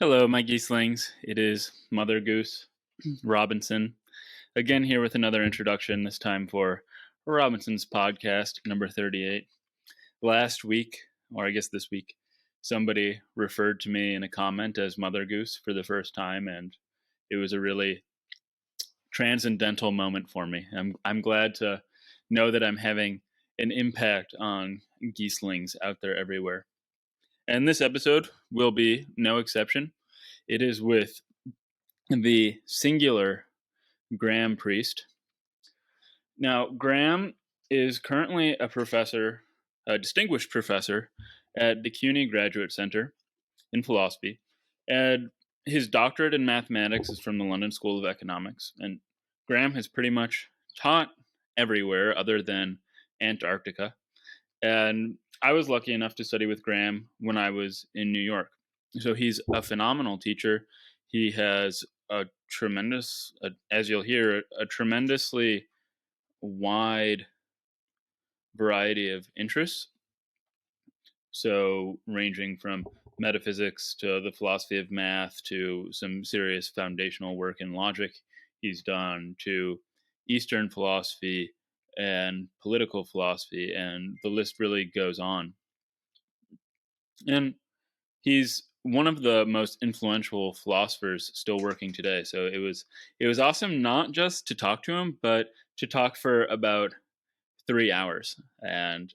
Hello, my geeslings. It is Mother Goose Robinson, again here with another introduction, this time for Robinson's podcast, number 38. Last week, or I guess this week, somebody referred to me in a comment as Mother Goose for the first time, and it was a really transcendental moment for me. I'm glad to know that I'm having an impact on geeslings out there everywhere. And this episode will be no exception. It is with the singular Graham Priest. Now, Graham is currently a professor, a distinguished professor at the CUNY Graduate Center in philosophy. And his doctorate in mathematics is from the London School of Economics. And Graham has pretty much taught everywhere other than Antarctica. And I was lucky enough to study with Graham when I was in New York. So he's a phenomenal teacher. He has a tremendous, as you'll hear, a tremendously wide variety of interests. So ranging from metaphysics to the philosophy of math to some serious foundational work in logic he's done, to Eastern philosophy and political philosophy, and the list really goes on. And he's one of the most influential philosophers still working today. So it was awesome not just to talk to him, but to talk for about 3 hours. And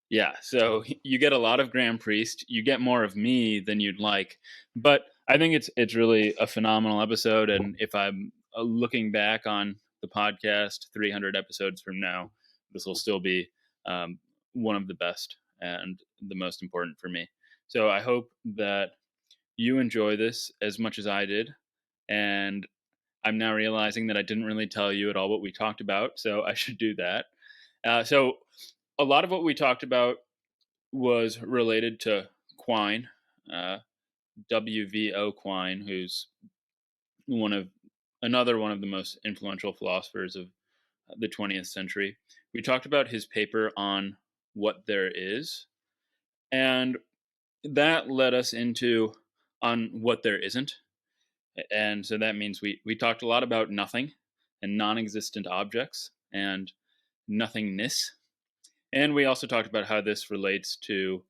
yeah, so you get a lot of Graham Priest. You get more of me than you'd like, but I think it's really a phenomenal episode. And if I'm looking back on the podcast 300 episodes from now, this will still be one of the best and the most important for me. So I hope that you enjoy this as much as I did. And I'm now realizing that I didn't really tell you at all what we talked about, so I should do that. So a lot of what we talked about was related to Quine, W.V.O. Quine, who's another one of the most influential philosophers of the 20th century. We talked about his paper on what there is, and that led us into on what there isn't. And so that means we talked a lot about nothing and non-existent objects and nothingness. And we also talked about how this relates to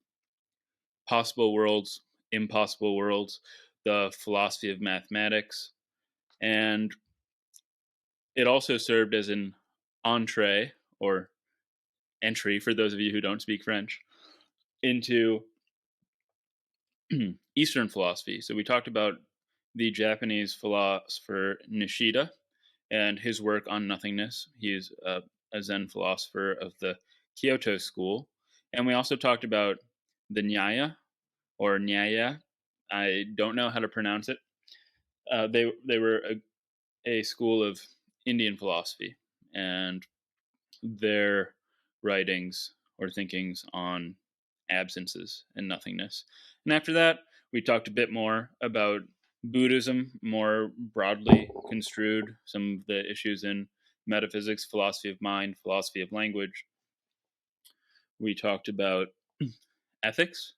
possible worlds, impossible worlds, the philosophy of mathematics. And it also served as an entree or entry, for those of you who don't speak French, into Eastern philosophy. So we talked about the Japanese philosopher Nishida and his work on nothingness. He's a Zen philosopher of the Kyoto school. And we also talked about the Nyāya or Nyāya. I don't know how to pronounce it. They were a school of Indian philosophy, and their writings or thinkings on absences and nothingness. And after that, we talked a bit more about Buddhism, more broadly construed, some of the issues in metaphysics, philosophy of mind, philosophy of language. We talked about ethics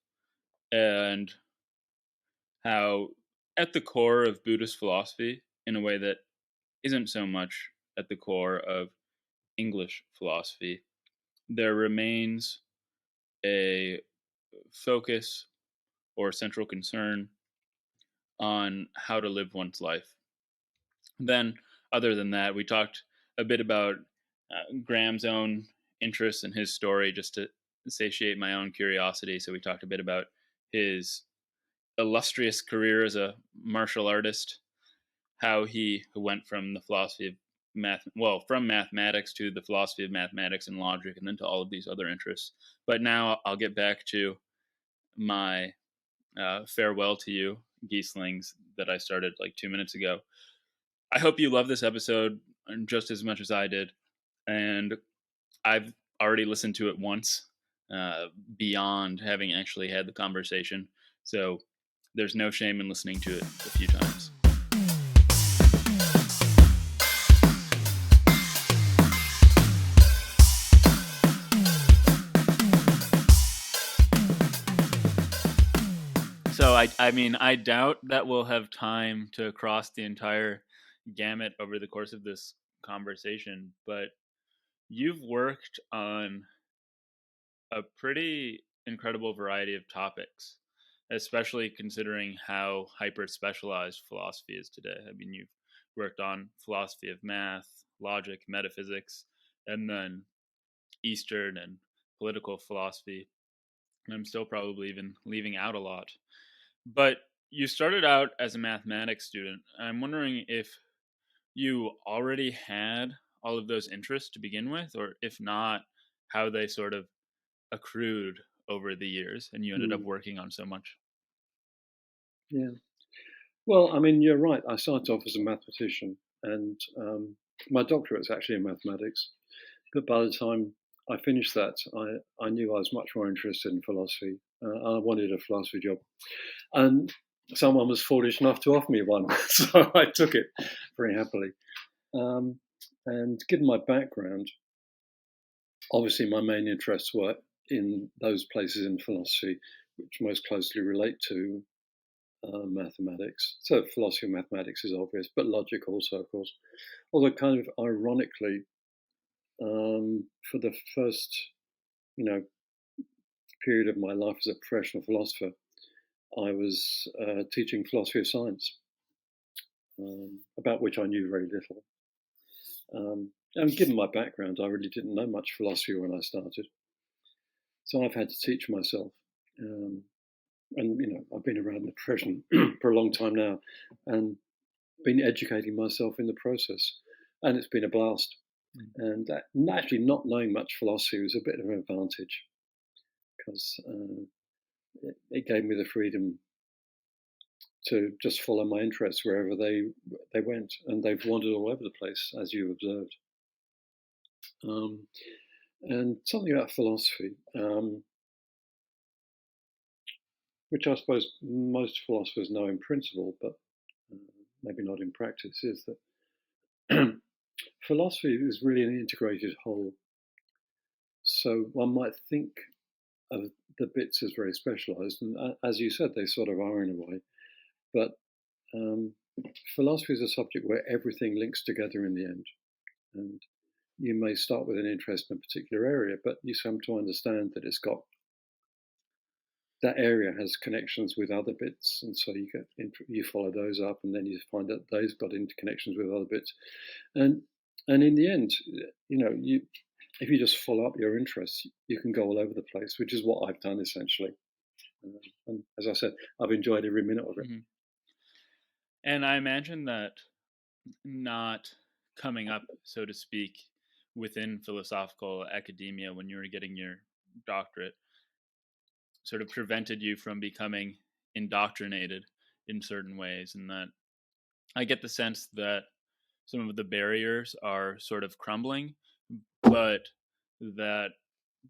and how at the core of Buddhist philosophy, in a way that isn't so much at the core of English philosophy, there remains a focus or central concern on how to live one's life. Then, other than that, we talked a bit about Graham's own interests and his story, just to satiate my own curiosity. So we talked a bit about his illustrious career as a martial artist, how he went from the philosophy of from mathematics to the philosophy of mathematics and logic, and then to all of these other interests. But now I'll get back to my farewell to you, geeslings, that I started like 2 minutes ago. I hope you love this episode just as much as I did. And I've already listened to it once, beyond having actually had the conversation. So there's no shame in listening to it a few times. So I I mean, I doubt that we'll have time to cross the entire gamut over the course of this conversation, but you've worked on a pretty incredible variety of topics, especially considering how hyper specialized philosophy is today. I mean, you've worked on philosophy of math, logic, metaphysics, and then Eastern and political philosophy. And I'm still probably even leaving out a lot. But you started out as a mathematics student. I'm wondering if you already had all of those interests to begin with, or if not, how they sort of accrued over the years and you ended up working on so much. Yeah. Well, I mean, you're right. I started off as a mathematician, and my doctorate was actually in mathematics. But by the time I finished that, I knew I was much more interested in philosophy. I wanted a philosophy job. And someone was foolish enough to offer me one, so I took it very happily. And given my background, obviously my main interests were in those places in philosophy which most closely relate to mathematics. So philosophy of mathematics is obvious, but logic also, of course. Although kind of ironically, for the first, period of my life as a professional philosopher, I was teaching philosophy of science, about which I knew very little. And given my background, I really didn't know much philosophy when I started. So I've had to teach myself. And, I've been around the profession for a long time now and been educating myself in the process. And it's been a blast. And actually not knowing much philosophy was a bit of an advantage because it gave me the freedom to just follow my interests wherever they went, and they've wandered all over the place, as you observed. And something about philosophy, which I suppose most philosophers know in principle, but maybe not in practice, is that philosophy is really an integrated whole. So one might think of the bits as very specialized, and as you said, they sort of are in a way. But philosophy is a subject where everything links together in the end. And you may start with an interest in a particular area, but you come to understand that that area has connections with other bits, and so you follow those up, and then you find that those got interconnections with other bits, and in the end, if you just follow up your interests, you can go all over the place, which is what I've done essentially. And as I said, I've enjoyed every minute of it. Mm-hmm. And I imagine that not coming up, so to speak, within philosophical academia when you were getting your doctorate sort of prevented you from becoming indoctrinated in certain ways, and that I get the sense that some of the barriers are sort of crumbling, but that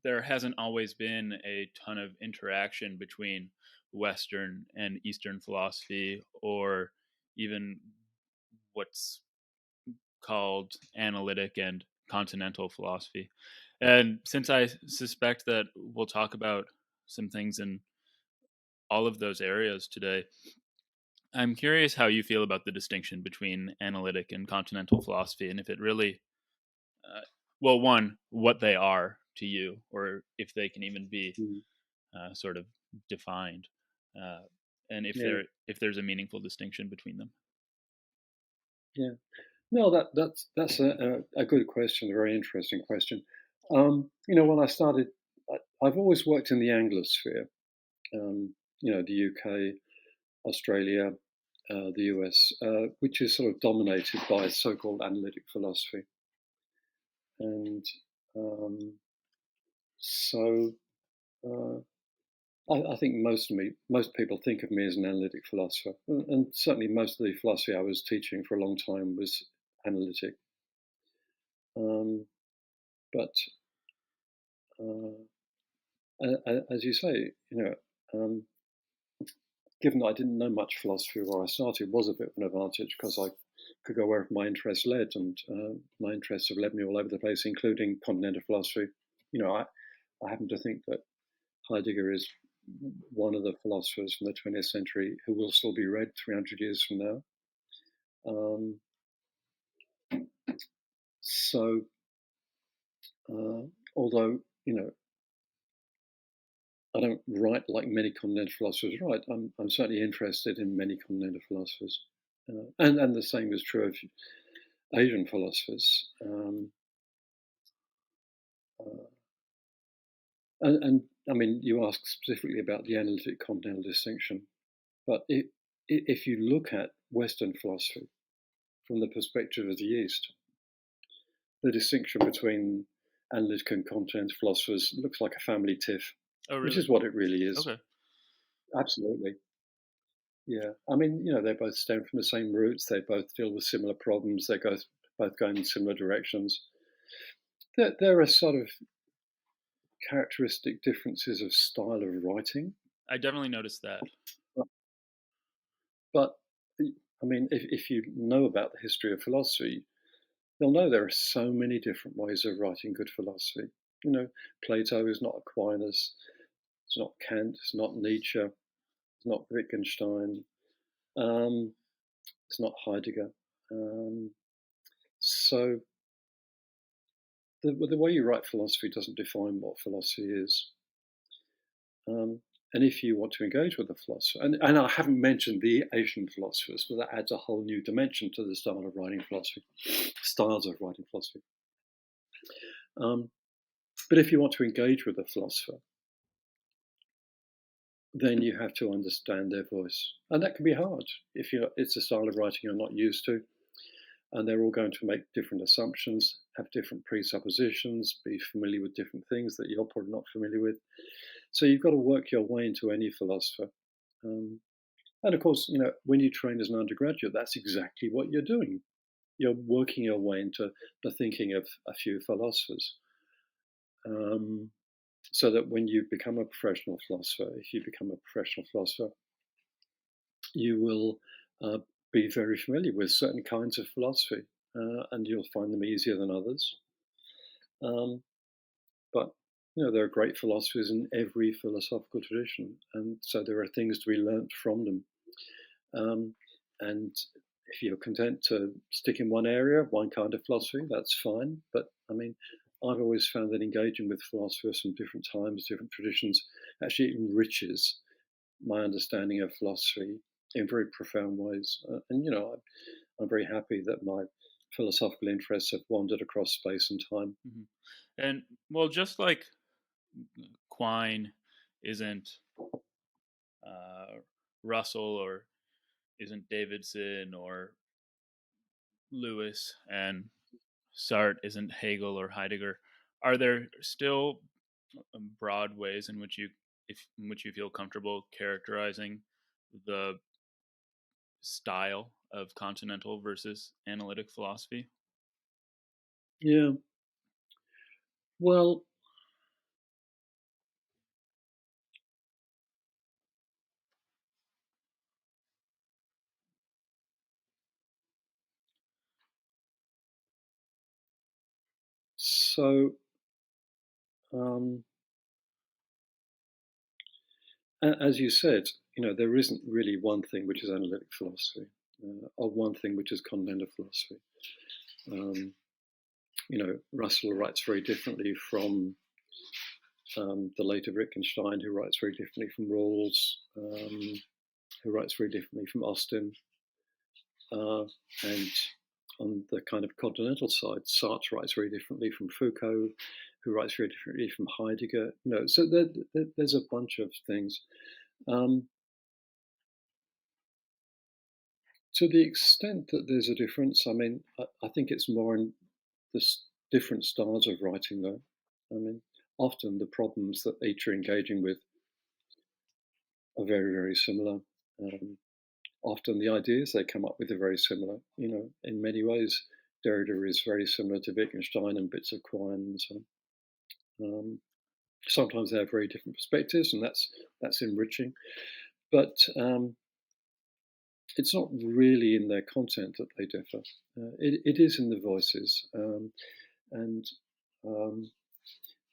there hasn't always been a ton of interaction between Western and Eastern philosophy, or even what's called Analytic and Continental philosophy. And since I suspect that we'll talk about some things in all of those areas today, I'm curious how you feel about the distinction between Analytic and Continental philosophy, and if it really, well, one, what they are to you, or if they can even be sort of defined, and if there's a meaningful distinction between them. Yeah. No, that's a good question, a very interesting question. When I started, I've always worked in the Anglosphere, the UK, Australia, the US, which is sort of dominated by so-called analytic philosophy. And so I think most people think of me as an analytic philosopher, and certainly most of the philosophy I was teaching for a long time was analytic. But as you say, given that I didn't know much philosophy where I started, was a bit of an advantage because I could go wherever my interests led, and my interests have led me all over the place, including continental philosophy. I happen to think that Heidegger is one of the philosophers from the 20th century who will still be read 300 years from now. So, although, I don't write like many Continental philosophers write, I'm certainly interested in many Continental philosophers. And the same is true of Asian philosophers. And I mean, you ask specifically about the analytic continental distinction, but if you look at Western philosophy from the perspective of the East, the distinction between analytic and continental philosophers looks like a family tiff, which is what it really is. Okay. Absolutely. Yeah. I mean, they both stem from the same roots. They both deal with similar problems. They both go in similar directions. There are sort of characteristic differences of style of writing. I definitely noticed that. But I mean, if you know about the history of philosophy, you'll know there are so many different ways of writing good philosophy. Plato is not Aquinas, it's not Kant, it's not Nietzsche, it's not Wittgenstein, it's not Heidegger. So the way you write philosophy doesn't define what philosophy is. And if you want to engage with a philosopher, and I haven't mentioned the Asian philosophers, but that adds a whole new dimension to the style of writing philosophy, styles of writing philosophy. But if you want to engage with a philosopher, then you have to understand their voice. And that can be hard if it's a style of writing you're not used to. And they're all going to make different assumptions, have different presuppositions, be familiar with different things that you're probably not familiar with. So you've got to work your way into any philosopher. And of course, when you train as an undergraduate, that's exactly what you're doing. You're working your way into the thinking of a few philosophers. So that when you become a professional philosopher, if you become a professional philosopher, you will be very familiar with certain kinds of philosophy, and you'll find them easier than others. But there are great philosophers in every philosophical tradition, and so there are things to be learnt from them. And if you're content to stick in one area, one kind of philosophy, that's fine. But I mean, I've always found that engaging with philosophers from different times, different traditions, actually enriches my understanding of philosophy in very profound ways. And I'm very happy that my philosophical interests have wandered across space and time. Mm-hmm. And well, just like Quine isn't Russell, or isn't Davidson or Lewis, and Sartre isn't Hegel or Heidegger, are there still broad ways in which you feel comfortable characterizing the style of continental versus analytic philosophy? Yeah. Well, so as you said, there isn't really one thing which is analytic philosophy, or one thing which is continental philosophy. Russell writes very differently from the later Wittgenstein, who writes very differently from Rawls, who writes very differently from Austin. And on the kind of continental side, Sartre writes very differently from Foucault, who writes very differently from Heidegger. So there's a bunch of things. To the extent that there's a difference, I mean, I think it's more in the different styles of writing, though. I mean, often the problems that each are engaging with are very, very similar. Often the ideas they come up with are very similar. In many ways, Derrida is very similar to Wittgenstein and bits of Quine and so on. Sometimes they have very different perspectives, and that's enriching. But it's not really in their content that they differ. It is in the voices. And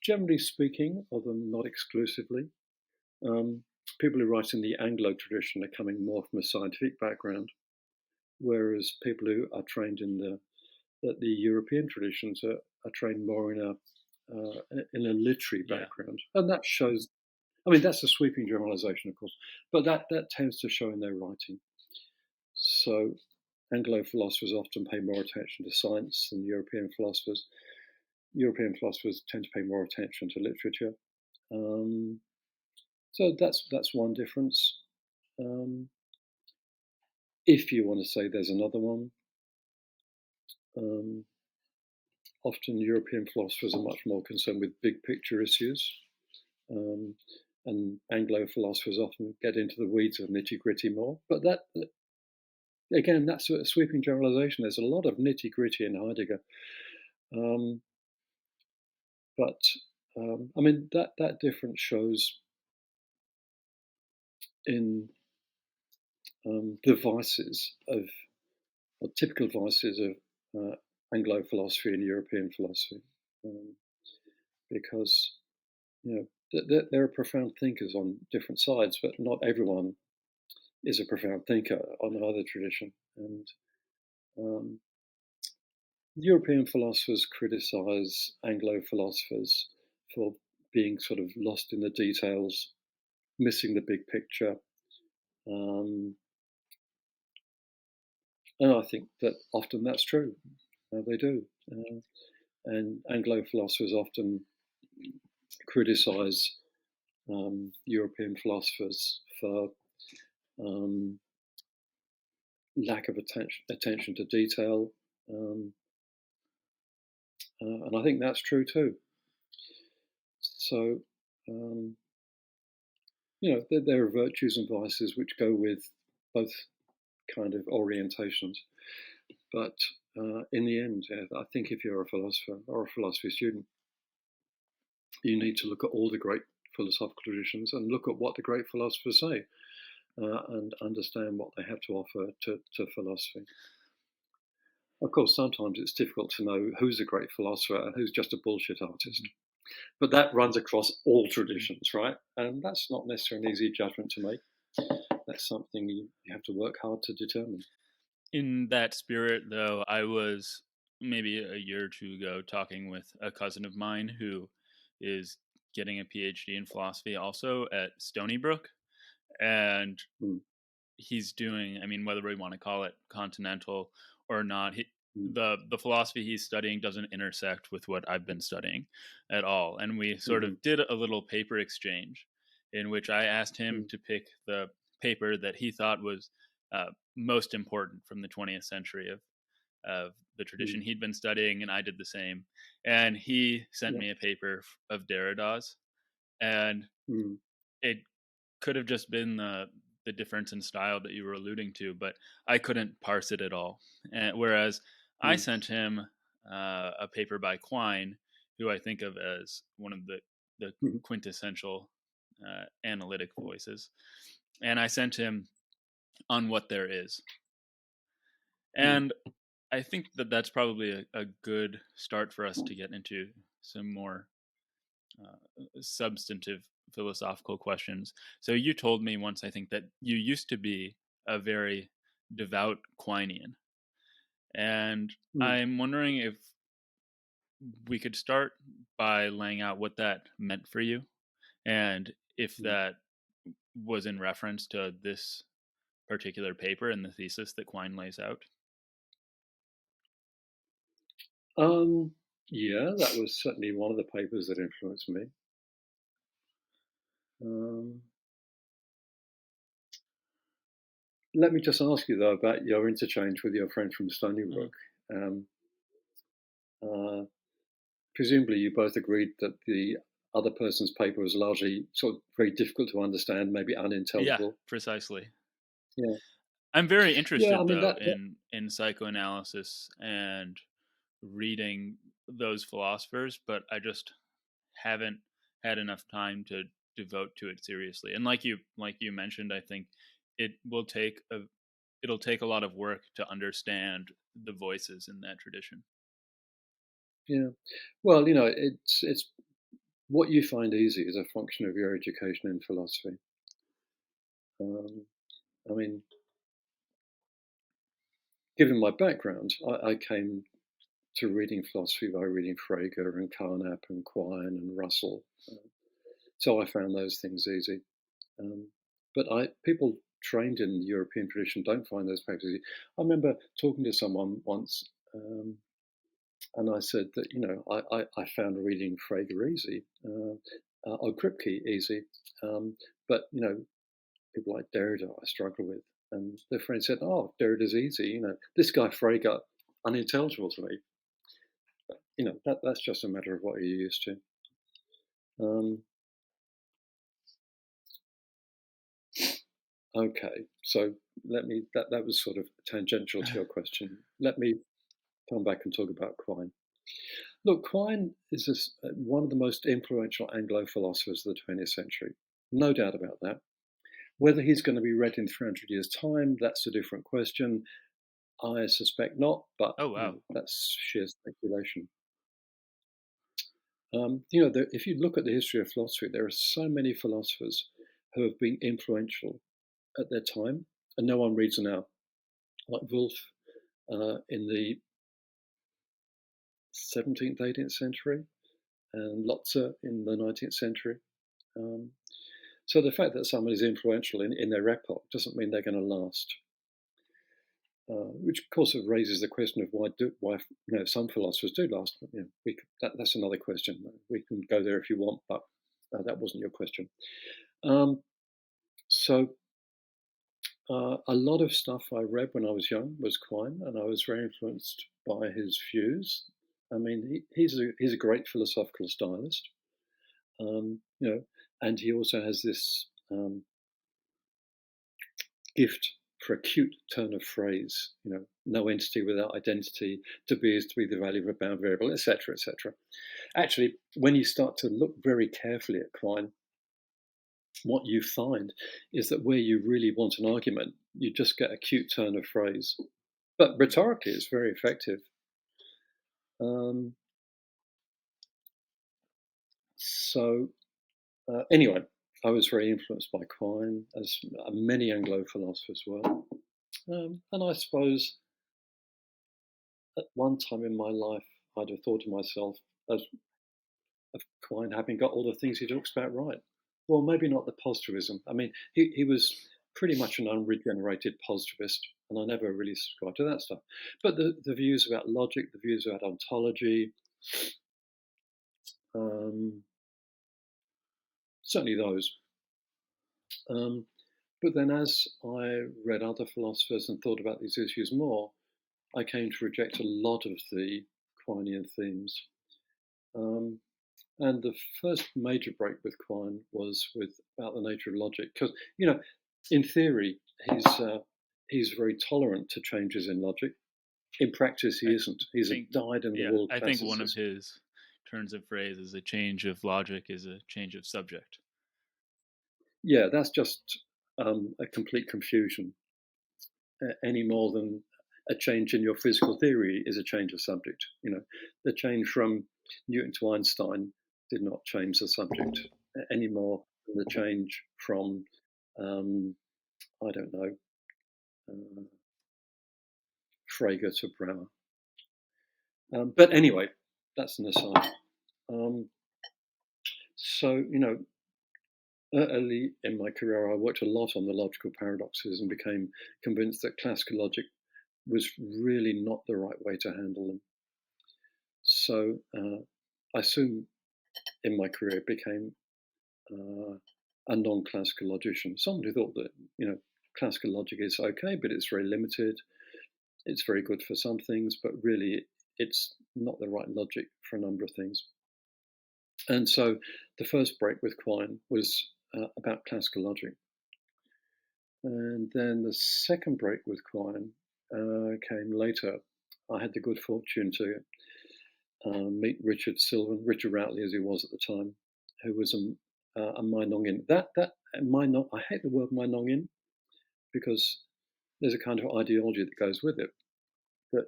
generally speaking, although not exclusively, people who write in the Anglo tradition are coming more from a scientific background, whereas people who are trained in the European traditions are trained more in a literary background, and that shows. I mean, that's a sweeping generalization, of course, but that tends to show in their writing. So Anglo philosophers often pay more attention to science than European philosophers. European philosophers tend to pay more attention to literature. So that's one difference. If you want to say there's another one, often European philosophers are much more concerned with big picture issues, and Anglo philosophers often get into the weeds of nitty-gritty more. But that, again, that's a sweeping generalization. There's a lot of nitty-gritty in Heidegger. I mean, that difference shows in the vices of, or typical vices of Anglo philosophy and European philosophy, because there are profound thinkers on different sides, but not everyone is a profound thinker on either tradition. And European philosophers criticize Anglo philosophers for being sort of lost in the details, missing the big picture. And I think that often that's true. They do. And Anglo philosophers often criticize European philosophers for lack of attention to detail. And I think that's true too. So, there are virtues and vices which go with both kind of orientations. But in the end, I think if you're a philosopher or a philosophy student, you need to look at all the great philosophical traditions and look at what the great philosophers say and understand what they have to offer to philosophy. Of course, sometimes it's difficult to know who's a great philosopher and who's just a bullshit artist. But that runs across all traditions, right? And that's not necessarily an easy judgment to make. That's something you have to work hard to determine. In that spirit, though, I was maybe a year or two ago talking with a cousin of mine who is getting a PhD in philosophy also at Stony Brook. And he's doing, I mean, whether we want to call it Continental or not, the philosophy he's studying doesn't intersect with what I've been studying at all. And we sort of did a little paper exchange in which I asked him to pick the paper that he thought was most important from the 20th century of the tradition he'd been studying, and I did the same. And he sent me a paper of Derrida's, and it could have just been the difference in style that you were alluding to, but I couldn't parse it at all. Whereas I sent him a paper by Quine, who I think of as one of the quintessential analytic voices, and I sent him On What There Is. And I think that that's probably a good start for us to get into some more substantive philosophical questions. So you told me once, I think, that you used to be a very devout Quinian. And I'm wondering if we could start by laying out what that meant for you, and if that was in reference to this particular paper and the thesis that Quine lays out. Yeah, that was certainly one of the papers that influenced me. Let me just ask you, though, about your interchange with your friend from Stony Brook. Presumably, you both agreed that the other person's paper was largely sort of very difficult to understand, maybe unintelligible. Yeah, precisely. Yeah. I'm very interested, though, in psychoanalysis and reading those philosophers, but I just haven't had enough time to devote to it seriously. And like you mentioned, I think it'll take a lot of work to understand the voices in that tradition. Yeah, well, it's what you find easy is a function of your education in philosophy. I mean, given my background, I came to reading philosophy by reading Frege and Carnap and Quine and Russell. So I found those things easy. But people trained in the European tradition don't find those papers easy. I remember talking to someone once, and I said that, I found reading Frege easy, or Kripke easy, but, people like Derrida I struggle with. And their friend said, oh, Derrida's easy, this guy Frege, unintelligible to me. But, that's just a matter of what you're used to. Okay, so that was sort of tangential to your question. Let me come back and talk about Quine. Look, Quine is one of the most influential Anglo philosophers of the 20th century. No doubt about that. Whether he's going to be read in 300 years' time, that's a different question. I suspect not, but Oh, wow. That's sheer speculation. If you look at the history of philosophy, there are so many philosophers who have been influential at their time, and no one reads them now. Like Wolff in the 17th, 18th century, and Lotze in the 19th century. So the fact that someone is influential in their epoch doesn't mean they're going to last. Which of course raises the question of why some philosophers do last. That's another question. We can go there if you want, but that wasn't your question. So a lot of stuff I read when I was young was Quine, and I was very influenced by his views. I mean, he's a great philosophical stylist, and he also has this gift for a cute turn of phrase. No entity without identity. To be is to be the value of a bound variable, etc., etc. Actually, when you start to look very carefully at Quine, what you find is that where you really want an argument, you just get a cute turn of phrase. But rhetorically, it's very effective. Anyway, I was very influenced by Quine, as many Anglo philosophers were. And I suppose at one time in my life, I'd have thought to myself of Quine having got all the things he talks about right. Well, maybe not the positivism. I mean, he was pretty much an unregenerated positivist, and I never really subscribed to that stuff. But the views about logic, the views about ontology, certainly those. But then as I read other philosophers and thought about these issues more, I came to reject a lot of the Quinean themes. And the first major break with Quine was about the nature of logic. Because, in theory, he's very tolerant to changes in logic. In practice, he isn't. He's a dyed-in-the-wool classicist. I think one of his turns of phrase is a change of logic is a change of subject. Yeah, that's just a complete confusion. Any more than a change in your physical theory is a change of subject. The change from Newton to Einstein did not change the subject any more than the change from, I don't know, Frege to Brouwer. But anyway, that's an aside. So, early in my career, I worked a lot on the logical paradoxes and became convinced that classical logic was really not the right way to handle them. So I soon in my career became a non-classical logician, someone who thought that, classical logic is okay, but it's very limited. It's very good for some things, but really it's not the right logic for a number of things. And so the first break with Quine was about classical logic. And then the second break with Quine came later. I had the good fortune to meet Richard Sylvan, Richard Routley as he was at the time, who was a Mainongian. I hate the word Mainongian because there's a kind of ideology that goes with it. That,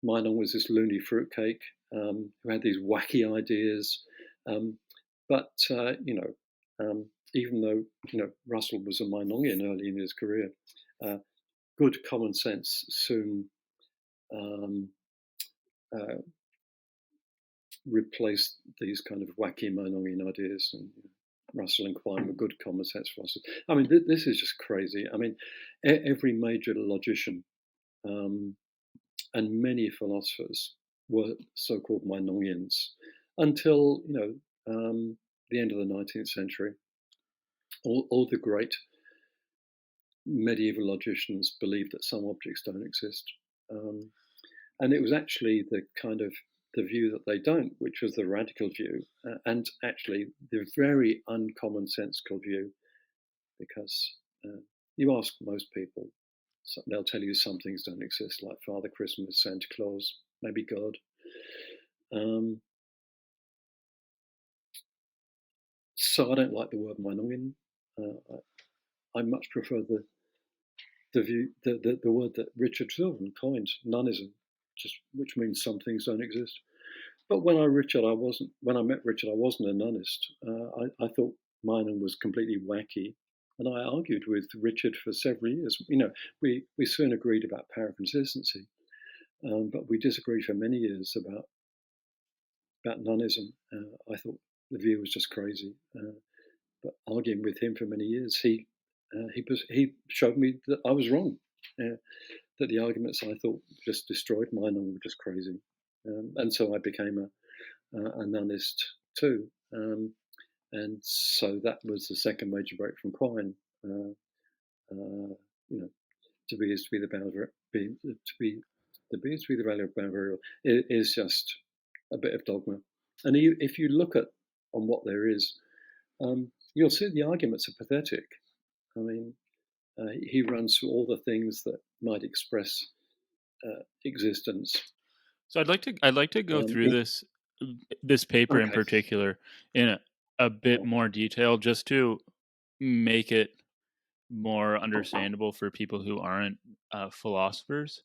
Meinong was this loony fruitcake who had these wacky ideas, But even though Russell was a Meinongian early in his career, good common sense soon replaced these kind of wacky Meinongian ideas. And Russell and Quine were good common sense philosophers. I mean, this is just crazy. I mean, every major logician and many philosophers were so-called Meinongians until the end of the 19th century. All the great medieval logicians believed that some objects don't exist, and it was actually the view that they don't, which was the radical view, and actually the very uncommonsensical view, because you ask most people, they'll tell you some things don't exist, like Father Christmas, Santa Claus, maybe God. So I don't like the word Meinongian. I much prefer the view, the word that Richard Sylvan coined, Noneism, which means some things don't exist. But when I met Richard, I wasn't a nonist. I thought Meinong was completely wacky, and I argued with Richard for several years. We soon agreed about paraconsistency, but we disagreed for many years about nonism. I thought the view was just crazy. But arguing with him for many years, he showed me that I was wrong. That the arguments I thought just destroyed Meinong were just crazy. And so I became a nonist too. And so that was the second major break from Quine. To be is to be the boundary, to be the value of boundary. It is just a bit of dogma. And if you look at on what there is, you'll see the arguments are pathetic. I mean, he runs through all the things that might express existence. So I'd like to go through this paper in particular in a bit more detail, just to make it more understandable for people who aren't philosophers.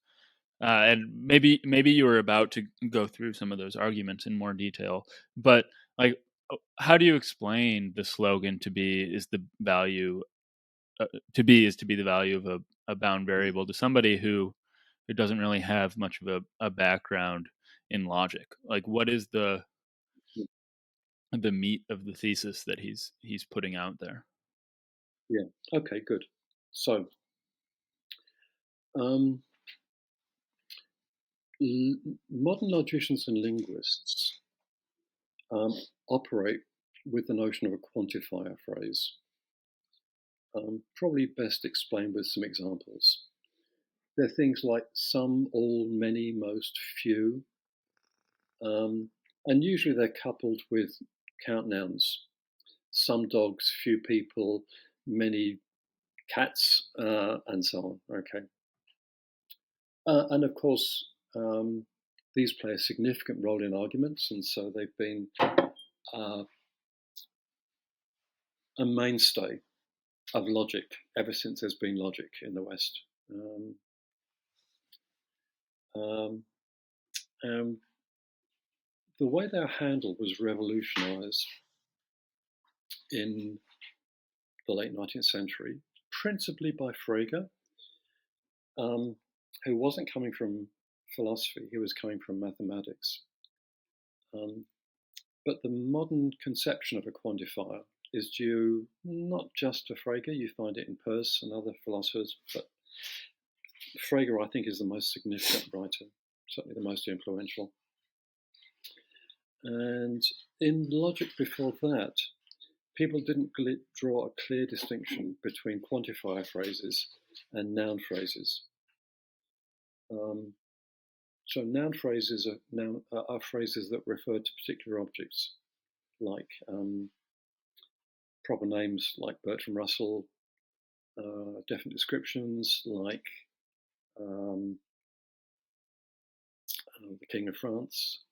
And maybe you were about to go through some of those arguments in more detail, but like, how do you explain the slogan "to be is the value"? To be is to be the value of a bound variable to somebody who doesn't really have much of a background in logic. Like, what is the meat of the thesis that he's putting out there? Yeah. Okay. Good. So, modern logicians and linguists operate with the notion of a quantifier phrase. Probably best explained with some examples. They're things like some, all, many, most, few, and usually they're coupled with count nouns. Some dogs, few people, many cats, and so on. Okay. And of course, these play a significant role in arguments, and so they've been a mainstay of logic ever since there's been logic in the West. The way they're handled was revolutionized in the late 19th century, principally by Frege, who wasn't coming from philosophy, he was coming from mathematics. But the modern conception of a quantifier is due not just to Frege, you find it in Peirce and other philosophers, but Frege, I think, is the most significant writer, certainly the most influential. And in logic before that, people didn't draw a clear distinction between quantifier phrases and noun phrases. So noun phrases are phrases that refer to particular objects, like proper names like Bertrand Russell, definite descriptions like the King of France.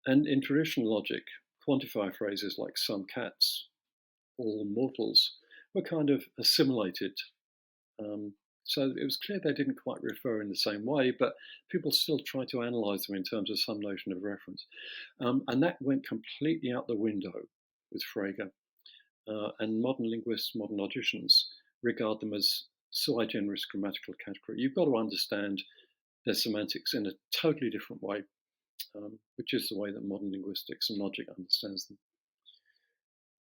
And in traditional logic, quantifier phrases like some cats, all mortals, were kind of assimilated So it was clear they didn't quite refer in the same way, but people still try to analyze them in terms of some notion of reference. And that went completely out the window with Frege. And modern linguists, modern logicians, regard them as sui generis grammatical category. You've got to understand their semantics in a totally different way, which is the way that modern linguistics and logic understands them.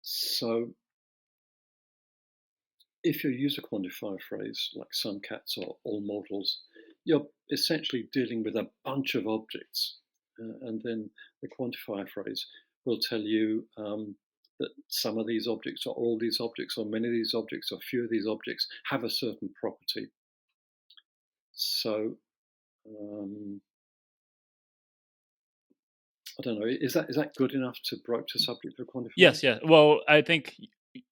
So if you use a quantifier phrase like some cats or all mortals, you're essentially dealing with a bunch of objects. And then the quantifier phrase will tell you that some of these objects or all these objects or many of these objects or few of these objects have a certain property. So I don't know, is that good enough to broach the subject of quantifiers? Yes, yeah. Well, I think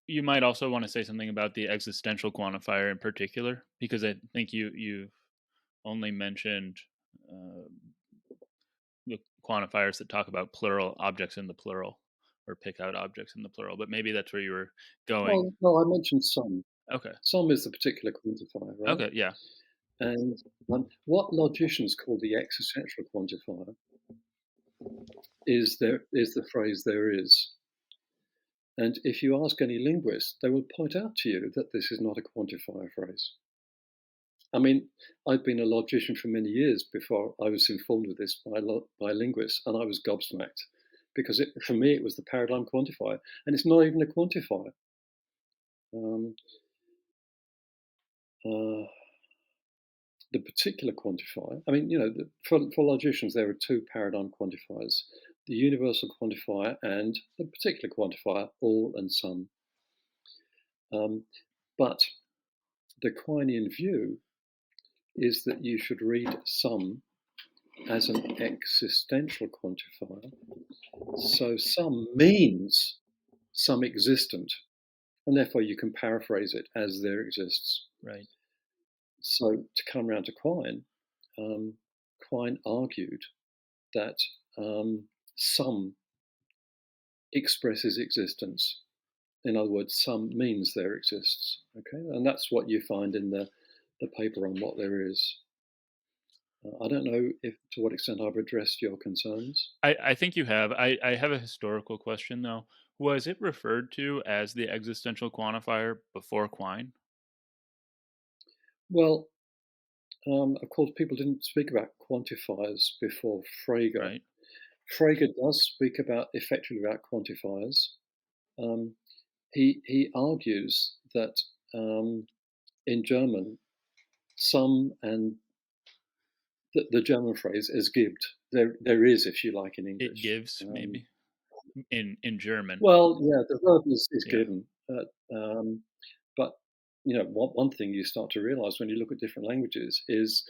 you might also want to say something about the existential quantifier in particular, because I think you've only mentioned the quantifiers that talk about plural objects in the plural, or pick out objects in the plural. But maybe that's where you were going. Well, no, I mentioned some. Okay. Some is the particular quantifier, right? Okay, yeah. And what logicians call the existential quantifier is the phrase "there is." And if you ask any linguist, they will point out to you that this is not a quantifier phrase. I mean, I've been a logician for many years before I was informed of this by linguists, and I was gobsmacked because for me it was the paradigm quantifier, and it's not even a quantifier. The particular quantifier, I mean, for logicians, there are two paradigm quantifiers: the universal quantifier and the particular quantifier, all and some. But the Quinean view is that you should read some as an existential quantifier. So some means some existent, and therefore you can paraphrase it as there exists. Right. So to come around to Quine, Quine argued that some expresses existence. In other words, some means there exists. Okay, and that's what you find in the paper on what there is. I don't know to what extent I've addressed your concerns. I think you have. I have a historical question, though. Was it referred to as the existential quantifier before Quine? Well, of course, people didn't speak about quantifiers before Frege. Right. Frege does speak effectively about quantifiers. He argues that in German, some and the German phrase is gibt. There is, if you like, in English. It gives, maybe in German. Well, yeah, the verb is given, but one thing you start to realize when you look at different languages is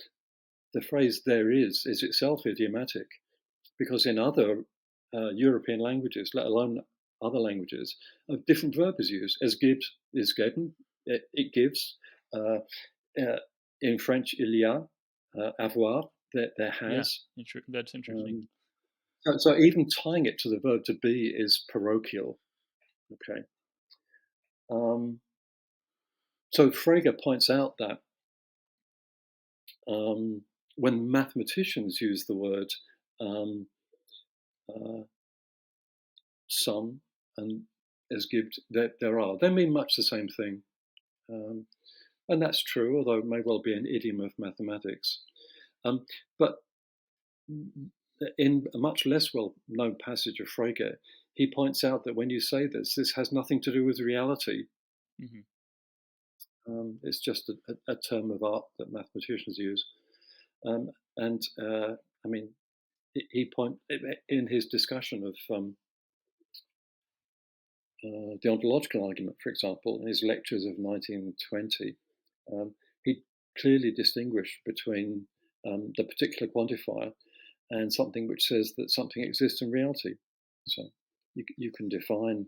the phrase "there is" itself idiomatic, because in other European languages, let alone other languages, a different verb is used. Es gibt is geben, it gives. In French, il y a, avoir, there has. Yeah, that's interesting. So even tying it to the verb to be is parochial. Okay. So Frege points out that when mathematicians use the word some and as gibt, they mean much the same thing. And that's true, although it may well be an idiom of mathematics. But in a much less well-known passage of Frege, he points out that when you say this has nothing to do with reality. Mm-hmm. It's just a term of art that mathematicians use. I mean, he in his discussion of the ontological argument, for example, in his lectures of 1920, he clearly distinguished between the particular quantifier and something which says that something exists in reality. So you can define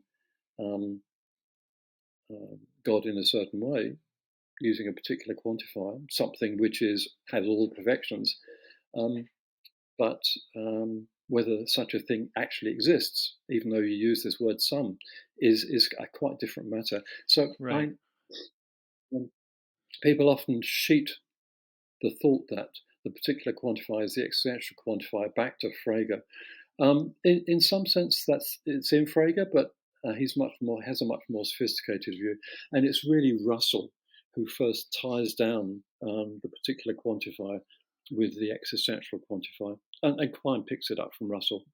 God in a certain way using a particular quantifier, something which has all the perfections, but whether such a thing actually exists, even though you use this word "some," is a quite different matter. So right. people often sheet the thought that the particular quantifier is the existential quantifier back to Frege. In some sense, it's in Frege, but he's has a much more sophisticated view, and it's really Russell who first ties down the particular quantifier with the existential quantifier, and Quine picks it up from Russell.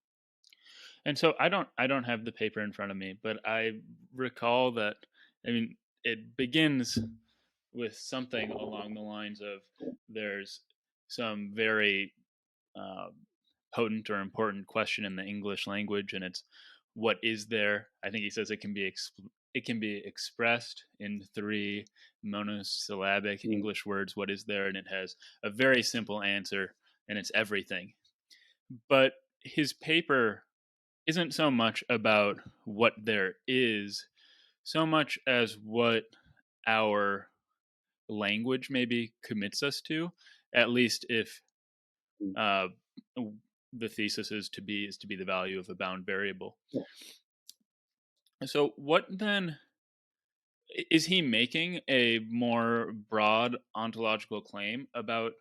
And so I don't have the paper in front of me, but I recall that, I mean, it begins with something along the lines of there's some very uh, potent or important question in the English language, and it's what is there. I think he says it can be expressed in 3 monosyllabic English words. What is there? And it has a very simple answer, and it's everything. But his paper isn't so much about what there is, so much as what our language maybe commits us to, at least if uh, the thesis is to be the value of a bound variable. Yeah. So what then is he making a more broad ontological claim about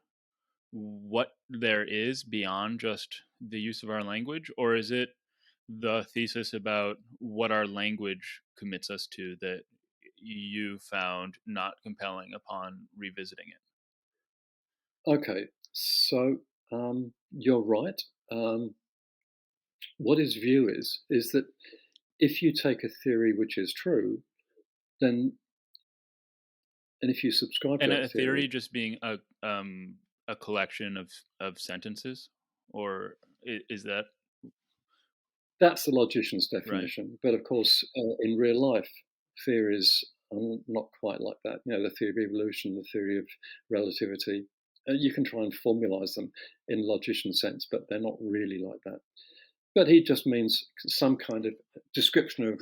what there is beyond just the use of our language, or is it the thesis about what our language commits us to that you found not compelling upon revisiting it? Okay, so you're right. What his view is that if you take a theory which is true, then, and if you subscribe to And that a theory just being a collection of sentences, or is that that's the logician's right? definition. But of course, in real life, theories are not quite like that. You know, the theory of evolution, the theory of relativity, you can try and formalize them in logician sense, but they're not really like that. But he just means some kind of description of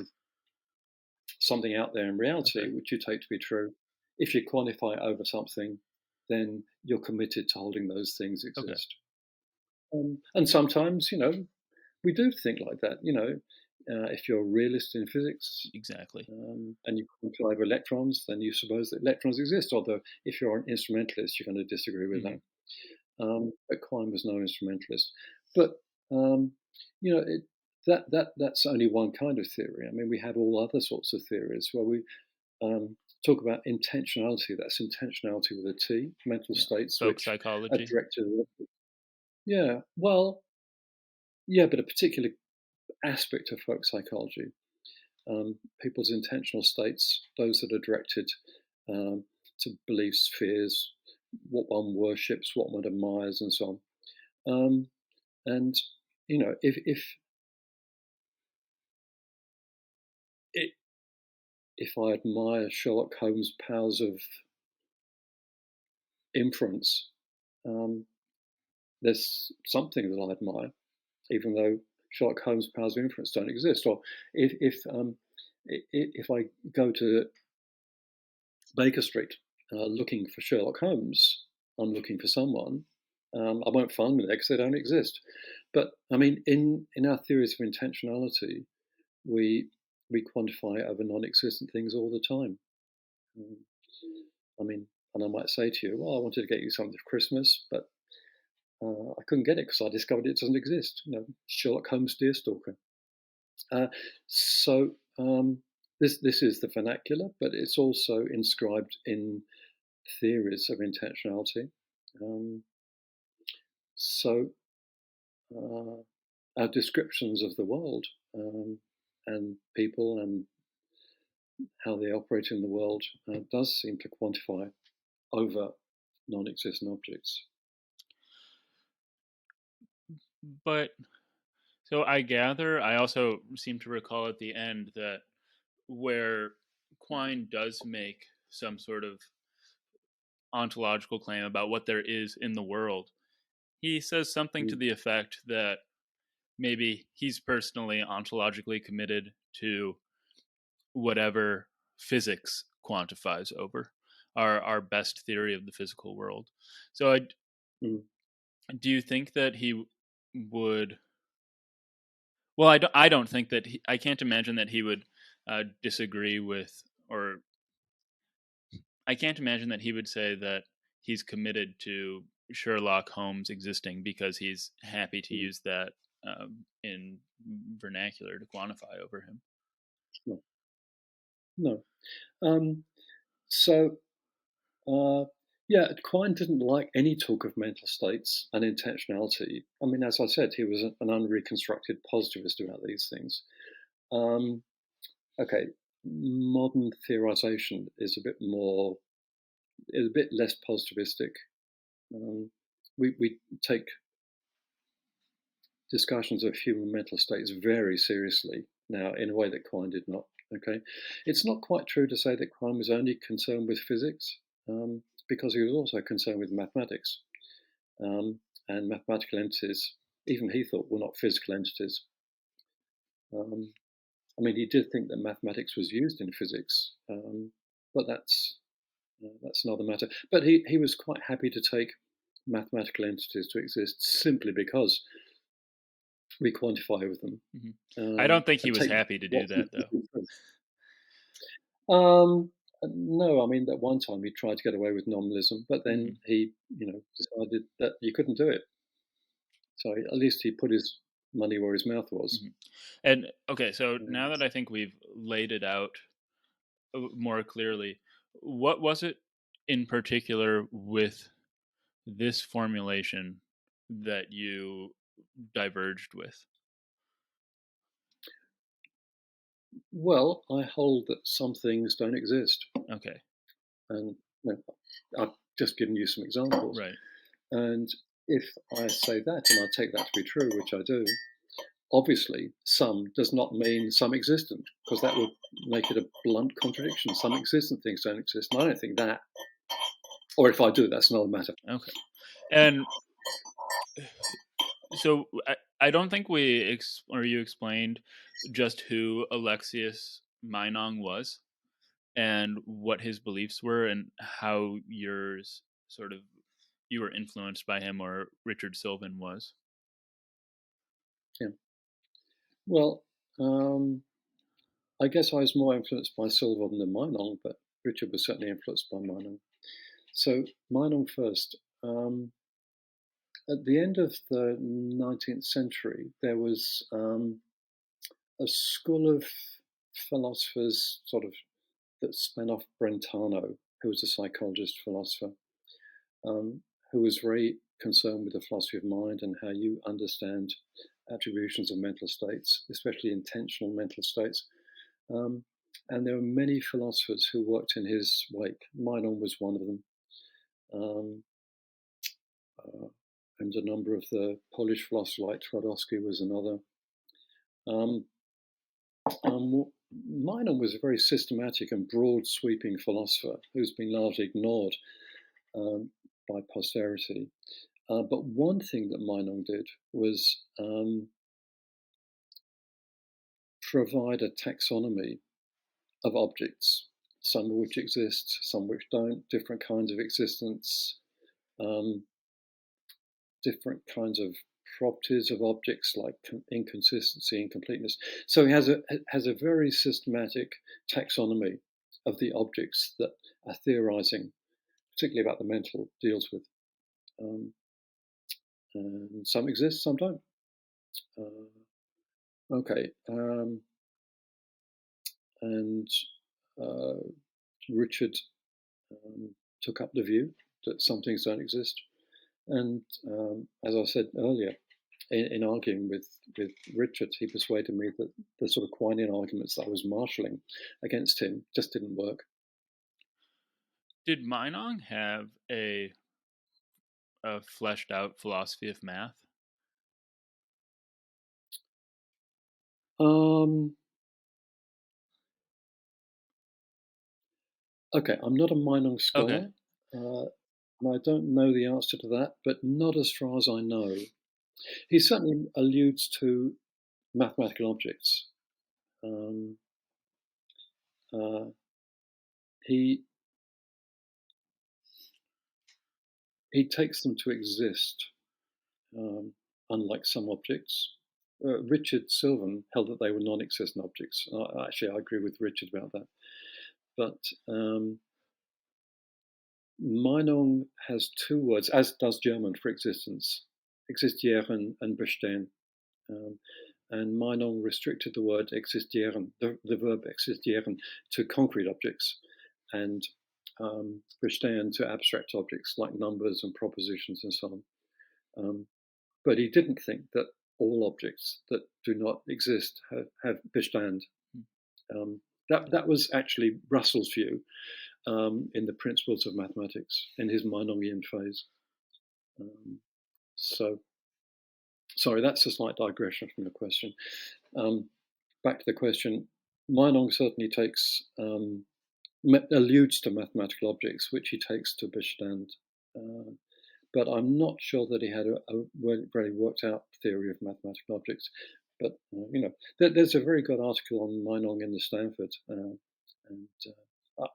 something out there in reality, Okay. which you take to be true. If you quantify over something, then you're committed to holding those things exist. Okay. And sometimes, you know, we do think like that. You know, if you're a realist in physics Exactly. and you quantify over electrons, then you suppose that electrons exist. Although, if you're an instrumentalist, you're going to disagree with that. But Quine was no instrumentalist. But you know, that's only one kind of theory. I mean, we have all other sorts of theories where we talk about intentionality. That's intentionality with a T, mental states Folk which are psychology. directed. Yeah, well, yeah, but a particular aspect of folk psychology, people's intentional states, those that are directed to beliefs, fears, what one worships, what one admires, and so on. And you know, if I admire Sherlock Holmes' powers of inference, there's something that I admire, even though Sherlock Holmes' powers of inference don't exist. Or if I go to Baker Street looking for Sherlock Holmes, I'm looking for someone. I won't find them there because they don't exist. But I mean, in our theories of intentionality, we quantify over non-existent things all the time. I mean, and I might say to you, well, I wanted to get you something for Christmas, but I couldn't get it because I discovered it doesn't exist. You know, Sherlock Holmes Deerstalker. So this is the vernacular, but it's also inscribed in theories of intentionality. So our descriptions of the world and people and how they operate in the world does seem to quantify over non-existent objects. But so I gather, I also seem to recall at the end that where Quine does make some sort of ontological claim about what there is in the world, he says something to the effect that maybe he's personally ontologically committed to whatever physics quantifies over our best theory of the physical world. So do you think that he would, well, I don't think that I can't imagine that he would disagree with or I can't imagine that he would say that he's committed to Sherlock Holmes existing because he's happy to Mm, use that in vernacular to quantify over him. no. No. Um, so, yeah, Quine didn't like any talk of mental states and intentionality. I mean, as I said, he was an unreconstructed positivist about these things. Um, okay, modern theorization is a bit less positivistic. We take discussions of human mental states very seriously now in a way that Quine did not. Okay, it's not quite true to say that Quine was only concerned with physics, because he was also concerned with mathematics, and mathematical entities. Even he thought were not physical entities. Um, I mean, he did think that mathematics was used in physics, but that's another matter. But he was quite happy to take mathematical entities to exist simply because we quantify with them, I don't think he and was take happy to do what that, though. no, I mean, at one time he tried to get away with nominalism, but then he, decided that you couldn't do it. So at least he put his money where his mouth was. And okay, so now that I think we've laid it out more clearly, what was it in particular with this formulation that you diverged with? Well, I hold that some things don't exist, Okay, and I've just given you some examples. right. And if I say that and I take that to be true, which I do, obviously some does not mean some existent, because that would make it a blunt contradiction. Some existent things don't exist, and I don't think that. Or if I do, that's another matter. Okay. And so I don't think you explained just who Alexius Meinong was and what his beliefs were and how yours sort of you were influenced by him or Richard Sylvan was. Yeah. Well, I guess I was more influenced by Sylvan than Meinong, but Richard was certainly influenced by Meinong. So Meinong first. At the end of the 19th century, there was a school of philosophers, sort of, that spun off Brentano, who was a psychologist philosopher, who was very concerned with the philosophy of mind and how you understand attributions of mental states, especially intentional mental states. And there were many philosophers who worked in his wake. Meinong was one of them. Um, and a number of the Polish philosophers like Twardowski was another. Meinong was a very systematic and broad sweeping philosopher who's been largely ignored by posterity. But one thing that Meinong did was provide a taxonomy of objects, some of which exist, some which don't, different kinds of existence, different kinds of properties of objects like inconsistency and completeness. So he has a very systematic taxonomy of the objects that are theorizing, particularly about the mental, deals with. And some exist, some don't. Okay. And Richard took up the view that some things don't exist. And as I said earlier, in arguing with Richard, he persuaded me that the sort of Quinian arguments that I was marshalling against him just didn't work. Did Meinong have a fleshed out philosophy of math? Okay, I'm not a Meinong Okay. scholar, and I don't know the answer to that, but not as far as I know. He certainly alludes to mathematical objects. He takes them to exist, unlike some objects. Richard Sylvan held that they were non-existent objects. Actually, I agree with Richard about that. But Meinung has two words, as does German for existence, existieren and bestehen. And Meinung restricted the word existieren, the verb existieren, to concrete objects, and bestehen to abstract objects like numbers and propositions and so on. But he didn't think that all objects that do not exist have Bestand. That was actually Russell's view in the Principles of Mathematics in his Meinongian phase. So, sorry, that's a slight digression from the question. Back to the question, Meinong certainly takes alludes to mathematical objects, which he takes to Bestand. But I'm not sure that he had a very worked out theory of mathematical objects. But there's a very good article on Meinong in the Stanford, and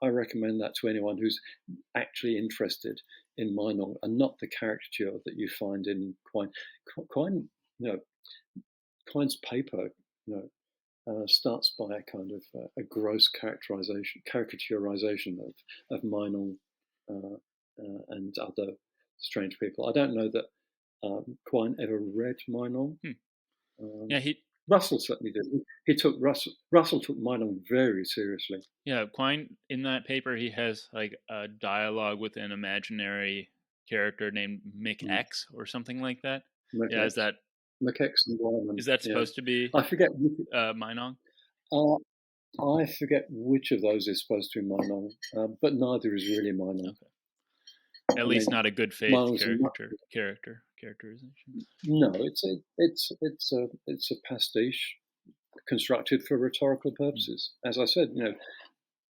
I recommend that to anyone who's actually interested in Meinong and not the caricature that you find in Quine. Quine, Quine's paper, starts by a kind of a gross caricaturization of Meinong and other strange people. I don't know that Quine ever read Meinong. Russell certainly did. Russell took Meinong very seriously. Yeah, Quine, in that paper, he has like a dialogue with an imaginary character named Mick X or something like that. Yeah, is that Mick X and Wyman? Is that supposed to be? I forget. Meinong. I forget which of those is supposed to be Meinong, but neither is really Meinong. Okay. At least not a good faith characterization. No, it's a pastiche constructed for rhetorical purposes. As I said,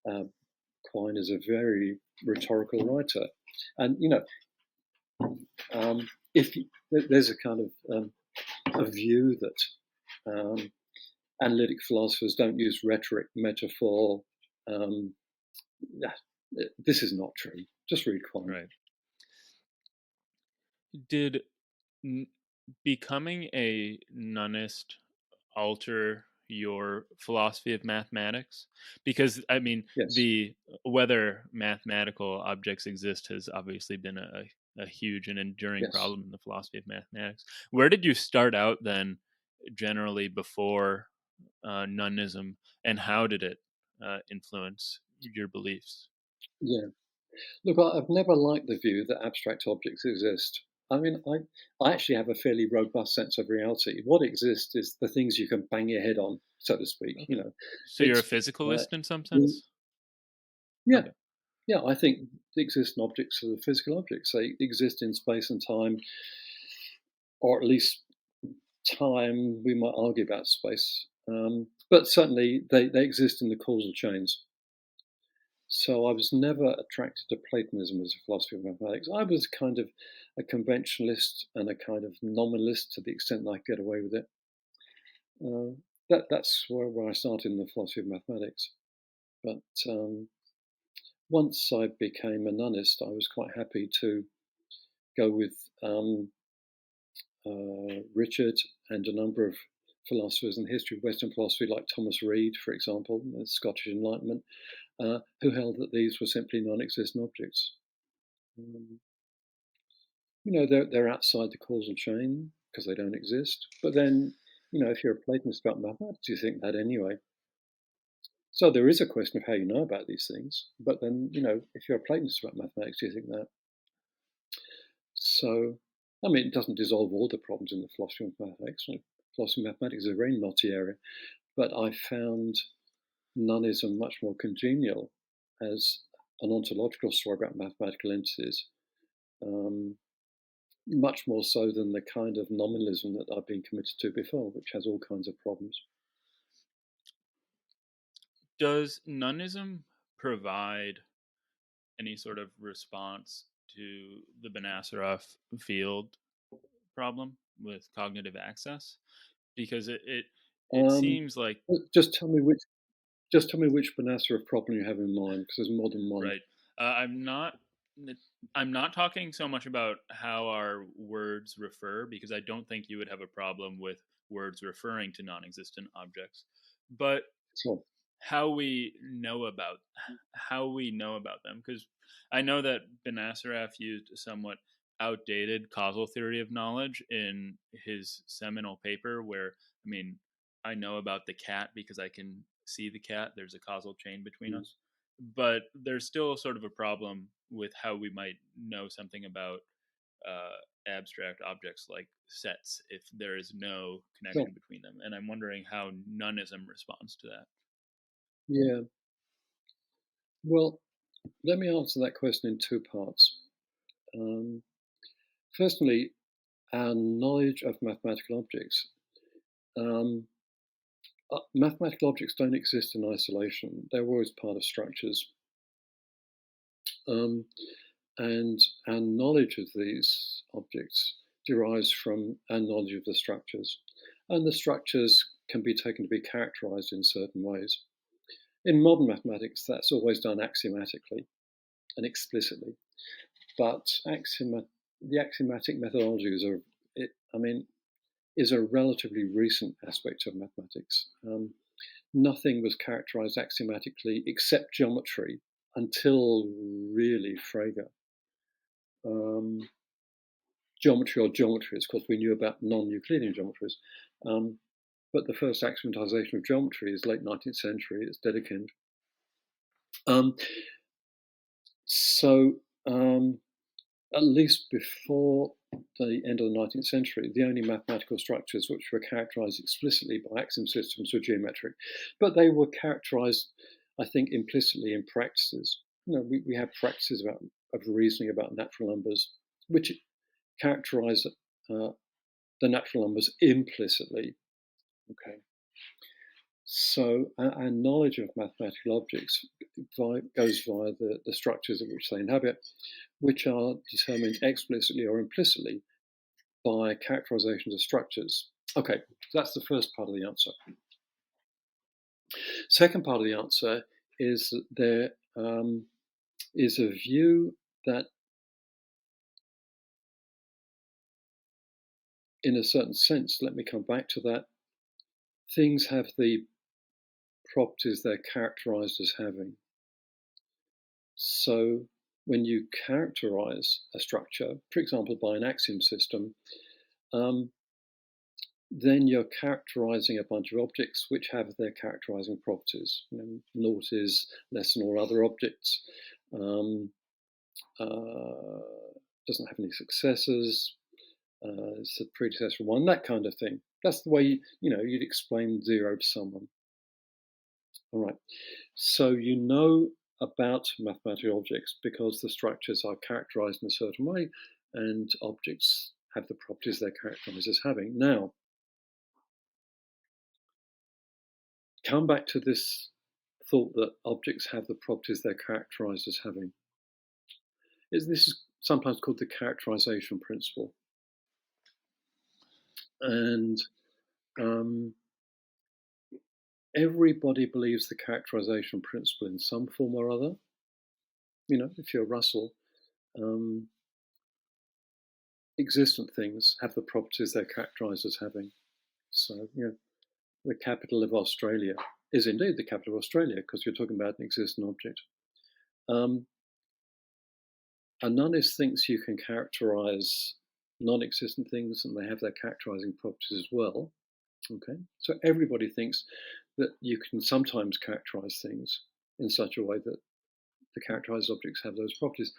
Quine is a very rhetorical writer, and if there's a kind of a view that analytic philosophers don't use rhetoric, metaphor. This is not true. Just read Quine. Right. Did becoming a nonist alter your philosophy of mathematics? Because I mean, yes. Whether mathematical objects exist has obviously been a huge and enduring problem in the philosophy of mathematics. Where did you start out then, generally before nonism, and how did it influence your beliefs? Yeah, look, I've never liked the view that abstract objects exist. I mean, I actually have a fairly robust sense of reality. What exists is the things you can bang your head on, so to speak. Okay. So you're a physicalist in some sense? Yeah. Okay. Yeah, I think the existing objects are the physical objects. They exist in space and time, or at least time. We might argue about space, but certainly they exist in the causal chains. So I was never attracted to Platonism as a philosophy of mathematics. I was kind of a conventionalist and a kind of nominalist to the extent that I could get away with it. That's where I started in the philosophy of mathematics. But once I became a nonist, I was quite happy to go with Richard and a number of philosophers in the history of Western philosophy, like Thomas Reid, for example, the Scottish Enlightenment, who held that these were simply non-existent objects. They're outside the causal chain because they don't exist. But then, if you're a Platonist about mathematics, you think that anyway. So there is a question of how you know about these things. But then, if you're a Platonist about mathematics, you think that. So, I mean, it doesn't dissolve all the problems in the philosophy of mathematics. Philosophy of mathematics is a very knotty area. But I found nonism much more congenial as an ontological story about mathematical entities, much more so than the kind of nominalism that I've been committed to before, which has all kinds of problems. Does nonism provide any sort of response to the Benacerraf field problem with cognitive access? Because it seems like... Just tell me which Benacerraf problem you have in mind, because there's more than one. Right. I'm not talking so much about how our words refer, because I don't think you would have a problem with words referring to non-existent objects, but sure. how we know about them. Because I know that Benacerraf used a somewhat outdated causal theory of knowledge in his seminal paper where, I mean, I know about the cat because I can see the cat. There's a causal chain between us. But there's still sort of a problem with how we might know something about abstract objects like sets if there is no connection between them. And I'm wondering how noneism responds to that. Yeah. Well, let me answer that question in two parts. Firstly, our knowledge of mathematical objects. Mathematical objects don't exist in isolation. They're always part of structures. And our knowledge of these objects derives from our knowledge of the structures. And the structures can be taken to be characterized in certain ways. In modern mathematics, that's always done axiomatically and explicitly. But the axiomatic methodology is a relatively recent aspect of mathematics. Nothing was characterized axiomatically except geometry until really Frege. Geometry or geometries, of course, we knew about non-Euclidean geometries. But the first axiomatization of geometry is late 19th century, it's Dedekind. At least before the end of the 19th century, the only mathematical structures which were characterized explicitly by axiom systems were geometric. But they were characterized, I think, implicitly in practices. We have practices of reasoning about natural numbers, which characterize the natural numbers implicitly. Okay. So our knowledge of mathematical objects goes via the structures of which they inhabit, which are determined explicitly or implicitly by characterizations of structures. Okay, that's the first part of the answer. Second part of the answer is that there is a view that, in a certain sense, let me come back to that, things have the properties they're characterized as having. So when you characterize a structure, for example, by an axiom system, then you're characterizing a bunch of objects which have their characterizing properties. Naught is less than all other objects, doesn't have any successors, it's the predecessor of one, that kind of thing. That's the way you'd explain zero to someone. All right, so you know about mathematical objects because the structures are characterized in a certain way and objects have the properties they're characterized as having. Now, come back to this thought that objects have the properties they're characterized as having. This is sometimes called the characterization principle. And everybody believes the characterization principle in some form or other. If you're Russell, existent things have the properties they're characterized as having. So, the capital of Australia is indeed the capital of Australia because you're talking about an existent object. A nonist thinks you can characterize non-existent things and they have their characterizing properties as well. Okay, so everybody thinks that you can sometimes characterize things in such a way that the characterized objects have those properties.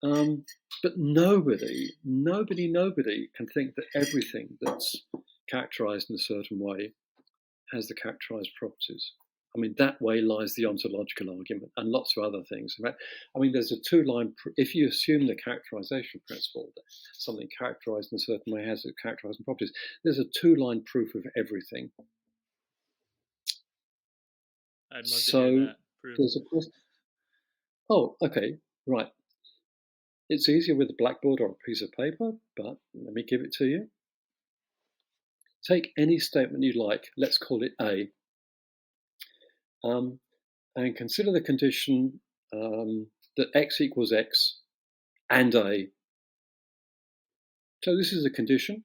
But nobody can think that everything that's characterized in a certain way has the characterized properties. That way lies the ontological argument and lots of other things. There's a two-line, if you assume the characterization principle, that something characterized in a certain way has its characterizing properties, there's a two-line proof of everything. I'd love to hear that proof. There's a question. Oh, okay, right. It's easier with a blackboard or a piece of paper, but let me give it to you. Take any statement you like, let's call it A, and consider the condition that x equals x and A. So this is a condition.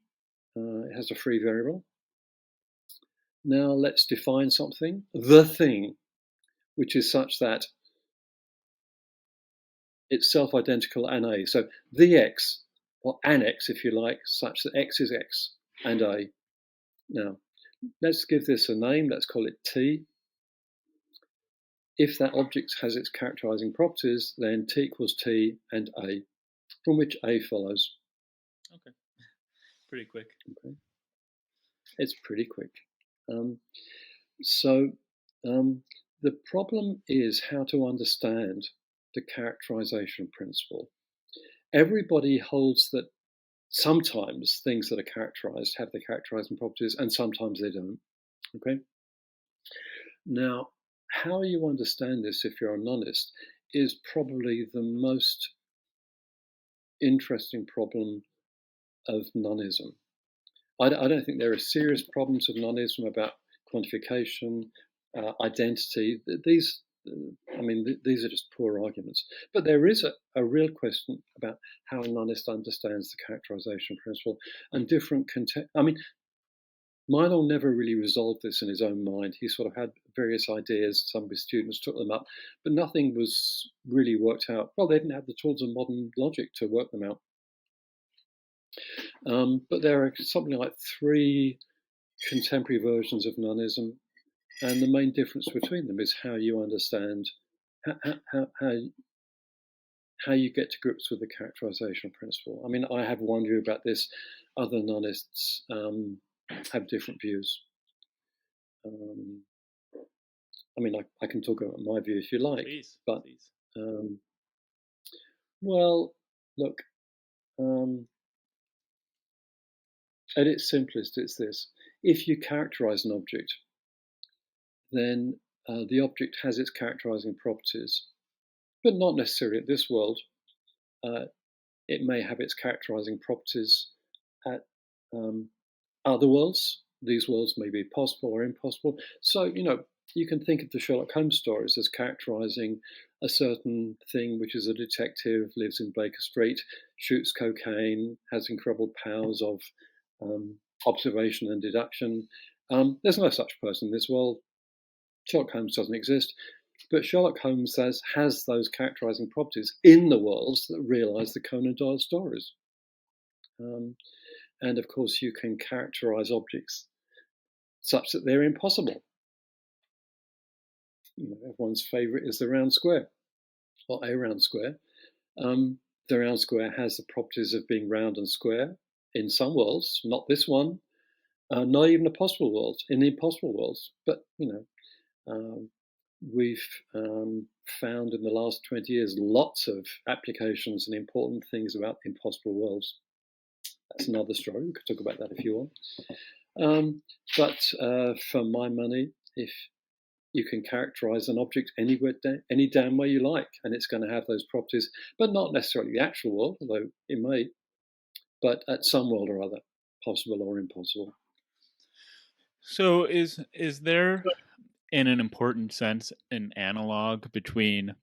It has a free variable. Now let's define something, the thing, which is such that it's self-identical and A. So the X, or an X if you like, such that X is X and A. Now, let's give this a name. Let's call it T. If that object has its characterizing properties, then T equals T and A, from which A follows. Okay. Pretty quick. Okay. It's pretty quick. The problem is how to understand the characterization principle. Everybody holds that sometimes things that are characterized have the characterizing properties and sometimes they don't. Okay. Now, how you understand this if you're a nonist is probably the most interesting problem of nonism. I don't think there are serious problems of nonism about quantification, identity. These are just poor arguments. But there is a real question about how a nonist understands the characterization principle and different Meinl never really resolved this in his own mind. He sort of had various ideas. Some of his students took them up, but nothing was really worked out. Well, they didn't have the tools of modern logic to work them out. But there are something like 3 contemporary versions of nonism, and the main difference between them is how you understand, how you get to grips with the characterization principle. I mean, I have one view about this. Other nonists have different views. I can talk about my view if you like. Please, but please. Well, look. At its simplest, it's this. If you characterize an object, then the object has its characterizing properties, but not necessarily at this world. It may have its characterizing properties at other worlds. These worlds may be possible or impossible. So, you can think of the Sherlock Holmes stories as characterizing a certain thing, which is a detective, lives in Baker Street, shoots cocaine, has incredible powers of observation and deduction. There's no such person in this world. Sherlock Holmes doesn't exist, but Sherlock Holmes has those characterizing properties in the worlds that realize the Conan Doyle stories. And of course, you can characterize objects such that they're impossible. Everyone's favorite is the round square, or a round square. The round square has the properties of being round and square in some worlds, not this one, not even the possible worlds, in the impossible worlds. But, we've found in the last 20 years lots of applications and important things about the impossible worlds. That's another story. We could talk about that if you want. But for my money, if you can characterize an object anywhere, any damn way you like, and it's going to have those properties, but not necessarily the actual world, although it may, but at some world or other, possible or impossible. So is there, in an important sense, an analog between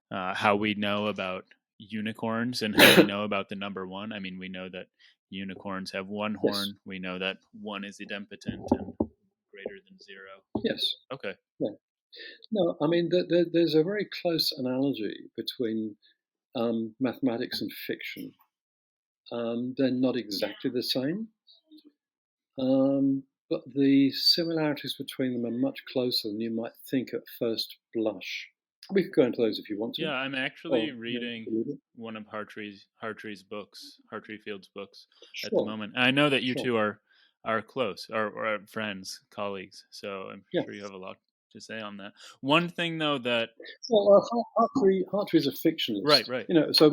how we know about unicorns and how we know about the number 1? I mean, we know that unicorns have one horn. Yes. We know that 1 is idempotent and greater than 0. Yes. Okay. Yeah. No, I mean, there's a very close analogy between mathematics and fiction. They're not exactly the same, but the similarities between them are much closer than you might think at first blush. We could go into those if you want to. Yeah, I'm actually reading one of Hartree's books, Hartree-Field's books, at the moment. And I know that you two are close, or friends, colleagues. So I'm sure you have a lot to say on that. One thing, though, that Hartree's a fictionalist, right? So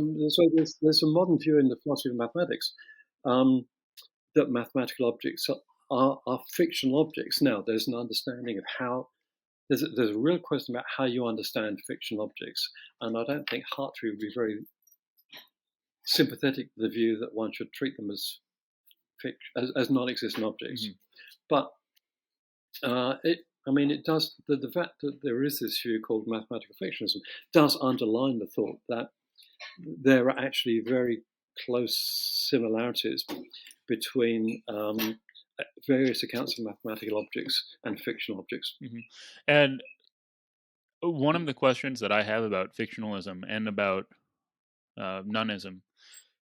there's a modern view in the philosophy of mathematics that mathematical objects are fictional objects. Now, there's an understanding of how. There's a real question about how you understand fictional objects, and I don't think Hartree would be very sympathetic to the view that one should treat them as non-existent objects. Mm-hmm. But it does. The fact that there is this view called mathematical fictionalism does underline the thought that there are actually very close similarities between various accounts of mathematical objects and fictional objects. Mm-hmm. And one of the questions that I have about fictionalism and about Noneism.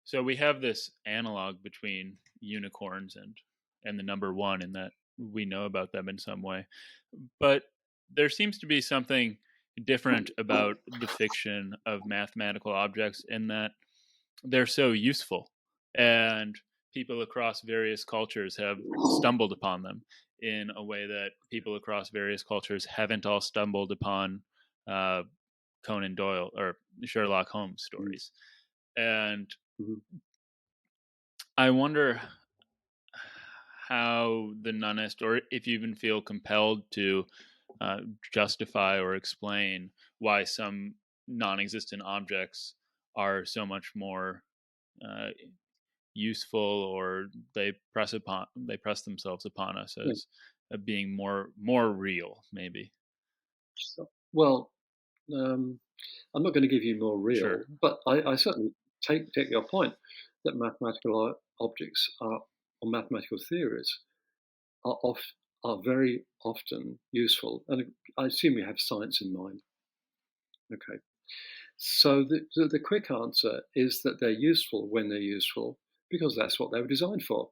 So we have this analog between unicorns and the number one, in that we know about them in some way. But there seems to be something different about the fiction of mathematical objects, in that they're so useful, and people across various cultures have stumbled upon them in a way that people across various cultures haven't all stumbled upon uh, Conan Doyle or Sherlock Holmes stories. And I wonder how the nonist, or if you even feel compelled to justify or explain why some non-existent objects are so much more useful, or they press themselves upon us Yeah. as being more real, maybe. Well, I'm not going to give you more real, Sure. but I certainly take your point that mathematical objects are, or mathematical theories are very often useful. And I assume you have science in mind. Okay. So the quick answer is that they're useful when they're useful, because that's what they were designed for.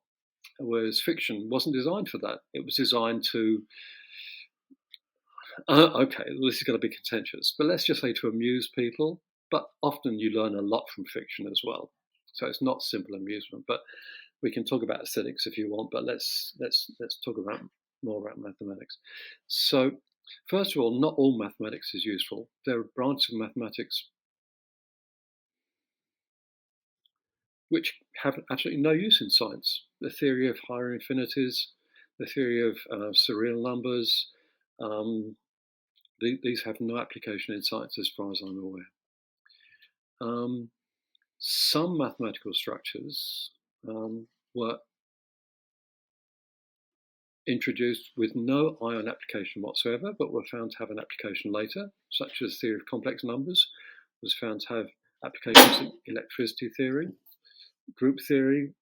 Whereas fiction wasn't designed for that. It was designed to, okay, this is going to be contentious, but let's just say to amuse people. But often you learn a lot from fiction as well. So it's not simple amusement. But we can talk about aesthetics if you want, but let's talk about more about mathematics. So first of all, not all mathematics is useful. There are branches of mathematics which have absolutely no use in science. The theory of higher infinities, the theory of surreal numbers, these have no application in science as far as I'm aware. Some mathematical structures were introduced with no ion application whatsoever, but were found to have an application later, such as theory of complex numbers was found to have applications in electricity theory. Group theory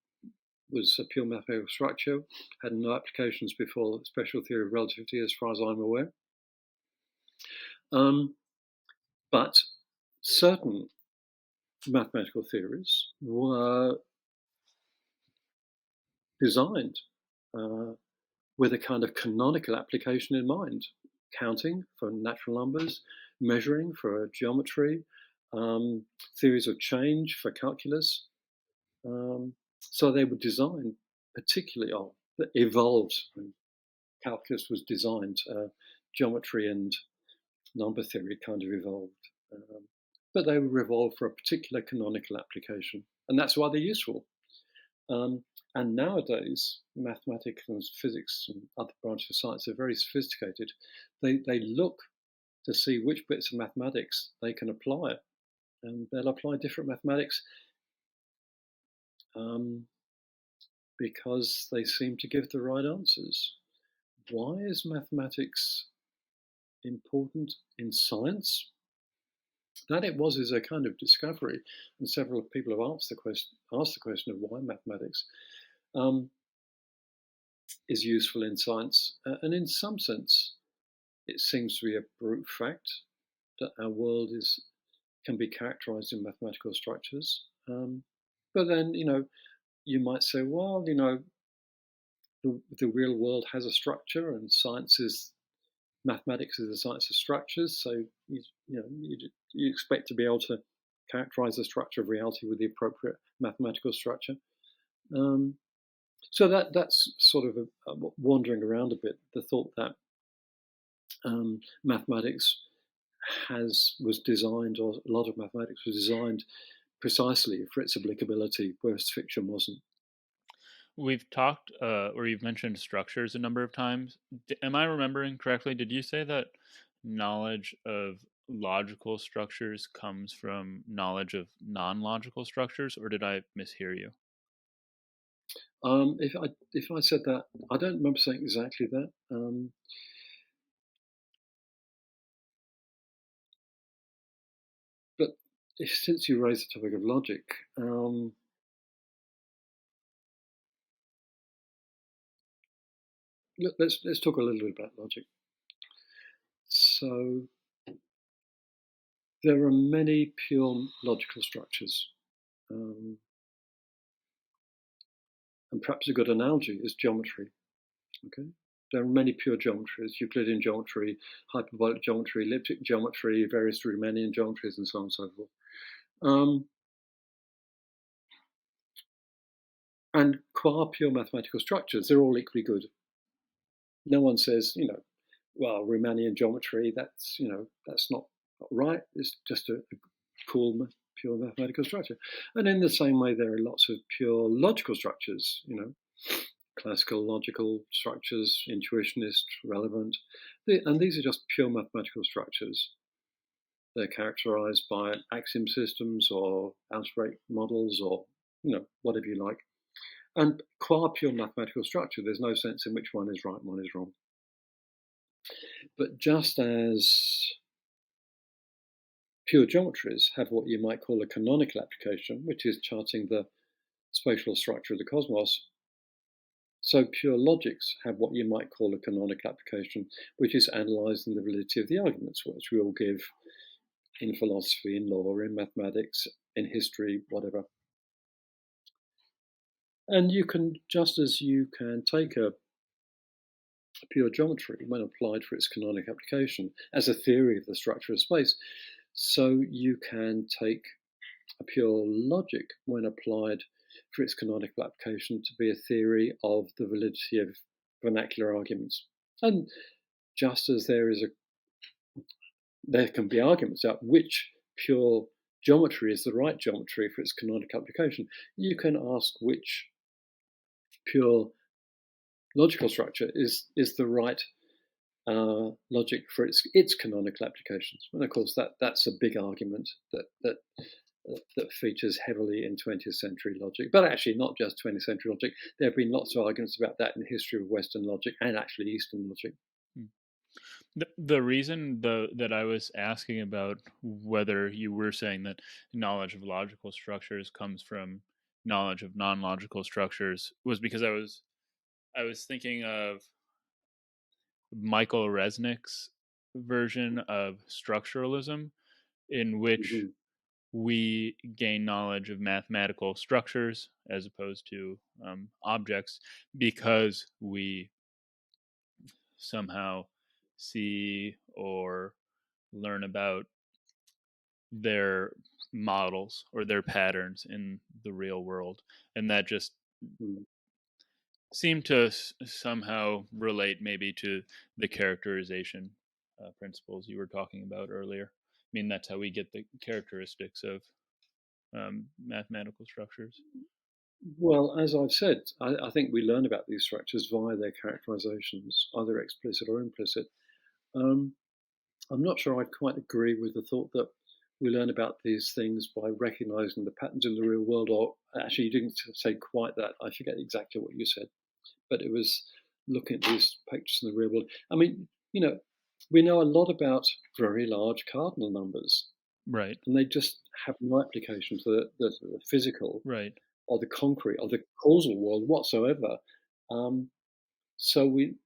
was a pure mathematical structure, had no applications before special theory of relativity as far as I'm aware. But certain mathematical theories were designed with a kind of canonical application in mind. Counting for natural numbers, measuring for geometry, theories of change for calculus. So they were designed particularly, evolved. Calculus was designed, geometry and number theory kind of evolved. But they were evolved for a particular canonical application, and that's why they're useful. And nowadays, mathematics and physics and other branches of science are very sophisticated. They look to see which bits of mathematics they can apply, and they'll apply different mathematics because they seem to give the right answers. Why is mathematics important in science? That it was is a kind of discovery, and several people have asked the question of why mathematics is useful in science. And in some sense, it seems to be a brute fact that our world can be characterized in mathematical structures. But then, you might say, well, the real world has a structure, and mathematics is the science of structures. So you expect to be able to characterize the structure of reality with the appropriate mathematical structure. So that's sort of wandering around a bit. The thought that mathematics was designed, or a lot of mathematics was designed precisely for its applicability, whereas fiction wasn't. We've talked, or you've mentioned structures a number of times. Am I remembering correctly? Did you say that knowledge of logical structures comes from knowledge of non-logical structures, or did I mishear you? If I said that, I don't remember saying exactly that. But since you raised the topic of logic, let's talk a little bit about logic. So there are many pure logical structures. And perhaps a good analogy is geometry. Okay, there are many pure geometries: Euclidean geometry, hyperbolic geometry, elliptic geometry, various Riemannian geometries, and so on and so forth. And qua pure mathematical structures, they're all equally good. No one says, well, Riemannian geometry, that's not right. It's just a cool pure mathematical structure. And in the same way, there are lots of pure logical structures, classical logical structures, intuitionist, relevant. And these are just pure mathematical structures. They're characterized by axiom systems or algebraic models or, whatever you like. And qua pure mathematical structure, there's no sense in which one is right and one is wrong. But just as pure geometries have what you might call a canonical application, which is charting the spatial structure of the cosmos, so pure logics have what you might call a canonical application, which is analysing the validity of the arguments, which we all give in philosophy, in law, in mathematics, in history, whatever. And you can, just as you can take a pure geometry when applied for its canonical application as a theory of the structure of space, so you can take a pure logic when applied for its canonical application to be a theory of the validity of vernacular arguments. And just as there can be arguments about which pure geometry is the right geometry for its canonical application, you can ask which pure logical structure is the right logic for its canonical applications. And of course, that's a big argument that features heavily in 20th century logic, but actually not just 20th century logic. There have been lots of arguments about that in the history of Western logic and actually Eastern logic. The reason, though, that I was asking about whether you were saying that knowledge of logical structures comes from knowledge of non-logical structures was because I was thinking of Michael Resnick's version of structuralism, in which we gain knowledge of mathematical structures as opposed to objects because we somehow see or learn about their models or their patterns in the real world, and that just seemed to somehow relate maybe to the characterization principles you were talking about earlier. I mean, that's how we get the characteristics of mathematical structures. Well, as I've said, I think we learn about these structures via their characterizations, either explicit or implicit. I'm not sure I quite agree with the thought that we learn about these things by recognizing the patterns in the real world, or actually you didn't say quite that. I forget exactly what you said, but it was looking at these pictures in the real world. I mean, we know a lot about very large cardinal numbers. Right. And they just have no application to the physical. Right. Or the concrete, or the causal world whatsoever. So we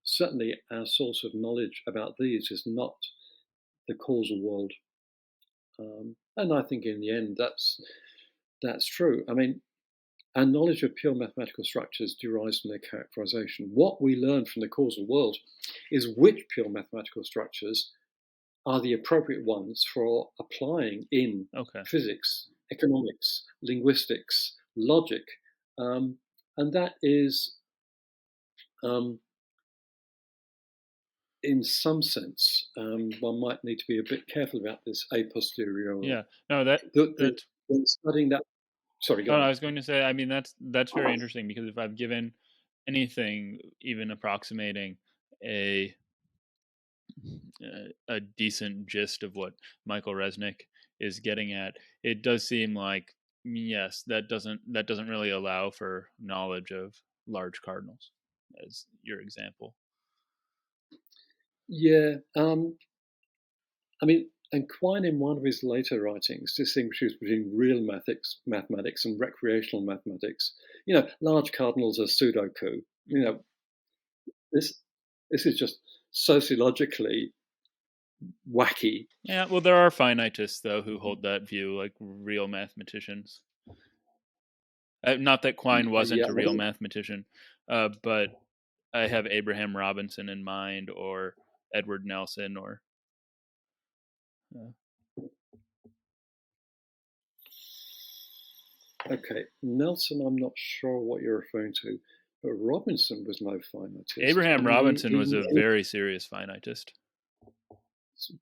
certainly our source of knowledge about these is not the causal world, and I think in the end that's true. I mean, our knowledge of pure mathematical structures derives from their characterization. What we learn from the causal world is which pure mathematical structures are the appropriate ones for applying in physics, economics, linguistics, logic, and that is, in some sense, one might need to be a bit careful about this a posteriori. Yeah, no, that studying that. Sorry, go on. I was going to say, I mean, that's very interesting, because if I've given anything even approximating a decent gist of what Michael Resnick is getting at, it does seem like, yes, that doesn't really allow for knowledge of large cardinals, as your example. Yeah, I mean, and Quine, in one of his later writings, distinguishes between real mathematics and recreational mathematics. Large cardinals are Sudoku. This is just sociologically wacky. Yeah, well, there are finitists though who hold that view, like real mathematicians. Not that Quine wasn't Yeah, a real well, mathematician, but I have Abraham Robinson in mind, or Edward Nelson, or okay, Nelson, I'm not sure what you're referring to, but Robinson was no finitist. I Abraham mean, Robinson was a very serious finitist.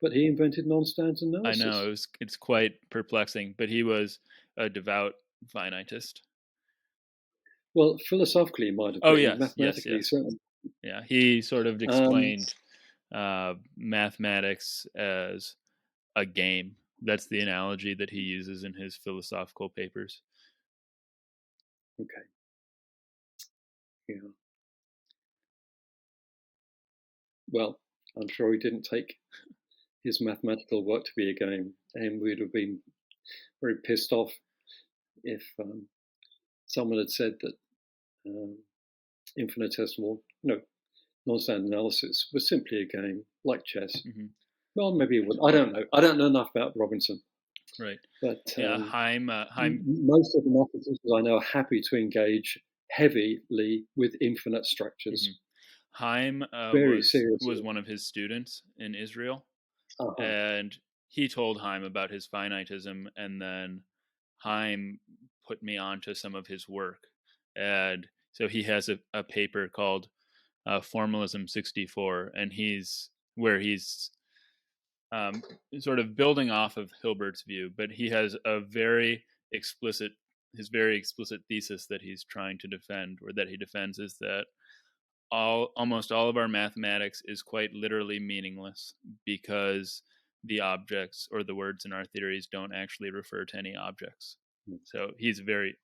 but he invented non-standard I know analysis. it's quite perplexing, but he was a devout finitist. Well, philosophically, he might have Oh been. yes, yes, Mathematically, yes. certainly. Yeah, he sort of Um, explained mathematics as a game. That's the analogy that he uses in his philosophical papers. okay, yeah. Well, I'm sure he didn't take his mathematical work to be a game, and we'd have been very pissed off if someone had said that infinitesimal, no, non-standard analysis was simply a game like chess. Mm-hmm. Well, maybe it would. I don't know. I don't know enough about Robinson, Right. but Yeah. Heim. most of the mathematicians I know are happy to engage heavily with infinite structures. Mm-hmm. Heim Very was seriously. one of his students in Israel, Uh-huh. and he told Heim about his finitism, and then Heim put me onto some of his work, and so he has a paper called Formalism 64, and he's um, sort of building off of Hilbert's view, but he has a very explicit his very explicit thesis that he's trying to defend, or that he defends, is that almost all of our mathematics is quite literally meaningless, because the objects or the words in our theories don't actually refer to any objects. So he's a very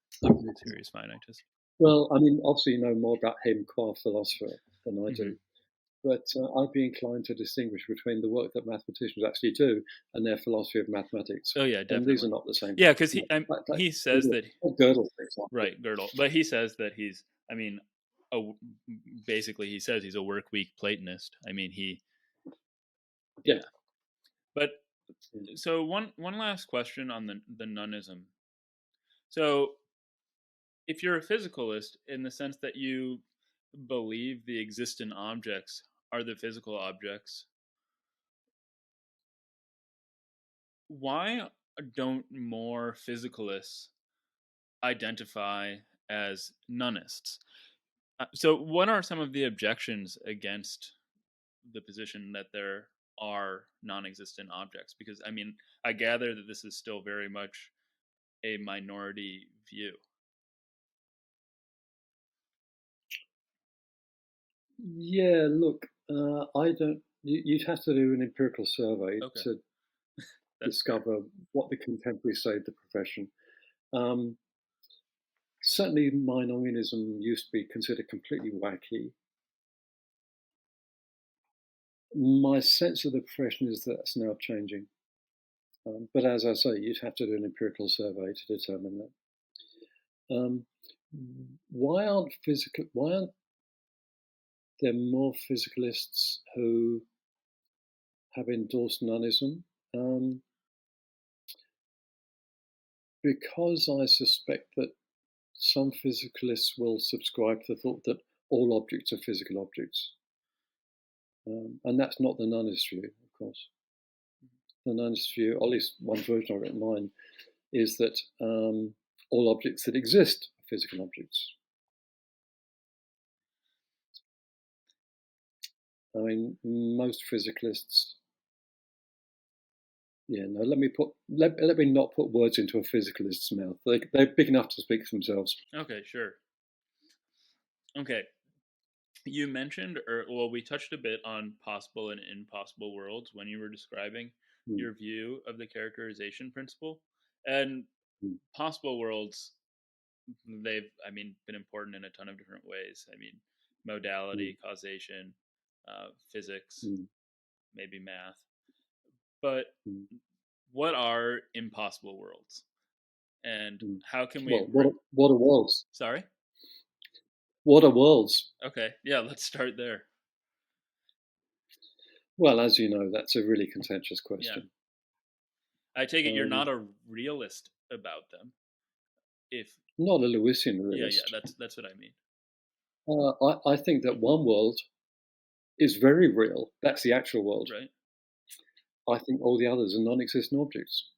serious finitist. Well, I mean, obviously, you know more about him, qua philosopher, than I Mm-hmm. do. But I'd be inclined to distinguish between the work that mathematicians actually do and their philosophy of mathematics. Oh yeah, And these definitely. are not the same Yeah, thing. because Like he says that Gödel, for example. right, Gödel, but he says that he's, I mean, a, basically he says he's a work week Platonist. I mean, Yeah. yeah. But so one last question on the nonism. So if you're a physicalist, in the sense that you believe the existent objects are the physical objects, why don't more physicalists identify as nonists? So, what are some of the objections against the position that there are non-existent objects? Because I mean, I gather that this is still very much a minority view. Yeah, look, I don't. You'd have to do an empirical survey Okay, to that's fair. discover what the contemporaries say of the profession. Um, Certainly, Noneism used to be considered completely wacky. My sense of the profession is that that's now changing. But as I say, you'd have to do an empirical survey to determine that. Why aren't there more physicalists who have endorsed nonism? Because I suspect that some physicalists will subscribe to the thought that all objects are physical objects. And that's not the nonist view, of course. The nonist view, or at least one version of it in mind, is that all objects that exist are physical objects. I mean, most physicalists. Yeah, no. Let me not put words into a physicalist's mouth. They're big enough to speak for themselves. Okay, sure. Okay, you mentioned, or well, we touched a bit on possible and impossible worlds when you were describing Mm, your view of the characterization principle. And mm, possible worlds, they've, I mean, been important in a ton of different ways. I mean, mm, modality, causation, physics, mm, maybe math. But mm, what are impossible worlds, and mm. how can we? Well, what are worlds? Sorry. What are worlds? Okay. Yeah. Let's start there. Well, as you know, that's a really contentious question. Yeah. I take it you're not a realist about them. If not a Lewisian realist. Yeah, that's what I mean. I think that one world is very real. That's the actual world. Right. I think all the others are non-existent objects.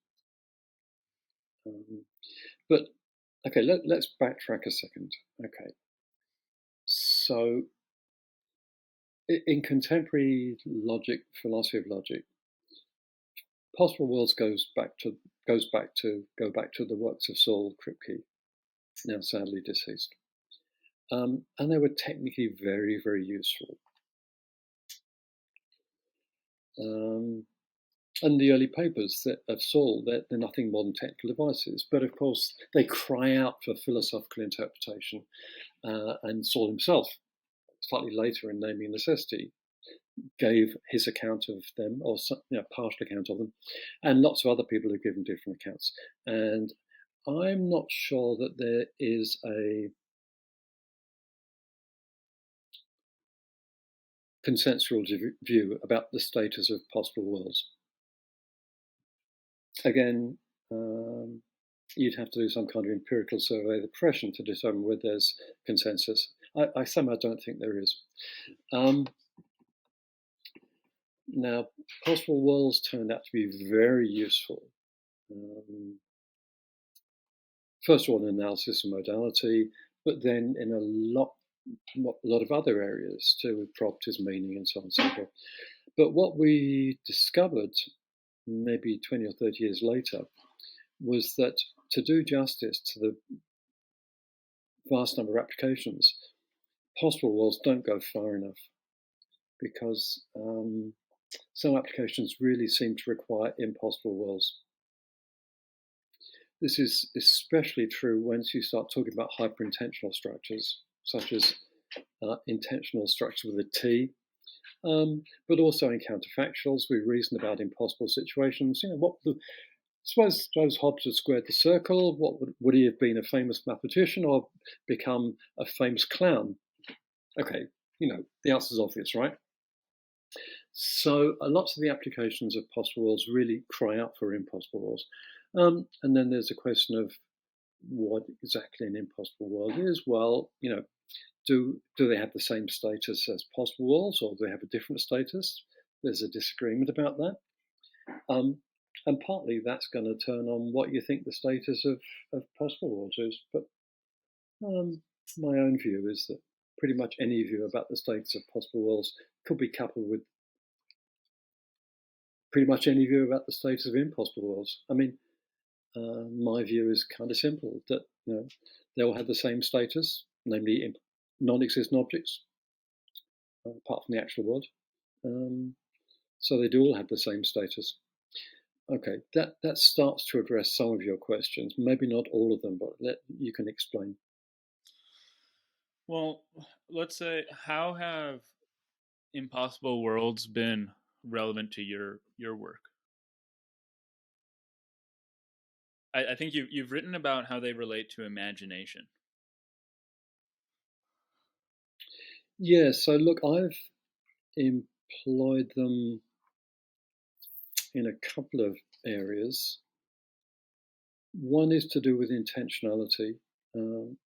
But okay, let's backtrack a second. Okay, so in contemporary logic, philosophy of logic, possible worlds go back to the works of Saul Kripke, now sadly deceased, and they were technically very, very useful. And the early papers of Saul, they're nothing more than technical devices, but of course they cry out for philosophical interpretation. And Saul himself, slightly later in Naming Necessity, gave his account of them, or partial account of them, and lots of other people have given different accounts. And I'm not sure that there is a consensual view about the status of possible worlds. Again, you'd have to do some kind of empirical survey of the profession to determine whether there's consensus. I somehow don't think there is. Now, possible worlds turned out to be very useful. First of all, in analysis and modality, but then in a lot of other areas too, with properties, meaning, and so on and so forth. But what we discovered, maybe 20 or 30 years later, was that to do justice to the vast number of applications, possible worlds don't go far enough, because some applications really seem to require impossible worlds. This is especially true once you start talking about hyperintentional structures, such as intentional structure with a T, but also in counterfactuals. We reason about impossible situations. Suppose Hobbes had squared the circle. What would he have been, a famous mathematician or become a famous clown? Okay, the answer is obvious, right? So lots of the applications of possible worlds really cry out for impossible worlds. And then there's a question of what exactly an impossible world is. Well, do they have the same status as possible worlds, or do they have a different status? There's a disagreement about that. And partly that's going to turn on what you think the status of possible worlds is. But my own view is that pretty much any view about the status of possible worlds could be coupled with pretty much any view about the status of impossible worlds. I mean, my view is kind of simple, that they all have the same status, namely non-existent objects, apart from the actual world. So they do all have the same status. Okay, that starts to address some of your questions. Maybe not all of them, but you can explain. Well, let's say, how have impossible worlds been relevant to your work? I think you've written about how they relate to imagination. Yeah, so look, I've employed them in a couple of areas. One is to do with intentionality and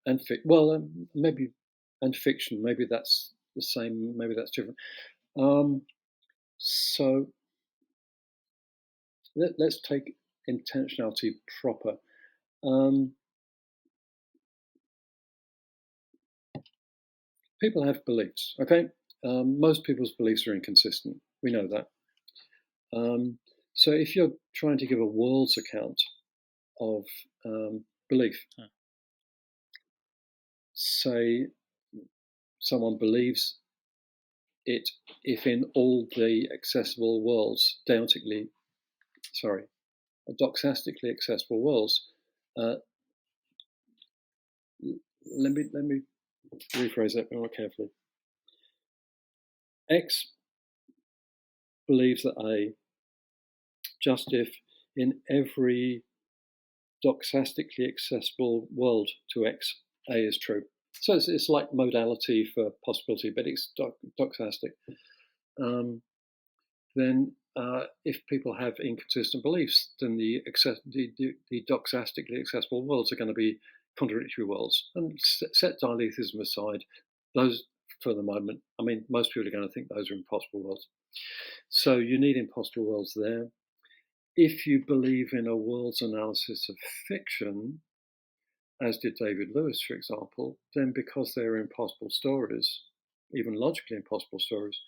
maybe and fiction. Maybe that's the same. Maybe that's different. So let's take intentionality proper. People have beliefs. Okay, most people's beliefs are inconsistent. We know that. So if you're trying to give a world's account of belief, say someone believes it if in all the accessible worlds, doxastically accessible worlds. Let me rephrase that more carefully. X believes that A, just if in every doxastically accessible world to X, A is true. So it's like modality for possibility, but it's doxastic. then if people have inconsistent beliefs, then the doxastically accessible worlds are going to be contradictory worlds. And set dialechism aside, those for the moment, I mean, most people are going to think those are impossible worlds. So you need impossible worlds there. If you believe in a world's analysis of fiction, as did David Lewis, for example, then because they're impossible stories, even logically impossible stories,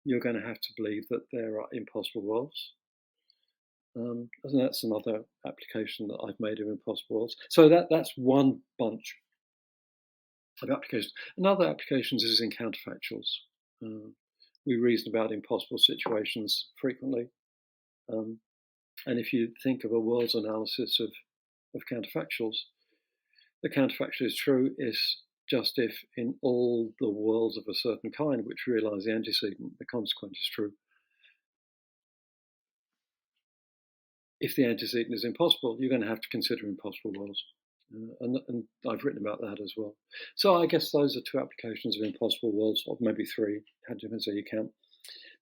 you're going to have to believe that there are impossible worlds. And that's another application that I've made of impossible worlds. So that's one bunch of applications. Another applications is in counterfactuals. We reason about impossible situations frequently. And if you think of a world's analysis of counterfactuals, the counterfactual is true is just if in all the worlds of a certain kind which realize the antecedent, the consequent is true. If the antecedent is impossible, you're going to have to consider impossible worlds. And I've written about that as well. So I guess those are two applications of impossible worlds, or maybe three, how depends how you count,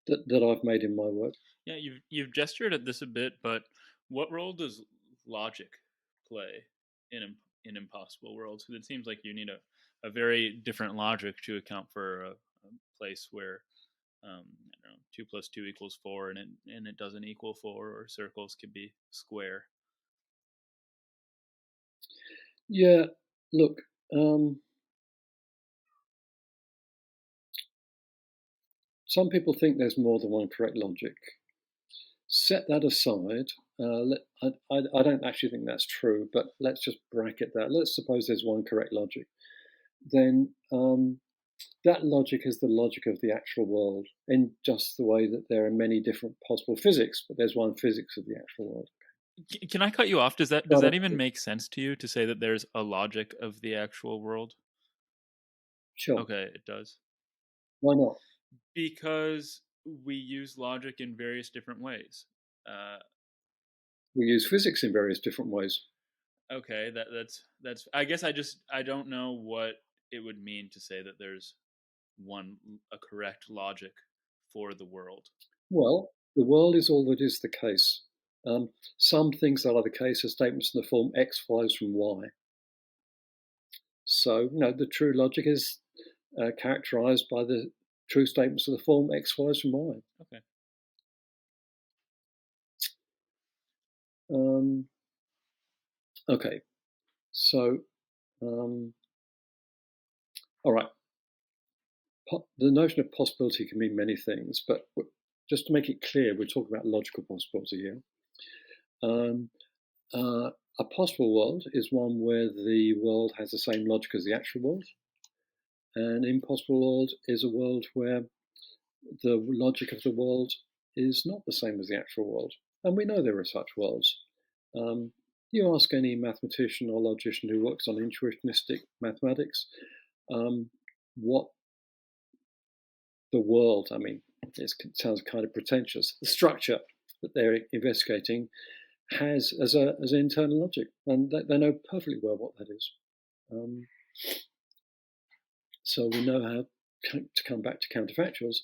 that I've made in my work. Yeah, you've gestured at this a bit, but what role does logic play in impossible worlds? Because it seems like you need a very different logic to account for a place where 2 + 2 = 4, and it doesn't equal 4, or circles can be square. Yeah, look, some people think there's more than one correct logic. Set that aside. I don't actually think that's true, but let's just bracket that. Let's suppose there's one correct logic. Then that logic is the logic of the actual world, in just the way that there are many different possible physics, but there's one physics of the actual world. Can I cut you off? Does that even make sense to you to say that there's a logic of the actual world? Sure. Okay, it does. Why not? Because we use logic in various different ways. We use physics in various different ways. Okay, that's. I guess I don't know what it would mean to say that there's a correct logic for the world. Well, the world is all that is the case. Some things that are the case are statements in the form X follows from Y. So, the true logic is characterized by the true statements of the form X follows from Y. Okay. Okay. So, all right. The notion of possibility can mean many things, but just to make it clear, we're talking about logical possibility here. A possible world is one where the world has the same logic as the actual world. An impossible world is a world where the logic of the world is not the same as the actual world. And we know there are such worlds. You ask any mathematician or logician who works on intuitionistic mathematics what the world, I mean, it sounds kind of pretentious, the structure that they're investigating has as an internal logic, and they know perfectly well what that is. So we know how to come back to counterfactuals.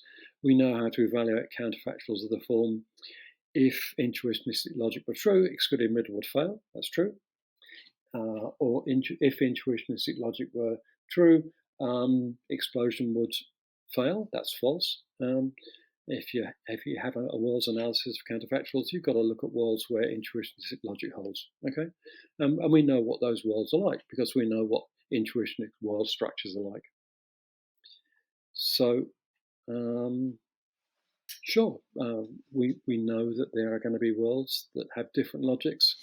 We know how to evaluate counterfactuals of the form: if intuitionistic logic were true, excluding middle would fail. That's true. Or if intuitionistic logic were true, explosion would fail. That's false. If you have a world's analysis of counterfactuals, you've got to look at worlds where intuitionistic logic holds. Okay, and we know what those worlds are like because we know what intuitionistic world structures are like. So, sure, we know that there are going to be worlds that have different logics.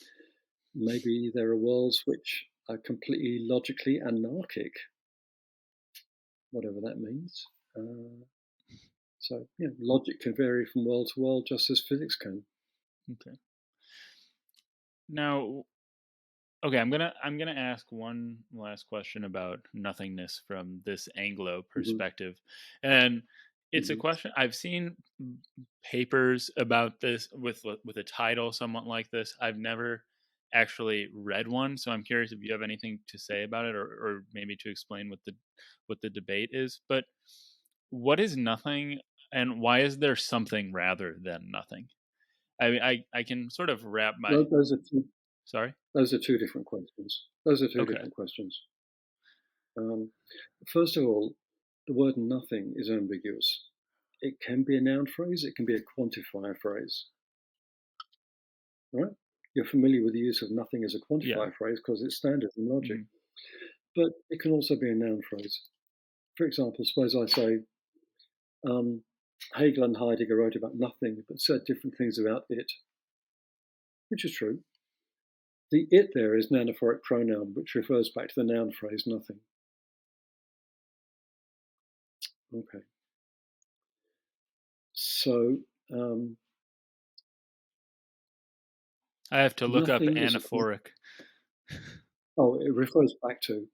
Maybe there are worlds which are completely logically anarchic, whatever that means. So, logic can vary from world to world just as physics can. Okay. Now, I'm gonna ask one last question about nothingness from this Anglo perspective, and it's a question I've seen papers about this with a title somewhat like this. I've never actually read one, so I'm curious if you have anything to say about it, or maybe to explain what the debate is. But what is nothing And why is there something rather than nothing? I mean, I can sort of wrap my... Those are Sorry? those are two different questions. Those are two Okay. different questions. First of all, the word nothing is ambiguous. It can be a noun phrase, it can be a quantifier phrase. Right? You're familiar with the use of nothing as a quantifier phrase because it's standard in logic. But it can also be a noun phrase. For example, suppose I say, Hegel and Heidegger wrote about nothing but said different things about it, which is true. The it there is an anaphoric pronoun which refers back to the noun phrase nothing. Okay. So I have to look up anaphoric. It refers back to,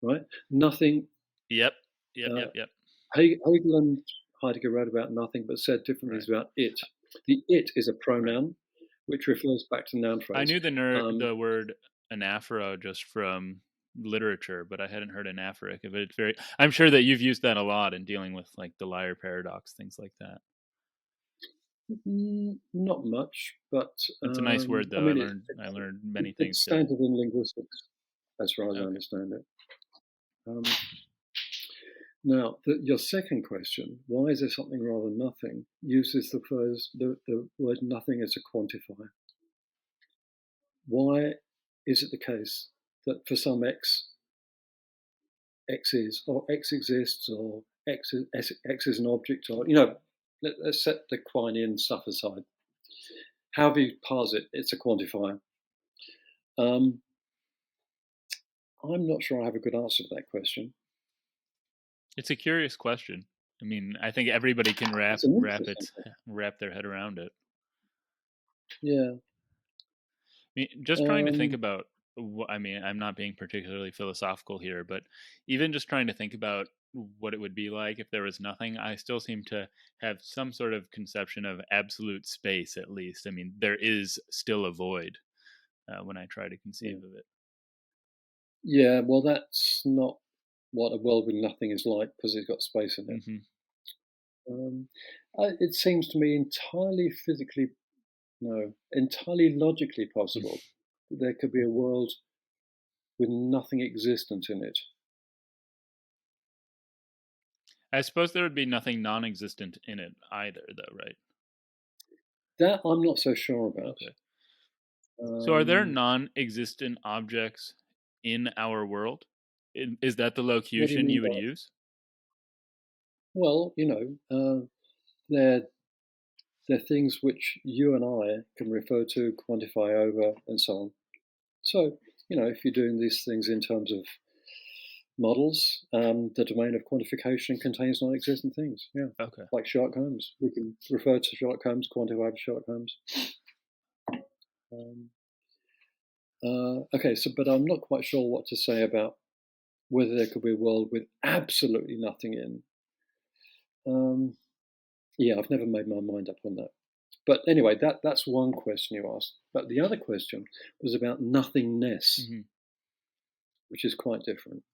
right? Nothing. Yep. Hegel and Heidegger wrote about nothing but said different things about it. The it is a pronoun which refers back to noun phrase. I knew the word anaphora just from literature, but I hadn't heard anaphoric. But it's very... I'm sure that you've used that a lot in dealing with like the liar paradox, things like that. Not much, but it's a nice word, though. I learned many things. It's standard in linguistics, as far as I understand it. Now, your second question, why is there something rather than nothing, uses the word nothing as a quantifier. Why is it the case that for some x is, or x exists, or x is an object, or, let's set the Quine stuff aside. However you parse it, it's a quantifier. I'm not sure I have a good answer to that question. It's a curious question. I mean, I think everybody can wrap their head around it. Yeah. I mean, just trying to think about, I mean, I'm not being particularly philosophical here, but even just trying to think about what it would be like if there was nothing, I still seem to have some sort of conception of absolute space, at least. I mean, there is still a void when I try to conceive of it. Yeah, well, that's not what a world with nothing is like, because it's got space in it. Mm-hmm. It seems to me entirely logically possible that there could be a world with nothing existent in it. I suppose there would be nothing non-existent in it either, though, right? That I'm not so sure about. Okay. So are there non-existent objects in our world? Is that the locution you would use? Well, they're things which you and I can refer to, quantify over, and so on. So, if you're doing these things in terms of models, the domain of quantification contains non-existent things. Yeah. Okay. Like Sherlock Holmes. We can refer to Sherlock Holmes, quantify for Sherlock Holmes. Okay, but I'm not quite sure what to say about whether there could be a world with absolutely nothing in. I've never made my mind up on that. But anyway, that's one question you asked. But the other question was about nothingness, which is quite different.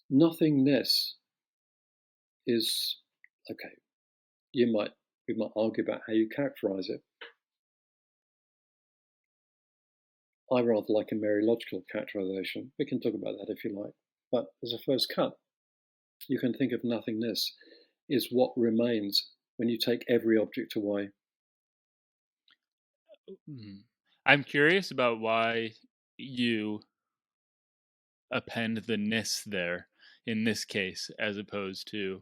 Nothingness is, okay, we might argue about how you characterize it. I rather like a mereological characterization. We can talk about that if you like. But as a first cut, you can think of nothingness is what remains when you take every object away. I'm curious about why you append the ness there in this case, as opposed to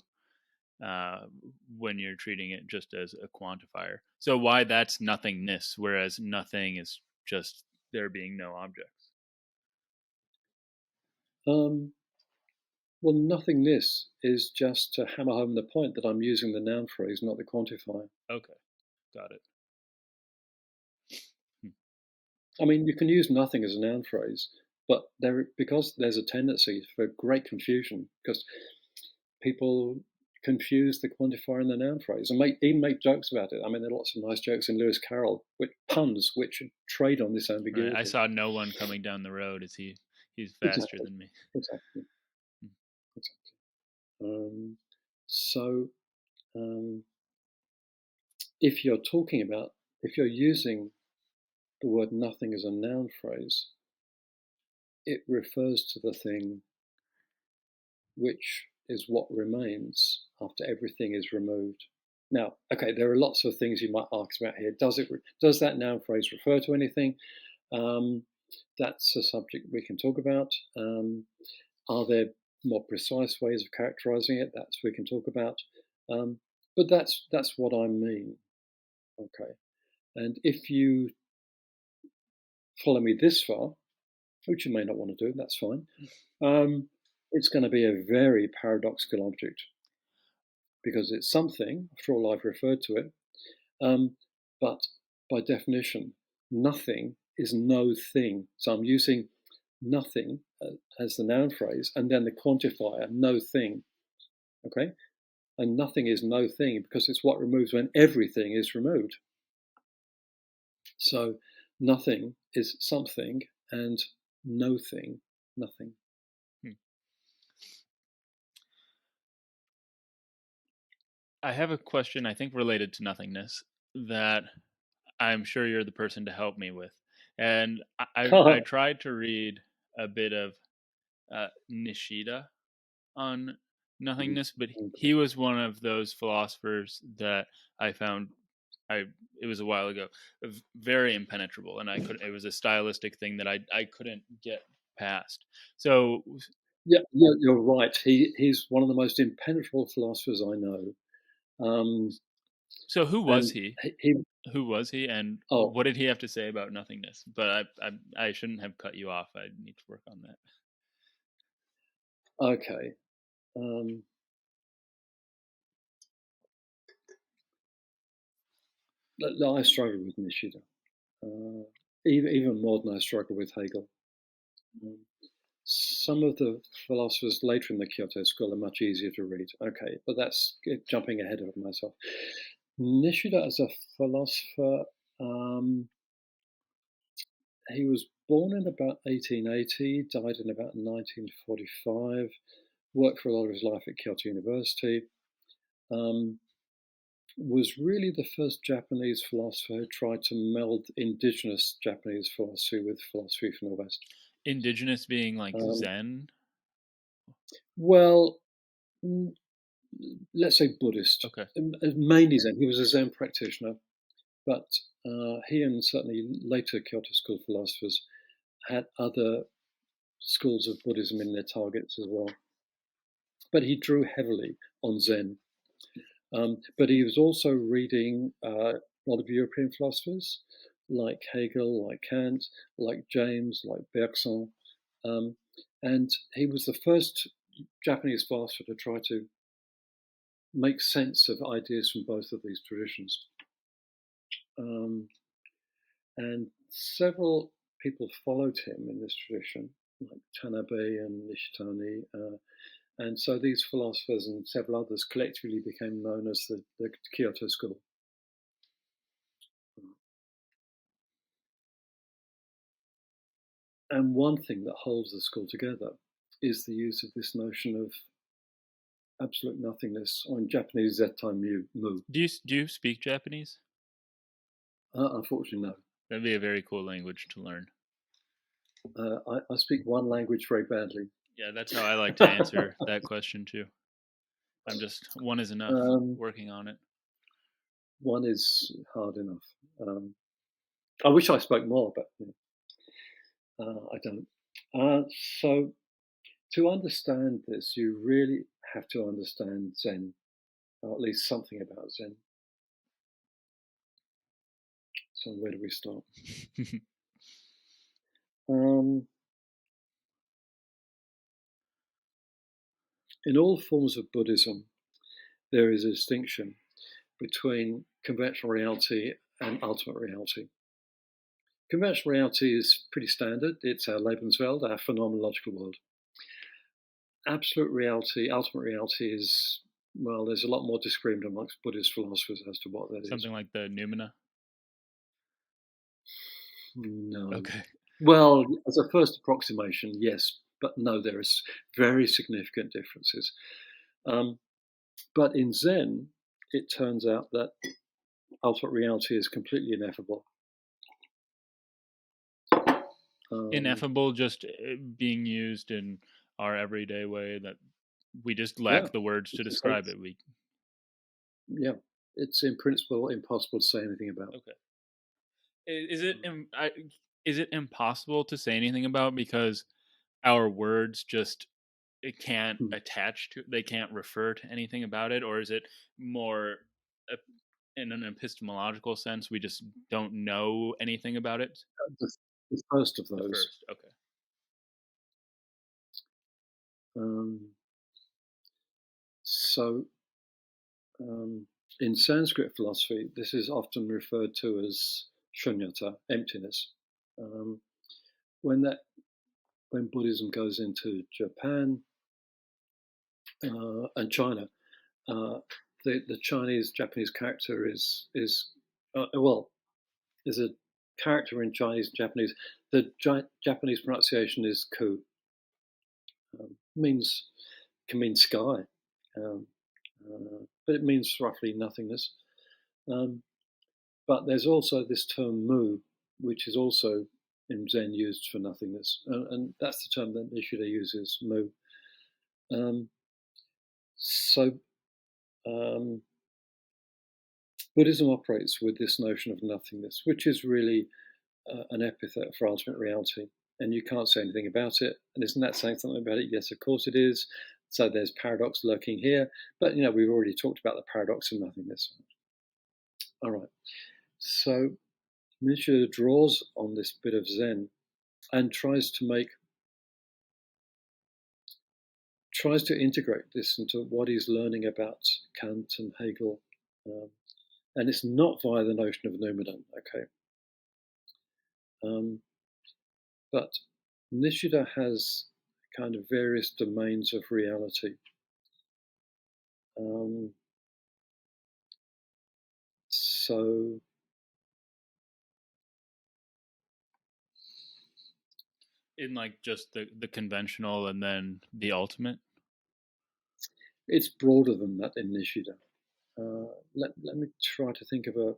when you're treating it just as a quantifier. So why that's nothingness, whereas nothing is just there being no objects? Well, nothingness is just to hammer home the point that I'm using the noun phrase, not the quantifier. Okay, got it. I mean, you can use nothing as a noun phrase, but because there's a tendency for great confusion, because people confuse the quantifier and the noun phrase and even make jokes about it. I mean, there are lots of nice jokes in Lewis Carroll, puns which trade on this ambiguity. Right. I saw no one coming down the road. He's faster than me. Exactly. So if you're using the word nothing as a noun phrase, it refers to the thing which is what remains after everything is removed. Now, okay, there are lots of things you might ask about here. Does that noun phrase refer to anything? That's a subject we can talk about. Are there more precise ways of characterizing it? That's we can talk about. But that's what I mean. Okay, and if you follow me this far, which you may not want to do, that's fine. It's going to be a very paradoxical object because it's something, after all I've referred to it, but by definition, nothing is no thing. So I'm using nothing as the noun phrase and then the quantifier, no thing, okay? And nothing is no thing because it's what removes when everything is removed. So nothing is something and no thing, nothing. I have a question, I think, related to nothingness that I'm sure you're the person to help me with. And I tried to read a bit of Nishida on nothingness, but he was one of those philosophers that I found it was a while ago, very impenetrable, and it was a stylistic thing that I couldn't get past. So yeah, you're right. He's one of the most impenetrable philosophers I know. So who was he? Who was he, and what did he have to say about nothingness? But I shouldn't have cut you off. I need to work on that. Okay. I struggle with Nishida, even more than I struggle with Hegel. Some of the philosophers later in the Kyoto school are much easier to read. Okay, but that's jumping ahead of myself. Nishida as a philosopher, he was born in about 1880, died in about 1945, worked for a lot of his life at Kyoto University, was really the first Japanese philosopher who tried to meld indigenous Japanese philosophy with philosophy from the West. Indigenous being like Zen? Well, let's say Buddhist. Okay. Mainly Zen. He was a Zen practitioner, but he and certainly later Kyoto school philosophers had other schools of Buddhism in their targets as well. But he drew heavily on Zen. But he was also reading a lot of European philosophers like Hegel, like Kant, like James, like Bergson. And he was the first Japanese philosopher to try to make sense of ideas from both of these traditions. And several people followed him in this tradition, like Tanabe and Nishitani. And so these philosophers and several others collectively became known as the Kyoto School. And one thing that holds the school together is the use of this notion of absolute nothingness, or in Japanese, zettai mu. Do you speak Japanese? Unfortunately, no. That'd be a very cool language to learn. I speak one language very badly. Yeah, that's how I like to answer that question too. I'm just, one is enough, working on it. One is hard enough. I wish I spoke more, but I don't. So to understand this, you really have to understand Zen, or at least something about Zen. So where do we start? In all forms of Buddhism, there is a distinction between conventional reality and ultimate reality. Conventional reality is pretty standard. It's our Lebenswelt, our phenomenological world. Absolute reality, ultimate reality is, well, there's a lot more disagreement amongst Buddhist philosophers as to what that is. Something like the noumena? No. Okay. Well, as a first approximation, yes, but no, there is very significant differences. But in Zen, it turns out that ultimate reality is completely ineffable. Ineffable, just being used in our everyday way that we just lack the words to describe it. It's in principle impossible to say anything about. Okay. Is it impossible to say anything about because our words just can't attach to, they can't refer to anything about it, or is it more in an epistemological sense we just don't know anything about it? The first of those. The first, okay. In Sanskrit philosophy, this is often referred to as shunyata, emptiness. When Buddhism goes into Japan and China, the Japanese character is a character in Chinese and Japanese. The Japanese pronunciation is ku. Can mean sky, but it means roughly nothingness. But there's also this term mu, which is also in Zen used for nothingness, and that's the term that Nishida uses, mu. Buddhism operates with this notion of nothingness, which is really an epithet for ultimate reality, and you can't say anything about it. And isn't that saying something about it? Yes, of course it is. So there's paradox lurking here, but we've already talked about the paradox of nothingness. All right, so Nishida draws on this bit of Zen and tries to integrate this into what he's learning about Kant and Hegel, and it's not via the notion of noumenon, okay? But Nishida has kind of various domains of reality. So in like just the conventional and then the ultimate? It's broader than that in Nishida. Let me try to think of a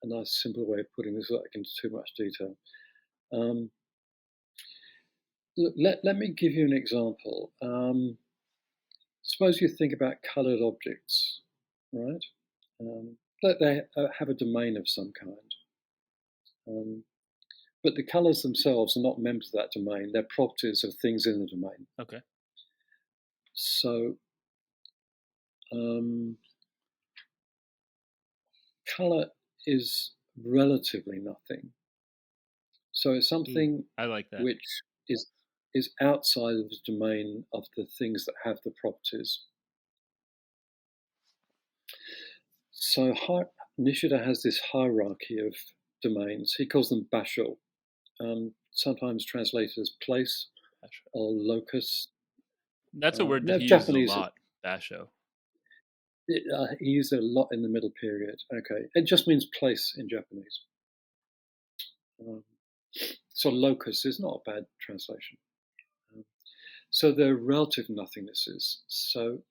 nice simple way of putting this without into too much detail. Let me give you an example. Suppose you think about coloured objects, right? They have a domain of some kind. But the colours themselves are not members of that domain. They're properties of things in the domain. Okay. So colour is relatively nothing. So it's something I like that. which is outside of the domain of the things that have the properties. So Nishida has this hierarchy of domains. He calls them basho, sometimes translated as place or locus. That's a word that he uses a lot, basho. He used it a lot in the Middle Period. Okay, it just means place in Japanese. So locus is not a bad translation. So they're relative nothingnesses. So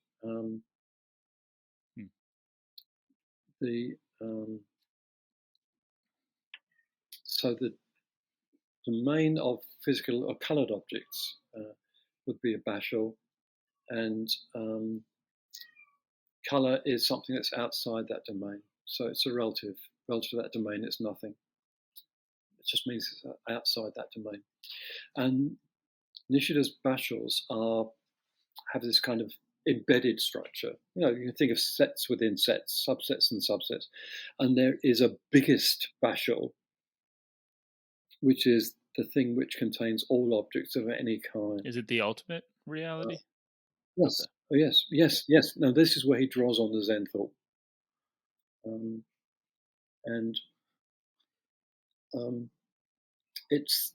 the domain of physical or coloured objects would be a basho, and colour is something that's outside that domain. So it's a relative to that domain. It's nothing. It just means it's outside that domain. And Nishida's bashos have this kind of embedded structure. You can think of sets within sets, subsets and subsets. And there is a biggest basho, which is the thing which contains all objects of any kind. Is it the ultimate reality? Yes. Okay. Oh, yes. Now this is where he draws on the Zen thought. It's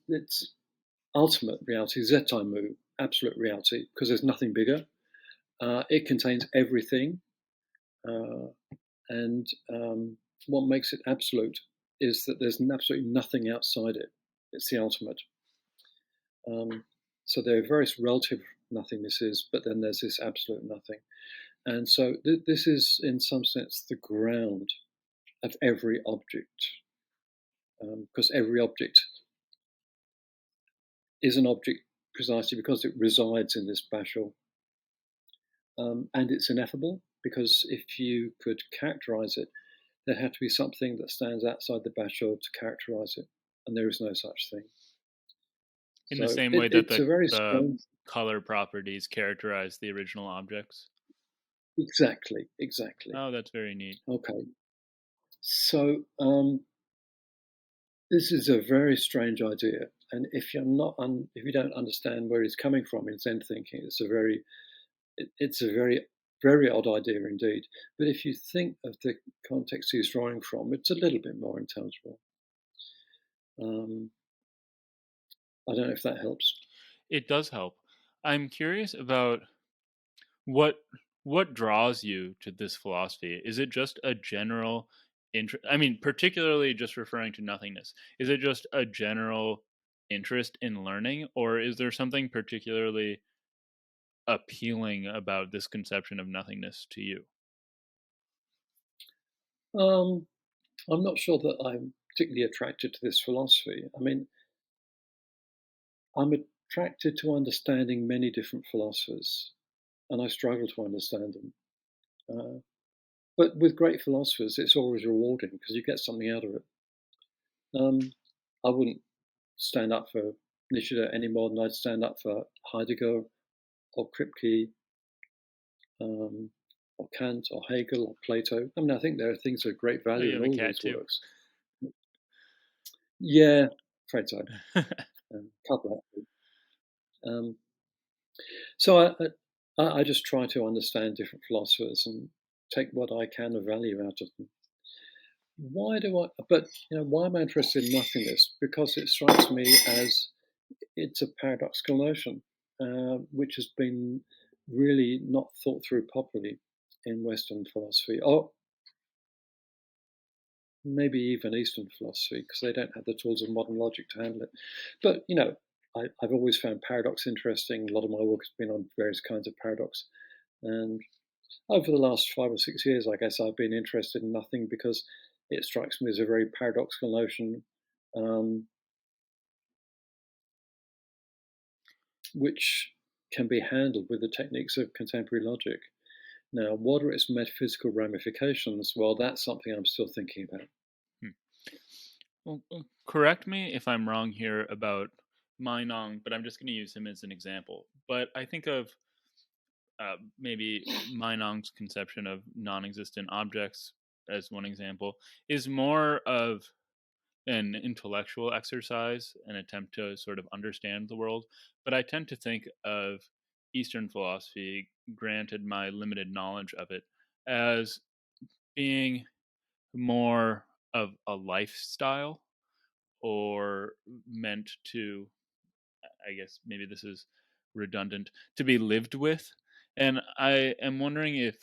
ultimate reality, Zettai Mu, absolute reality, because there's nothing bigger. It contains everything, and what makes it absolute is that there's absolutely nothing outside it. It's the ultimate. So there are various relative nothingnesses, but then there's this absolute nothing. And so this is, in some sense, the ground of every object, because every object is an object precisely because it resides in this bashul. And it's ineffable, because if you could characterize it, there had to be something that stands outside the bashul to characterize it, and there is no such thing. In So the same way that it's a very the strange. color properties characterize the original objects. Exactly. Oh, that's very neat. Okay. So this is a very strange idea, and if you don't understand where he's coming from in Zen thinking, it's a very very odd idea indeed. But if you think of the context he's drawing from, it's a little bit more intelligible. I don't know if that helps. It does help. I'm curious about what draws you to this philosophy. Is it just a general interest? I mean, particularly just referring to nothingness. Is it just a general interest in learning, or is there something particularly appealing about this conception of nothingness to you? I'm not sure that I'm particularly attracted to this philosophy. I mean, I'm attracted to understanding many different philosophers, and I struggle to understand them. But with great philosophers, it's always rewarding because you get something out of it. I wouldn't stand up for Nishida any more than I'd stand up for Heidegger or Kripke, or Kant or Hegel or Plato. I mean, I think there are things of great value in all these works. Yeah, afraid so. Couple actually. So I just try to understand different philosophers and take what I can of value out of them. Why am I interested in nothingness? Because it strikes me as it's a paradoxical notion, which has been really not thought through properly in Western philosophy, or maybe even Eastern philosophy, because they don't have the tools of modern logic to handle it. But, I've always found paradox interesting. A lot of my work has been on various kinds of paradox. And over the last 5 or 6 years, I guess I've been interested in nothing because it strikes me as a very paradoxical notion, which can be handled with the techniques of contemporary logic. Now, what are its metaphysical ramifications? Well, that's something I'm still thinking about. Well, correct me if I'm wrong here about Meinong, but I'm just going to use him as an example. But I think of maybe Meinong's conception of non-existent objects as one example is more of an intellectual exercise, an attempt to sort of understand the world. But I tend to think of Eastern philosophy, granted my limited knowledge of it, as being more of a lifestyle, or meant to, I guess maybe this is redundant, to be lived with. And I am wondering if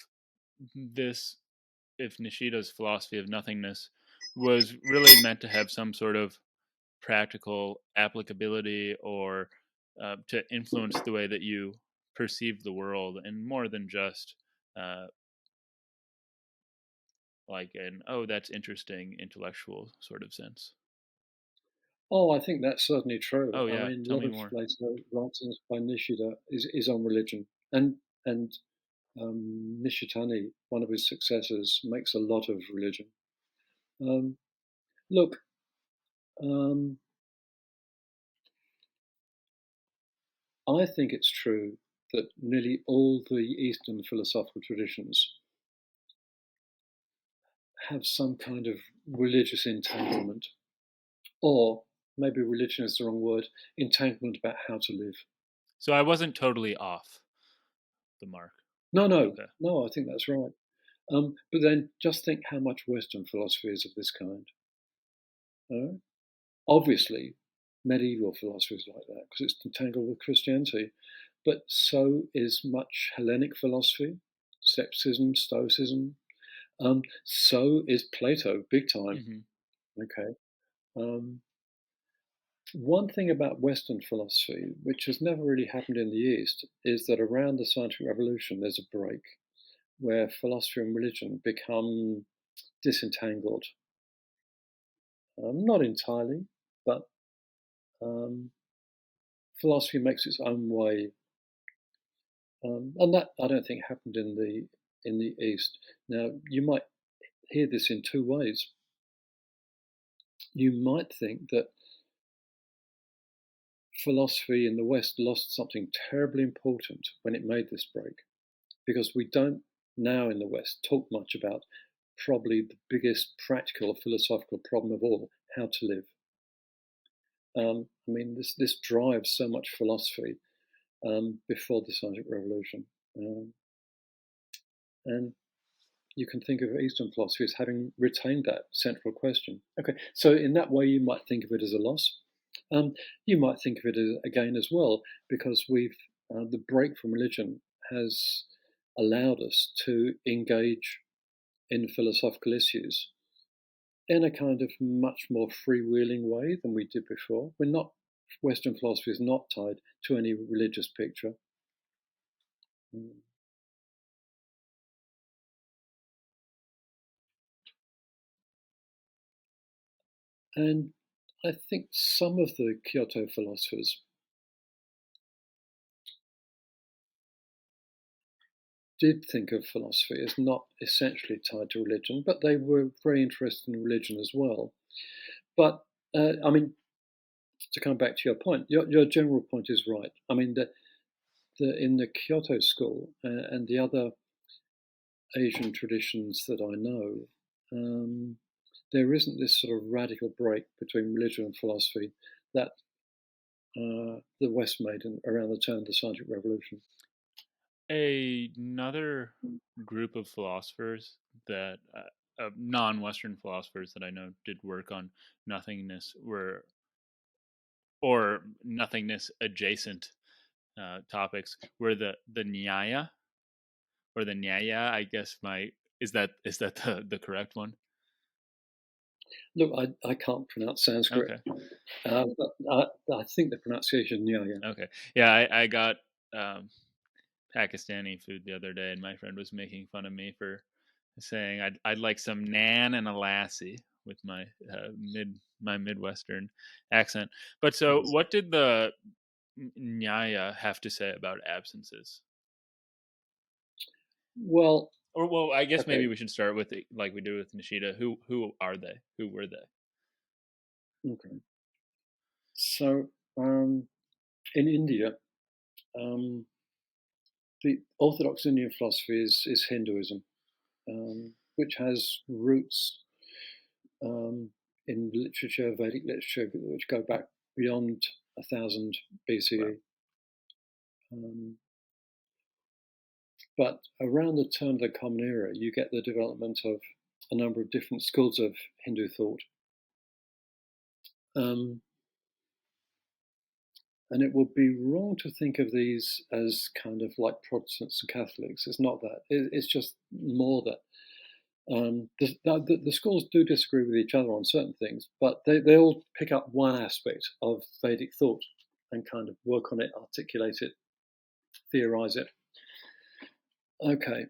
Nishida's philosophy of nothingness was really meant to have some sort of practical applicability, or to influence the way that you perceive the world, and more than just like an, oh, that's interesting intellectual sort of sense. Oh, I think that's certainly true. Oh I yeah, mean, a tell lot me of more. writings by Nishida is on religion, and Nishitani, one of his successors, makes a lot of religion. Look, I think it's true that nearly all the Eastern philosophical traditions have some kind of religious entanglement, or maybe religion is the wrong word, entanglement about how to live. So I wasn't totally off the mark. No, Okay. I think that's right. But then just think how much Western philosophy is of this kind. Obviously, medieval philosophy is like that because it's entangled with Christianity, but so is much Hellenic philosophy, scepticism, Stoicism. So is Plato, big time. Mm-hmm. Okay. One thing about Western philosophy, which has never really happened in the East, is that around the scientific revolution there's a break where philosophy and religion become disentangled. Not entirely, but philosophy makes its own way, and that I don't think happened in the East. Now, you might hear this in two ways. You might think that philosophy in the West lost something terribly important when it made this break, because we don't now in the West talk much about probably the biggest practical philosophical problem of all: how to live. I mean, this drives so much philosophy before the scientific revolution, and you can think of Eastern philosophy as having retained that central question. Okay, so in that way, you might think of it as a loss. You might think of it again as well, because the break from religion has allowed us to engage in philosophical issues in a kind of much more freewheeling way than we did before. Western philosophy is not tied to any religious picture. And I think some of the Kyoto philosophers did think of philosophy as not essentially tied to religion, but they were very interested in religion as well. But I mean, to come back to your point, your general point is right. I mean, in the Kyoto school and the other Asian traditions that I know, there isn't this sort of radical break between religion and philosophy that the West made around the turn of the scientific revolution. Another group of philosophers that non-Western philosophers that I know did work on nothingness or nothingness adjacent topics were the Nyāya or the Nyāya. I guess is that the correct one? Look, I can't pronounce Sanskrit, okay. but I think the pronunciation is Nyāya. Okay, yeah, I got Pakistani food the other day, and my friend was making fun of me for saying I'd like some naan and a lassie with my Midwestern accent. But so, what did the Nyāya have to say about absences? Well, I guess maybe we should start with like we do with Nishida. Who are they? Who were they? Okay. So in India, the orthodox Indian philosophy is Hinduism, which has roots in literature, Vedic literature, which go back beyond 1000 BCE. Wow. But around the turn of the Common Era, you get the development of a number of different schools of Hindu thought. And it would be wrong to think of these as kind of like Protestants and Catholics. It's not that. It's just more that the schools do disagree with each other on certain things, but they all pick up one aspect of Vedic thought and kind of work on it, articulate it, theorize it. Okay.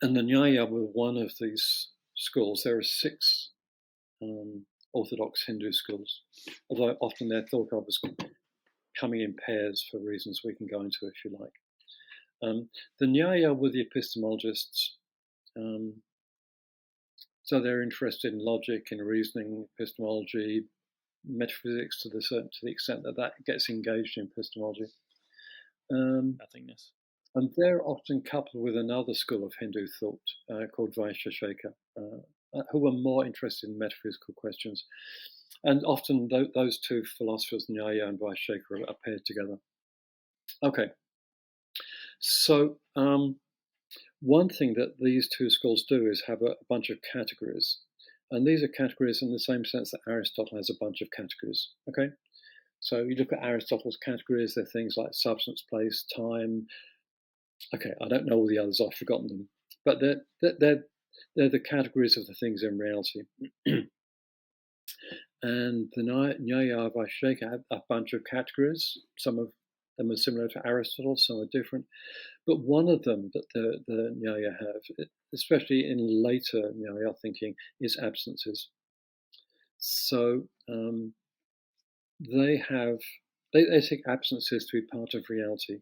And the Nyāya were one of these schools. There are 6 Orthodox Hindu schools, although often they're thought of as coming in pairs for reasons we can go into if you like. The Nyāya were the epistemologists. So they're interested in logic, in reasoning, epistemology, metaphysics to the extent that gets engaged in epistemology. Nothingness. And they're often coupled with another school of Hindu thought called Vaisheshika, who are more interested in metaphysical questions. And often those two philosophers, Nyāya and Vaisheshika, are paired together. Okay. So one thing that these two schools do is have a bunch of categories. And these are categories in the same sense that Aristotle has a bunch of categories. Okay. So you look at Aristotle's categories, they're things like substance, place, time. Okay, I don't know all the others, I've forgotten them. But they're the categories of the things in reality. And the Nyāya Vaisheshika have a bunch of categories. Some of Some are similar to Aristotle, some are different. But one of them that the Nyāya have, especially in later Nyāya thinking, is absences. So they take absences to be part of reality.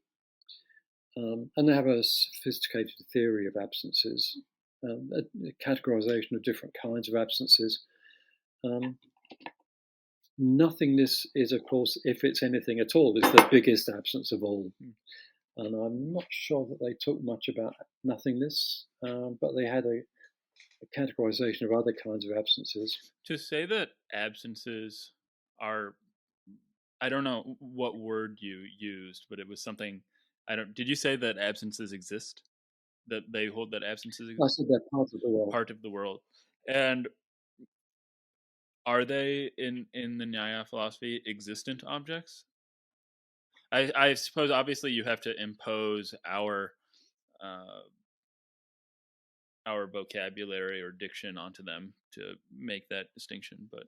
And they have a sophisticated theory of absences, a categorization of different kinds of absences. Nothingness is, of course, if it's anything at all, is the biggest absence of all. And I'm not sure that they talk much about nothingness, but they had a categorization of other kinds of absences. To say that absences are, I don't know what word you used, but it was something. Did you say that absences exist? That they hold that absences exist? I said they're part of the world. Part of the world. And are they in the Nyaya philosophy existent objects? I suppose obviously you have to impose our vocabulary or diction onto them to make that distinction, but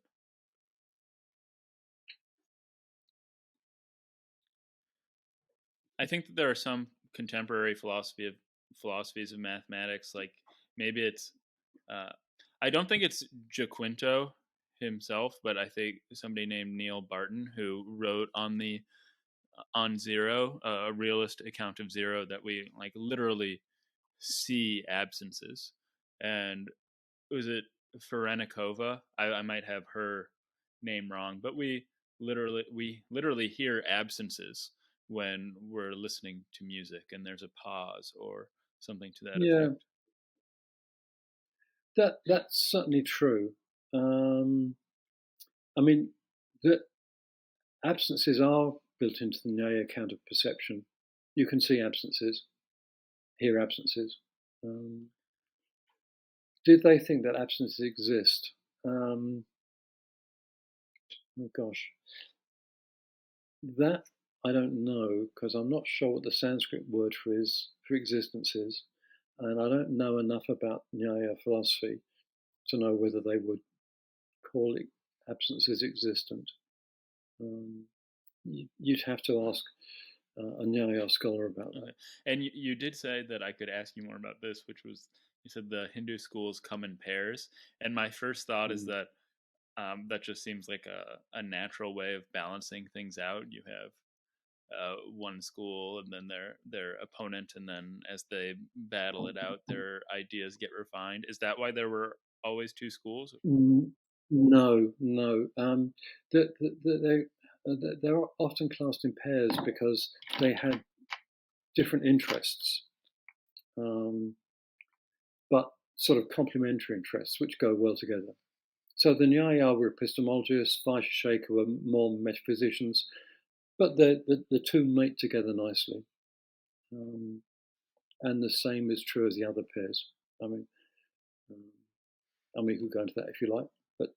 I think that there are some contemporary philosophies of mathematics, like maybe it's I don't think it's Jaquinto himself, but I think somebody named Neil Barton who wrote on zero, a realist account of zero, that we like literally see absences. And was it Ferenikova? I might have her name wrong, but we literally hear absences when we're listening to music and there's a pause or something to that effect. That's certainly true. I mean, the absences are built into the Nyaya account of perception. You can see absences, hear absences. Did they think that absences exist? Oh gosh, that I don't know, because I'm not sure what the Sanskrit word for existence is, and I don't know enough about Nyaya philosophy to know whether they would call it absences existent. You'd have to ask a Nyaya scholar about that. Okay. And you did say that I could ask you more about this, which was, you said the Hindu schools come in pairs, and my first thought is that that just seems like a natural way of balancing things out. You have one school and then their opponent, and then as they battle it out, their ideas get refined. Is that why there were always two schools? No. They're often classed in pairs because they had different interests, but sort of complementary interests which go well together. So the Nyāya were epistemologists, Vaisheshika were more metaphysicians, but the two mate together nicely. And the same is true as the other pairs. I mean, we could go into that if you like, but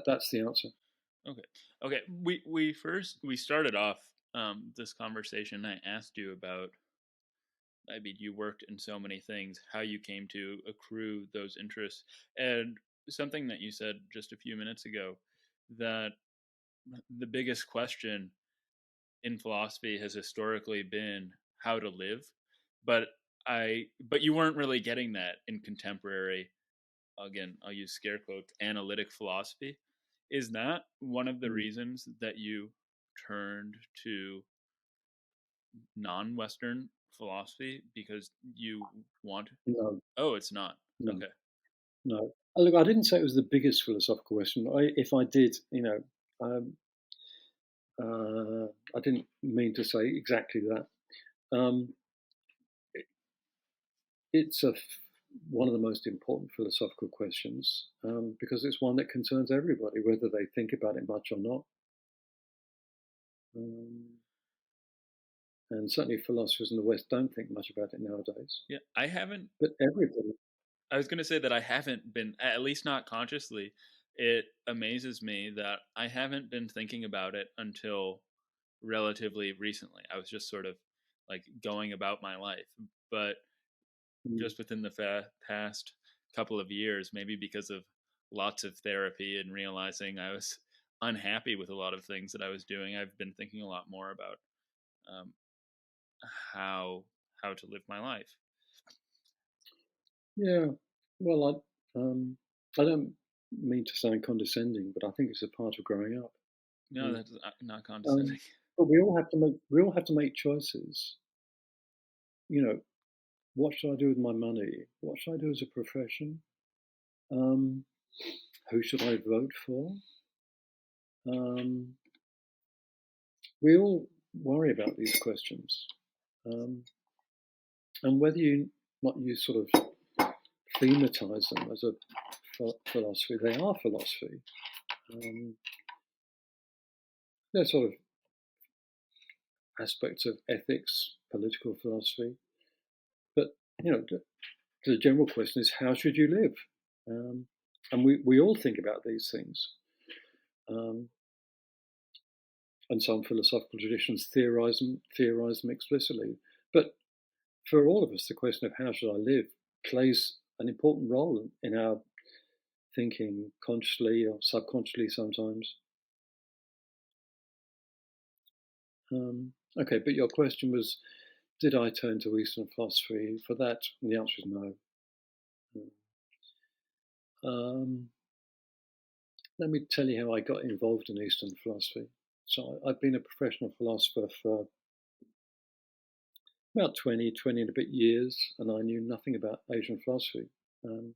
that's the answer. Okay. We started off this conversation. I asked you about, I mean, you worked in so many things, how you came to accrue those interests, and something that you said just a few minutes ago, that the biggest question in philosophy has historically been how to live, but you weren't really getting that in contemporary, again, I'll use scare quotes, analytic philosophy. Is that one of the reasons that you turned to non-Western philosophy, because you want? No. Oh, it's not. No. Okay. No. Look, I didn't say it was the biggest philosophical question. If I did, I didn't mean to say exactly that. It's one of the most important philosophical questions because it's one that concerns everybody, whether they think about it much or not. And certainly philosophers in the West don't think much about it nowadays. Yeah, I haven't. But everybody. I was going to say that I haven't been, at least not consciously. It amazes me that I haven't been thinking about it until relatively recently. I was just sort of like going about my life. But just within the past couple of years, maybe because of lots of therapy and realizing I was unhappy with a lot of things that I was doing, I've been thinking a lot more about how to live my life. Yeah, well, I don't mean to sound condescending, but I think it's a part of growing up. No, that's not condescending. But we all have to make choices. You know, what should I do with my money? What should I do as a profession? Who should I vote for? We all worry about these questions, and whether you sort of thematize them as a philosophy, they are philosophy. They're sort of aspects of ethics, political philosophy. But the general question is, how should you live? And we all think about these things. And some philosophical traditions theorize them explicitly. But for all of us, the question of how should I live plays an important role in our thinking, consciously or subconsciously sometimes. Okay, but your question was, did I turn to Eastern philosophy for that? And the answer is no. Let me tell you how I got involved in Eastern philosophy. So I've been a professional philosopher for about 20 and a bit years, and I knew nothing about Asian philosophy. It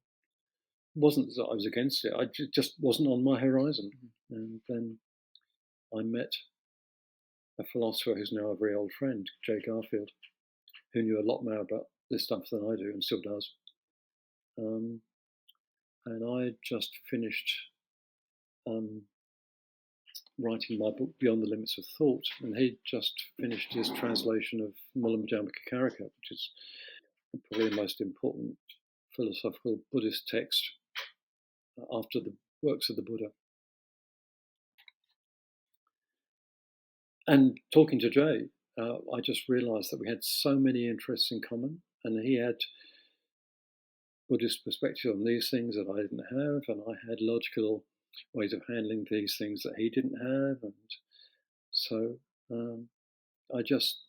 wasn't that I was against it, I just wasn't on my horizon. And then I met a philosopher who's now a very old friend, Jay Garfield, who knew a lot more about this stuff than I do and still does. And I just finished writing my book, Beyond the Limits of Thought, and he just finished his translation of Mulamajampa-Karika, which is probably the most important philosophical Buddhist text after the works of the Buddha. And talking to Jay, I just realized that we had so many interests in common, and he had Buddhist perspective on these things that I didn't have, and I had logical ways of handling these things that he didn't have, and so I just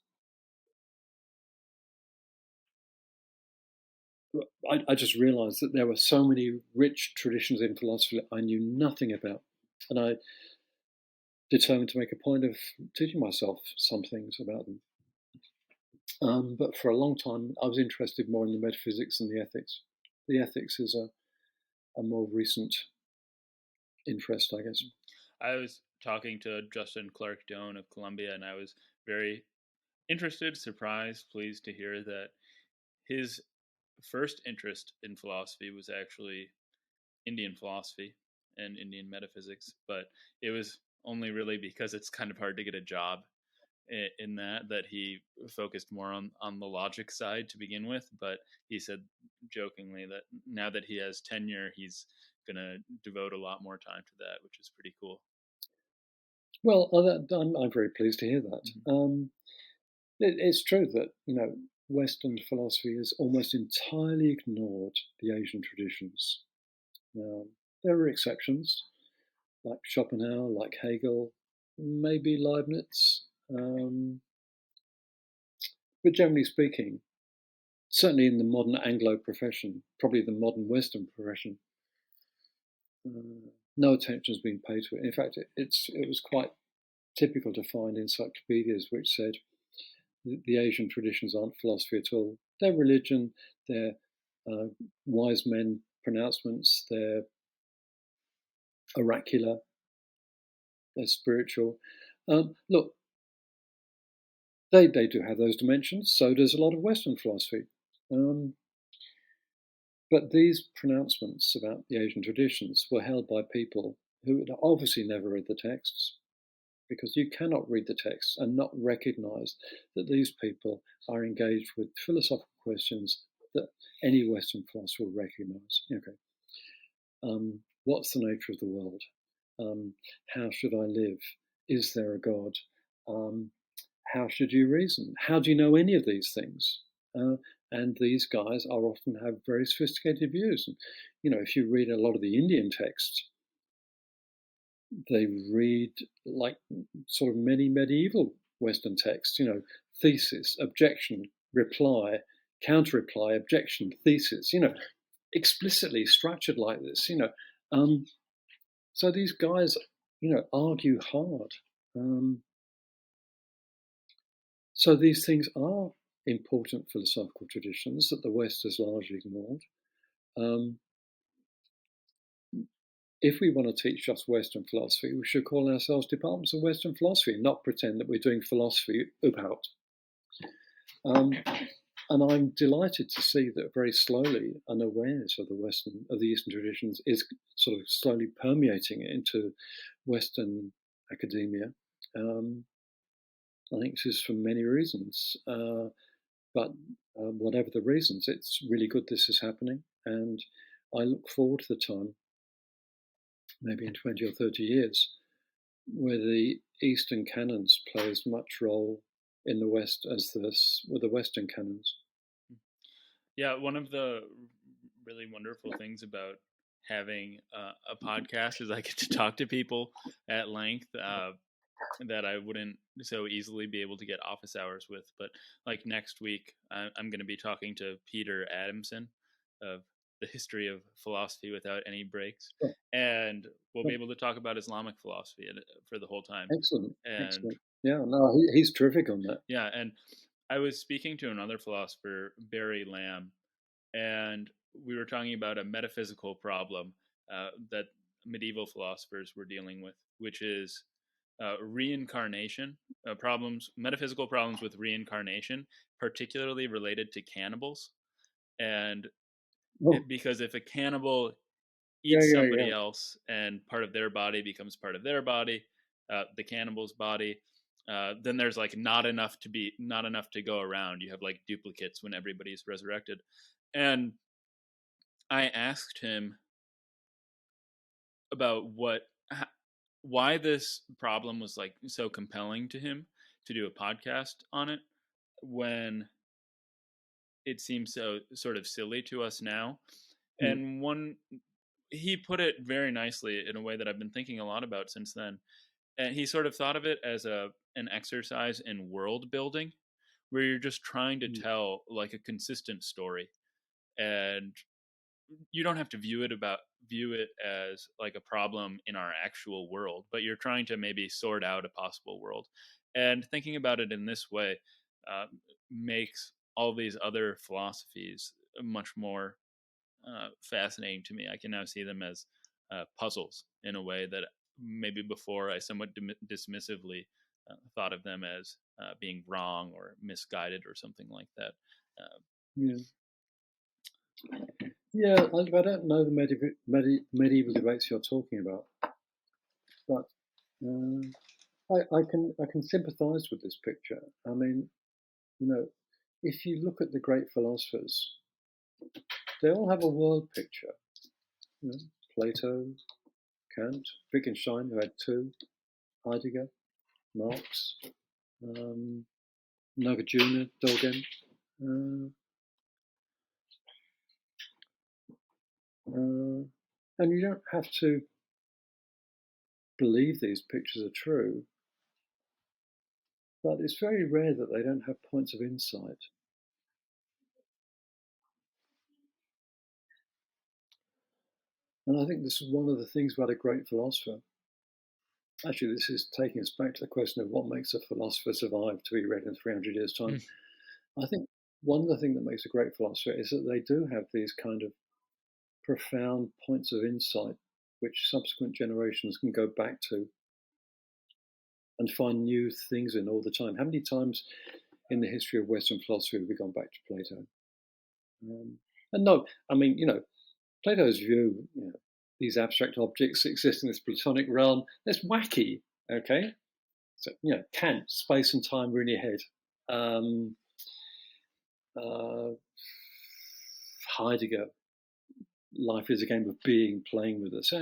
realized that there were so many rich traditions in philosophy that I knew nothing about, and I determined to make a point of teaching myself some things about them. But for a long time, I was interested more in the metaphysics than the ethics. The ethics is a more recent interest, I guess. I was talking to Justin Clark Doan of Columbia, and I was very interested, surprised, pleased to hear that his first interest in philosophy was actually Indian philosophy and Indian metaphysics, but it was only really because it's kind of hard to get a job in that he focused more on the logic side to begin with. But he said jokingly that now that he has tenure, he's going to devote a lot more time to that, which is pretty cool. Well, I'm very pleased to hear that. Mm-hmm. It's true that Western philosophy has almost entirely ignored the Asian traditions. There are exceptions, like Schopenhauer, like Hegel, maybe Leibniz. But generally speaking, certainly in the modern Anglo profession, probably the modern Western profession, no attention has been paid to it. In fact, it was quite typical to find encyclopedias which said the Asian traditions aren't philosophy at all. They're religion, they're wise men pronouncements, they're oracular, they're spiritual. Look, they do have those dimensions, so does a lot of Western philosophy. But these pronouncements about the Asian traditions were held by people who had obviously never read the texts, because you cannot read the text and not recognize that these people are engaged with philosophical questions that any Western philosopher will recognize. Okay. What's the nature of the world? How should I live? Is there a God? How should you reason? How do you know any of these things? And these guys are often have very sophisticated views. And, if you read a lot of the Indian texts, they read like sort of many medieval Western texts, thesis, objection, reply, counter-reply, objection, thesis, explicitly structured like this, So these guys, argue hard. So these things are important philosophical traditions that the West has largely ignored. If we want to teach just Western philosophy, we should call ourselves departments of Western philosophy, not pretend that we're doing philosophy überhaupt. And I'm delighted to see that very slowly an awareness of the Eastern traditions is sort of slowly permeating into Western academia. I think this is for many reasons, but whatever the reasons, it's really good this is happening, and I look forward to the time, maybe in 20 or 30 years, where the Eastern canons play as much role in the West as the Western canons. Yeah, one of the really wonderful things about having a podcast is I get to talk to people at length that I wouldn't so easily be able to get office hours with. But like next week, I'm going to be talking to Peter Adamson of The History of Philosophy Without Any Breaks. Sure. And we'll be able to talk about Islamic philosophy for the whole time. Excellent. And excellent. Yeah, no, he's terrific on that. Yeah, and I was speaking to another philosopher, Barry Lamb, and we were talking about a metaphysical problem that medieval philosophers were dealing with, which is reincarnation metaphysical problems with reincarnation, particularly related to cannibals. And because if a cannibal eats somebody else and part of their body becomes part of their body, the cannibal's body, then there's like not enough to go around. You have like duplicates when everybody's resurrected. And I asked him about why this problem was like so compelling to him to do a podcast on it, when it seems so sort of silly to us now. And he put it very nicely in a way that I've been thinking a lot about since then. And he sort of thought of it as an exercise in world building, where you're just trying to tell like a consistent story, and you don't have to view it as like a problem in our actual world, but you're trying to maybe sort out a possible world. And thinking about it in this way makes all these other philosophies much more fascinating to me. I can now see them as puzzles in a way that maybe before I somewhat dismissively thought of them as being wrong or misguided or something like that. Yeah, I don't know the medieval debates you're talking about, but I can sympathise with this picture. I mean, if you look at the great philosophers, they all have a world picture. Plato, Kant, Wittgenstein, who had two, Heidegger, Marx, Nagarjuna, Dogen. And you don't have to believe these pictures are true, but it's very rare that they don't have points of insight. And I think this is one of the things about a great philosopher. Actually, this is taking us back to the question of what makes a philosopher survive to be read in 300 years' time. I think one of the things that makes a great philosopher is that they do have these kind of profound points of insight which subsequent generations can go back to and find new things in all the time. How many times in the history of Western philosophy have we gone back to Plato? And no, I mean, Plato's view, these abstract objects exist in this Platonic realm, that's wacky, okay? So, Kant, space and time were in your head. Heidegger, life is a game of being, playing with us.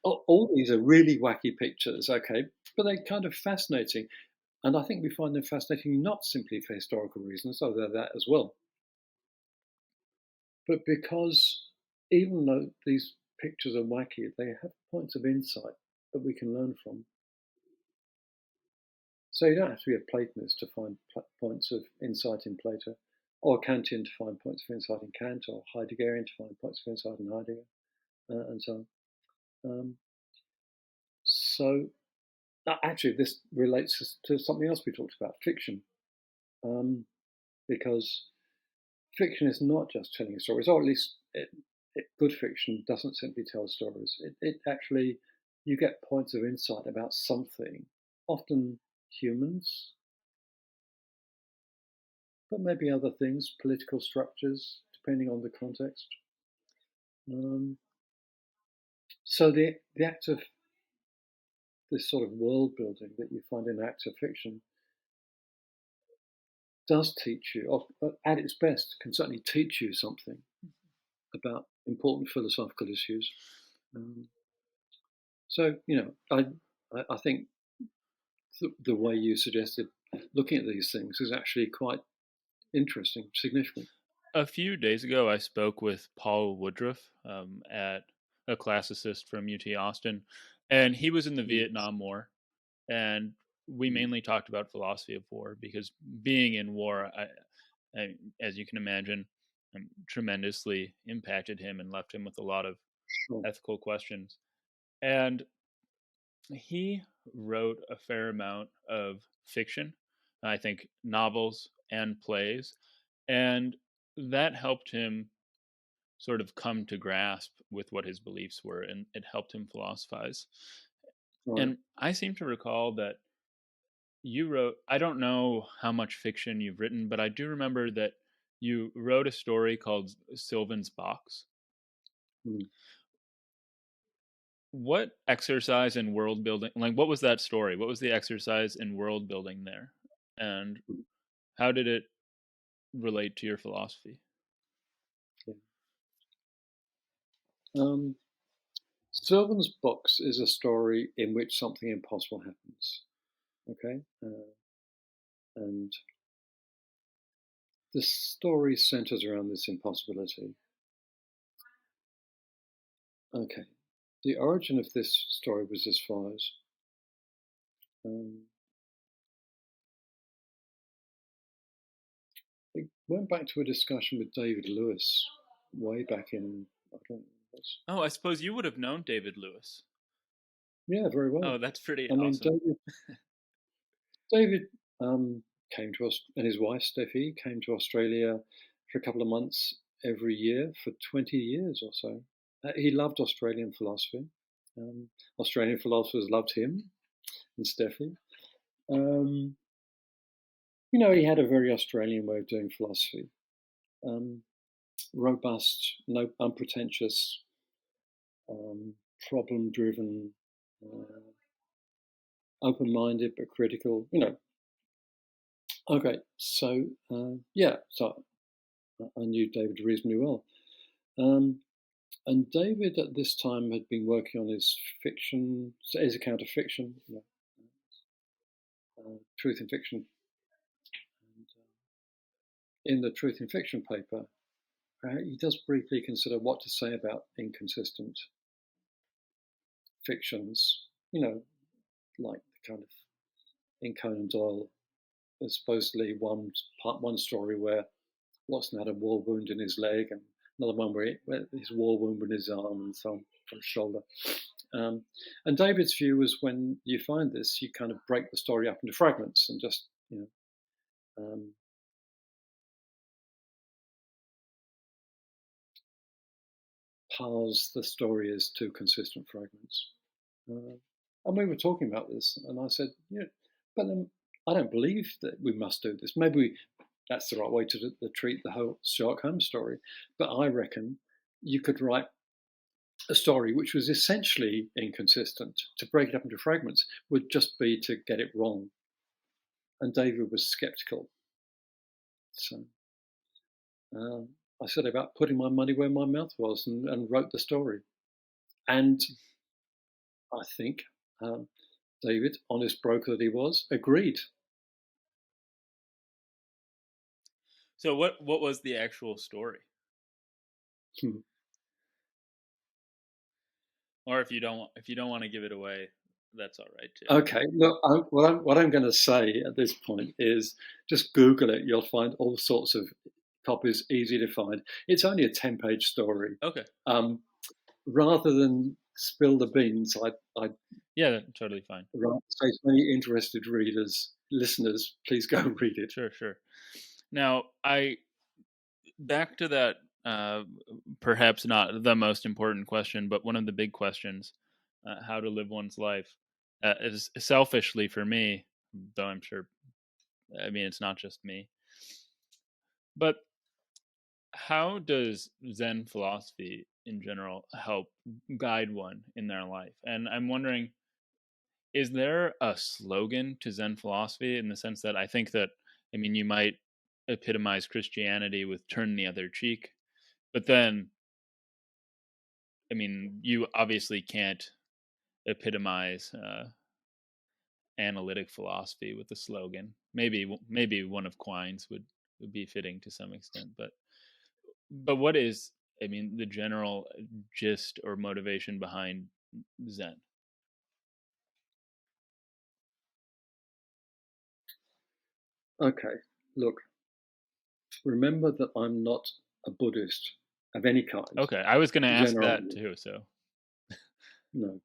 All these are really wacky pictures, okay? But they're kind of fascinating. And I think we find them fascinating not simply for historical reasons, although that as well, but because even though these pictures are wacky, they have points of insight that we can learn from. So you don't have to be a Platonist to find points of insight in Plato, or Kantian to find points of insight in Kant, or Heideggerian to find points of insight in Heidegger, and so on. So actually, this relates to something else we talked about, fiction, because fiction is not just telling stories, or at least good fiction doesn't simply tell stories. It actually, you get points of insight about something, often humans, but maybe other things, political structures, depending on the context. So the act of this sort of world building that you find in acts of fiction does teach you, or at its best, can certainly teach you something about important philosophical issues. So, I think the way you suggested looking at these things is actually quite interesting, significant. A few days ago, I spoke with Paul Woodruff at a classicist from UT Austin, and he was in the Vietnam War, and we mainly talked about philosophy of war because being in war, as you can imagine, tremendously impacted him and left him with a lot of ethical questions. And he wrote a fair amount of fiction, I think novels and plays, and that helped him sort of come to grasp with what his beliefs were, and it helped him philosophize. Right. And I seem to recall that you wrote, I don't know how much fiction you've written, but I do remember that you wrote a story called Sylvan's Box. What exercise in world building, like what was that story? What was the exercise in world building there? And how did it relate to your philosophy? Sylvan's Box is a story in which something impossible happens. Okay? And the story centers around this impossibility. Okay. The origin of this story was as follows. It went back to a discussion with David Lewis way back in, I don't know. Oh, I suppose you would have known David Lewis. Yeah, very well. Oh, that's pretty awesome. David came to us, and his wife, Steffi, came to Australia for a couple of months every year for 20 years or so. He loved Australian philosophy. Australian philosophers loved him and Steffi. He had a very Australian way of doing philosophy. Robust, no unpretentious, problem-driven, open-minded but critical. Okay, so so I knew David reasonably well. And David at this time had been working on his fiction, his account of fiction, Truth in Fiction. And in the Truth in Fiction paper, he does briefly consider what to say about inconsistent fictions, like the kind of, in Conan Doyle, there's supposedly one story where Watson had a war wound in his leg, and another one where his war wound in his arm and so on, from his shoulder. And David's view was when you find this, you kind of break the story up into fragments and just, parse the story as two consistent fragments. And we were talking about this, and I said, but I don't believe that we must do this. Maybe that's the right way to treat the whole Sherlock Holmes story. But I reckon you could write a story which was essentially inconsistent. To break it up into fragments would just be to get it wrong. And David was skeptical. So I said about putting my money where my mouth was and wrote the story. And I think David, honest broker that he was, agreed. So what was the actual story? Or if you don't want to give it away, that's all right too. Okay, look, what I'm going to say at this point is just Google it. You'll find all sorts of copies, easy to find. It's only a 10-page story. Okay. Rather than spill the beans, I'd Yeah, totally fine. rather say to any interested listeners, please go read it. Sure. Now, back to that, perhaps not the most important question, but one of the big questions, how to live one's life, is selfishly for me, though I'm sure, I mean, it's not just me, but how does Zen philosophy in general help guide one in their life? And I'm wondering, is there a slogan to Zen philosophy, in the sense that I think that, I mean, you might epitomize Christianity with turn the other cheek, but then, I mean, you obviously can't epitomize analytic philosophy with a slogan. Maybe one of Quine's would be fitting to some extent, but what is, I mean, the general gist or motivation behind Zen? Okay, look, remember that I'm not a Buddhist of any kind. Okay, I was going to ask that Generally, too. So no,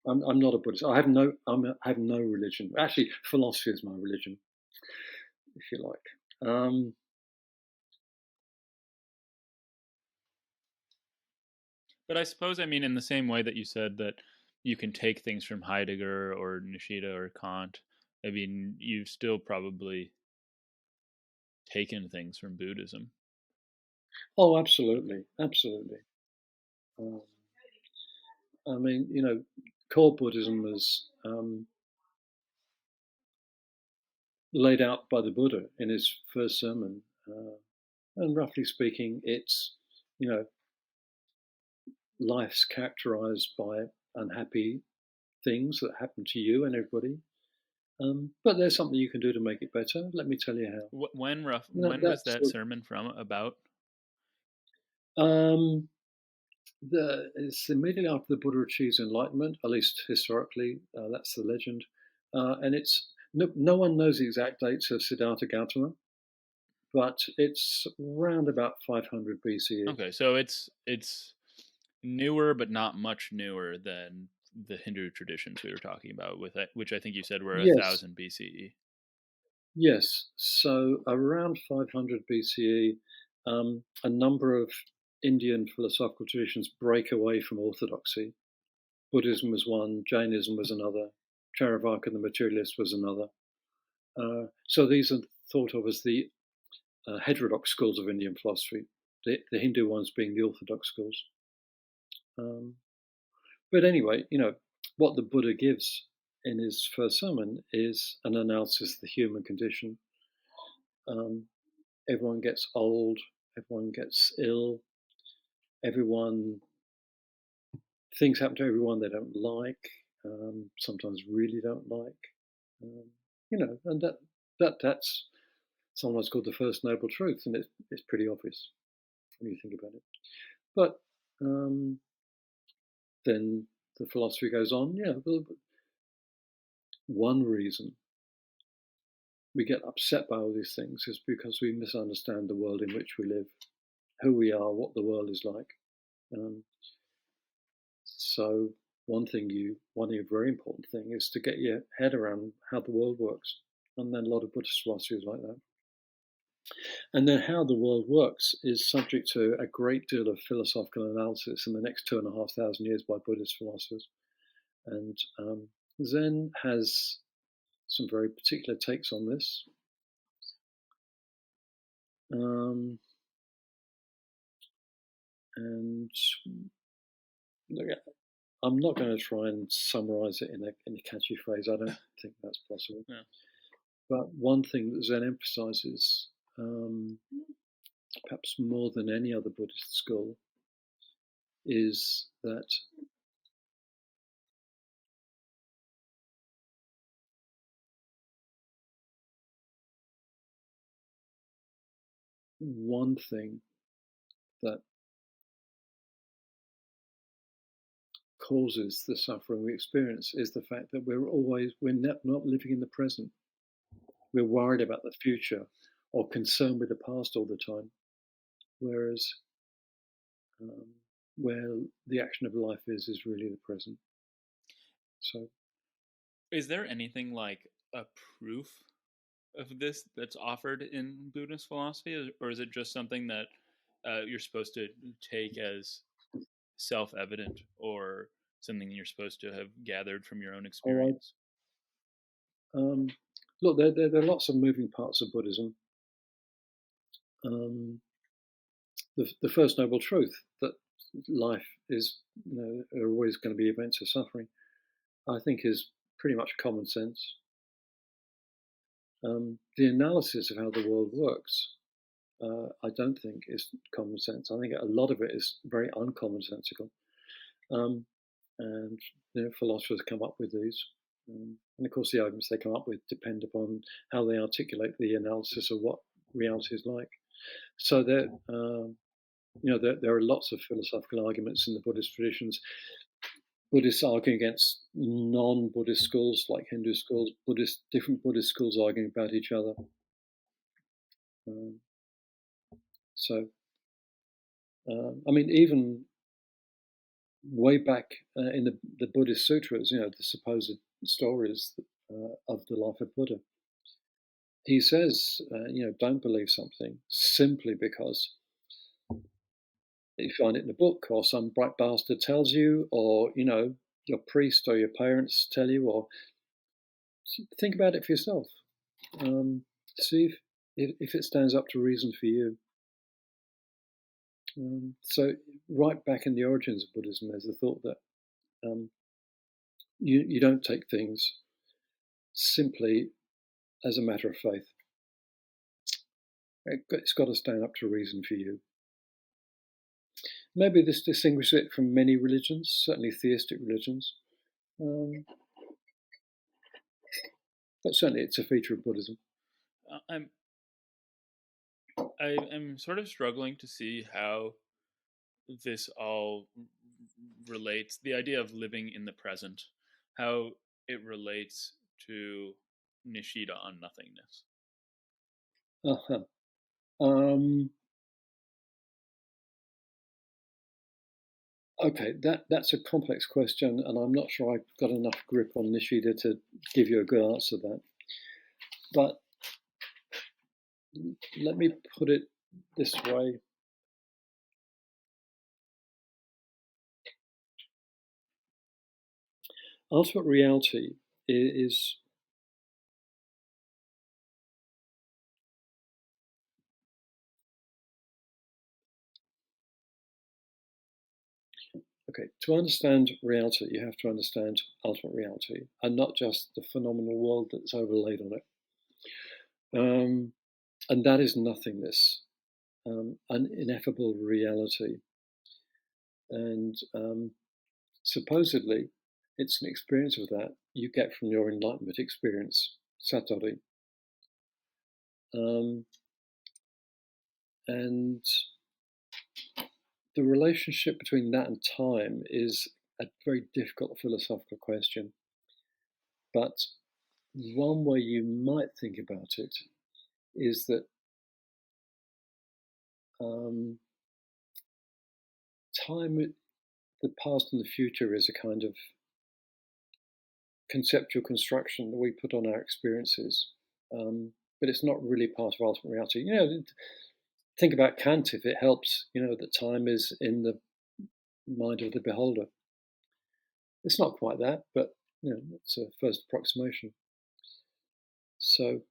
I'm not a Buddhist. I have no religion. Actually, philosophy is my religion, if you like. but I suppose, I mean, in the same way that you said that you can take things from Heidegger or Nishida or Kant, I mean, you've still probably taken things from Buddhism. Oh, absolutely. Um, I mean, core Buddhism was laid out by the Buddha in his first sermon, and roughly speaking, it's you know life's characterized by unhappy things that happen to you and everybody. But there's something you can do to make it better. Let me tell you how. When was That's that sermon from about? it's immediately after the Buddha achieves enlightenment, at least historically. That's the legend, and it's no one knows the exact dates of Siddhartha Gautama, but it's around about 500 BCE. Okay, so it's newer, but not much newer than the Hindu traditions we were talking about, with it, which I think you said were Yes, 1000 BCE. yes. So around 500 BCE, a number of Indian philosophical traditions break away from orthodoxy. Buddhism was one, Jainism was another, Charvaka the materialist was another. So these are thought of as the heterodox schools of Indian philosophy, the Hindu ones being the orthodox schools. But anyway, what the Buddha gives in his first sermon is an analysis of the human condition. Everyone gets old, everyone gets ill, things happen to everyone they don't like, sometimes really don't like, and that's sometimes called the first noble truth, and it's pretty obvious when you think about it. But then the philosophy goes on. One reason we get upset by all these things is because we misunderstand the world in which we live, who we are, what the world is like. So one very important thing is to get your head around how the world works. And then a lot of Buddhist philosophy is like that. And then how the world works is subject to a great deal of philosophical analysis in the next 2,500 years by Buddhist philosophers. And Zen has some very particular takes on this. And look, I'm not going to try and summarize it in a catchy phrase. I don't think that's possible. Yeah. But one thing that Zen emphasizes, perhaps more than any other Buddhist school, is that one thing that causes the suffering we experience is the fact that we're not living in the present. We're worried about the future or concerned with the past all the time, whereas where the action of life is really the present. So, is there anything like a proof of this that's offered in Buddhist philosophy, or is it just something that you're supposed to take as self-evident, or something you're supposed to have gathered from your own experience? Look, there are lots of moving parts of Buddhism. The first noble truth that life is, are always going to be events of suffering, I think is pretty much common sense. The analysis of how the world works, I don't think is common sense. I think a lot of it is very uncommonsensical. And philosophers come up with these. And of course, the arguments they come up with depend upon how they articulate the analysis of what reality is like. So there are lots of philosophical arguments in the Buddhist traditions. Buddhists arguing against non-Buddhist schools like Hindu schools, different Buddhist schools arguing about each other. Even way back in the Buddhist sutras, the supposed stories of the life of Buddha, he says, don't believe something simply because you find it in a book, or some bright bastard tells you, or your priest or your parents tell you, or think about it for yourself. See if it stands up to reason for you. So right back in the origins of Buddhism, there's the thought that you don't take things simply as a matter of faith. It's got to stand up to reason for you. Maybe this distinguishes it from many religions, certainly theistic religions. But certainly it's a feature of Buddhism. I'm sort of struggling to see how this all relates, the idea of living in the present, how it relates to Nishida on nothingness. Okay, that's a complex question, and I'm not sure I've got enough grip on Nishida to give you a good answer to that. But let me put it this way. Ultimate reality is okay. To understand reality, you have to understand ultimate reality, and not just the phenomenal world that's overlaid on it. And that is nothingness, an ineffable reality. And supposedly, it's an experience of that you get from your enlightenment experience, satori. And the relationship between that and time is a very difficult philosophical question. But one way you might think about it is that time, the past and the future, is a kind of conceptual construction that we put on our experiences, but it's not really part of ultimate reality. Think about Kant, if it helps, that time is in the mind of the beholder. It's not quite that, but it's a first approximation. So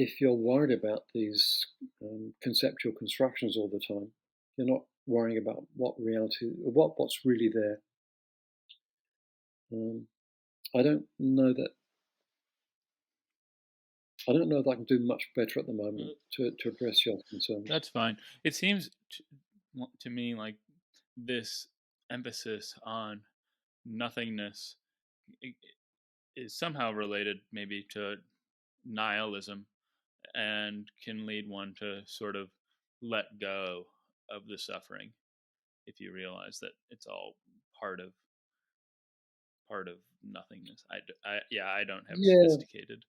if you're worried about these conceptual constructions all the time, you're not worrying about what reality, what's really there. I don't know that I can do much better at the moment to address your concerns. That's fine. It seems to me like this emphasis on nothingness is somehow related maybe to nihilism, and can lead one to sort of let go of the suffering if you realize that it's all part of nothingness. I don't have a Yeah, sophisticated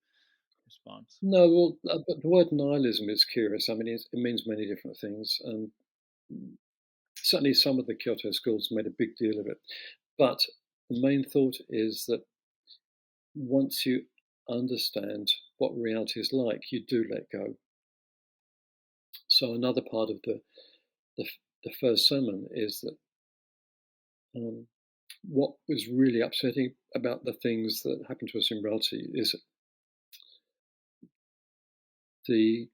response. no, well, but the word nihilism is curious. I mean, it means many different things, and certainly some of the Kyoto schools made a big deal of it. But the main thought is that once you understand what reality is like, you do let go. So another part of the first sermon is that what was really upsetting about the things that happen to us in reality is the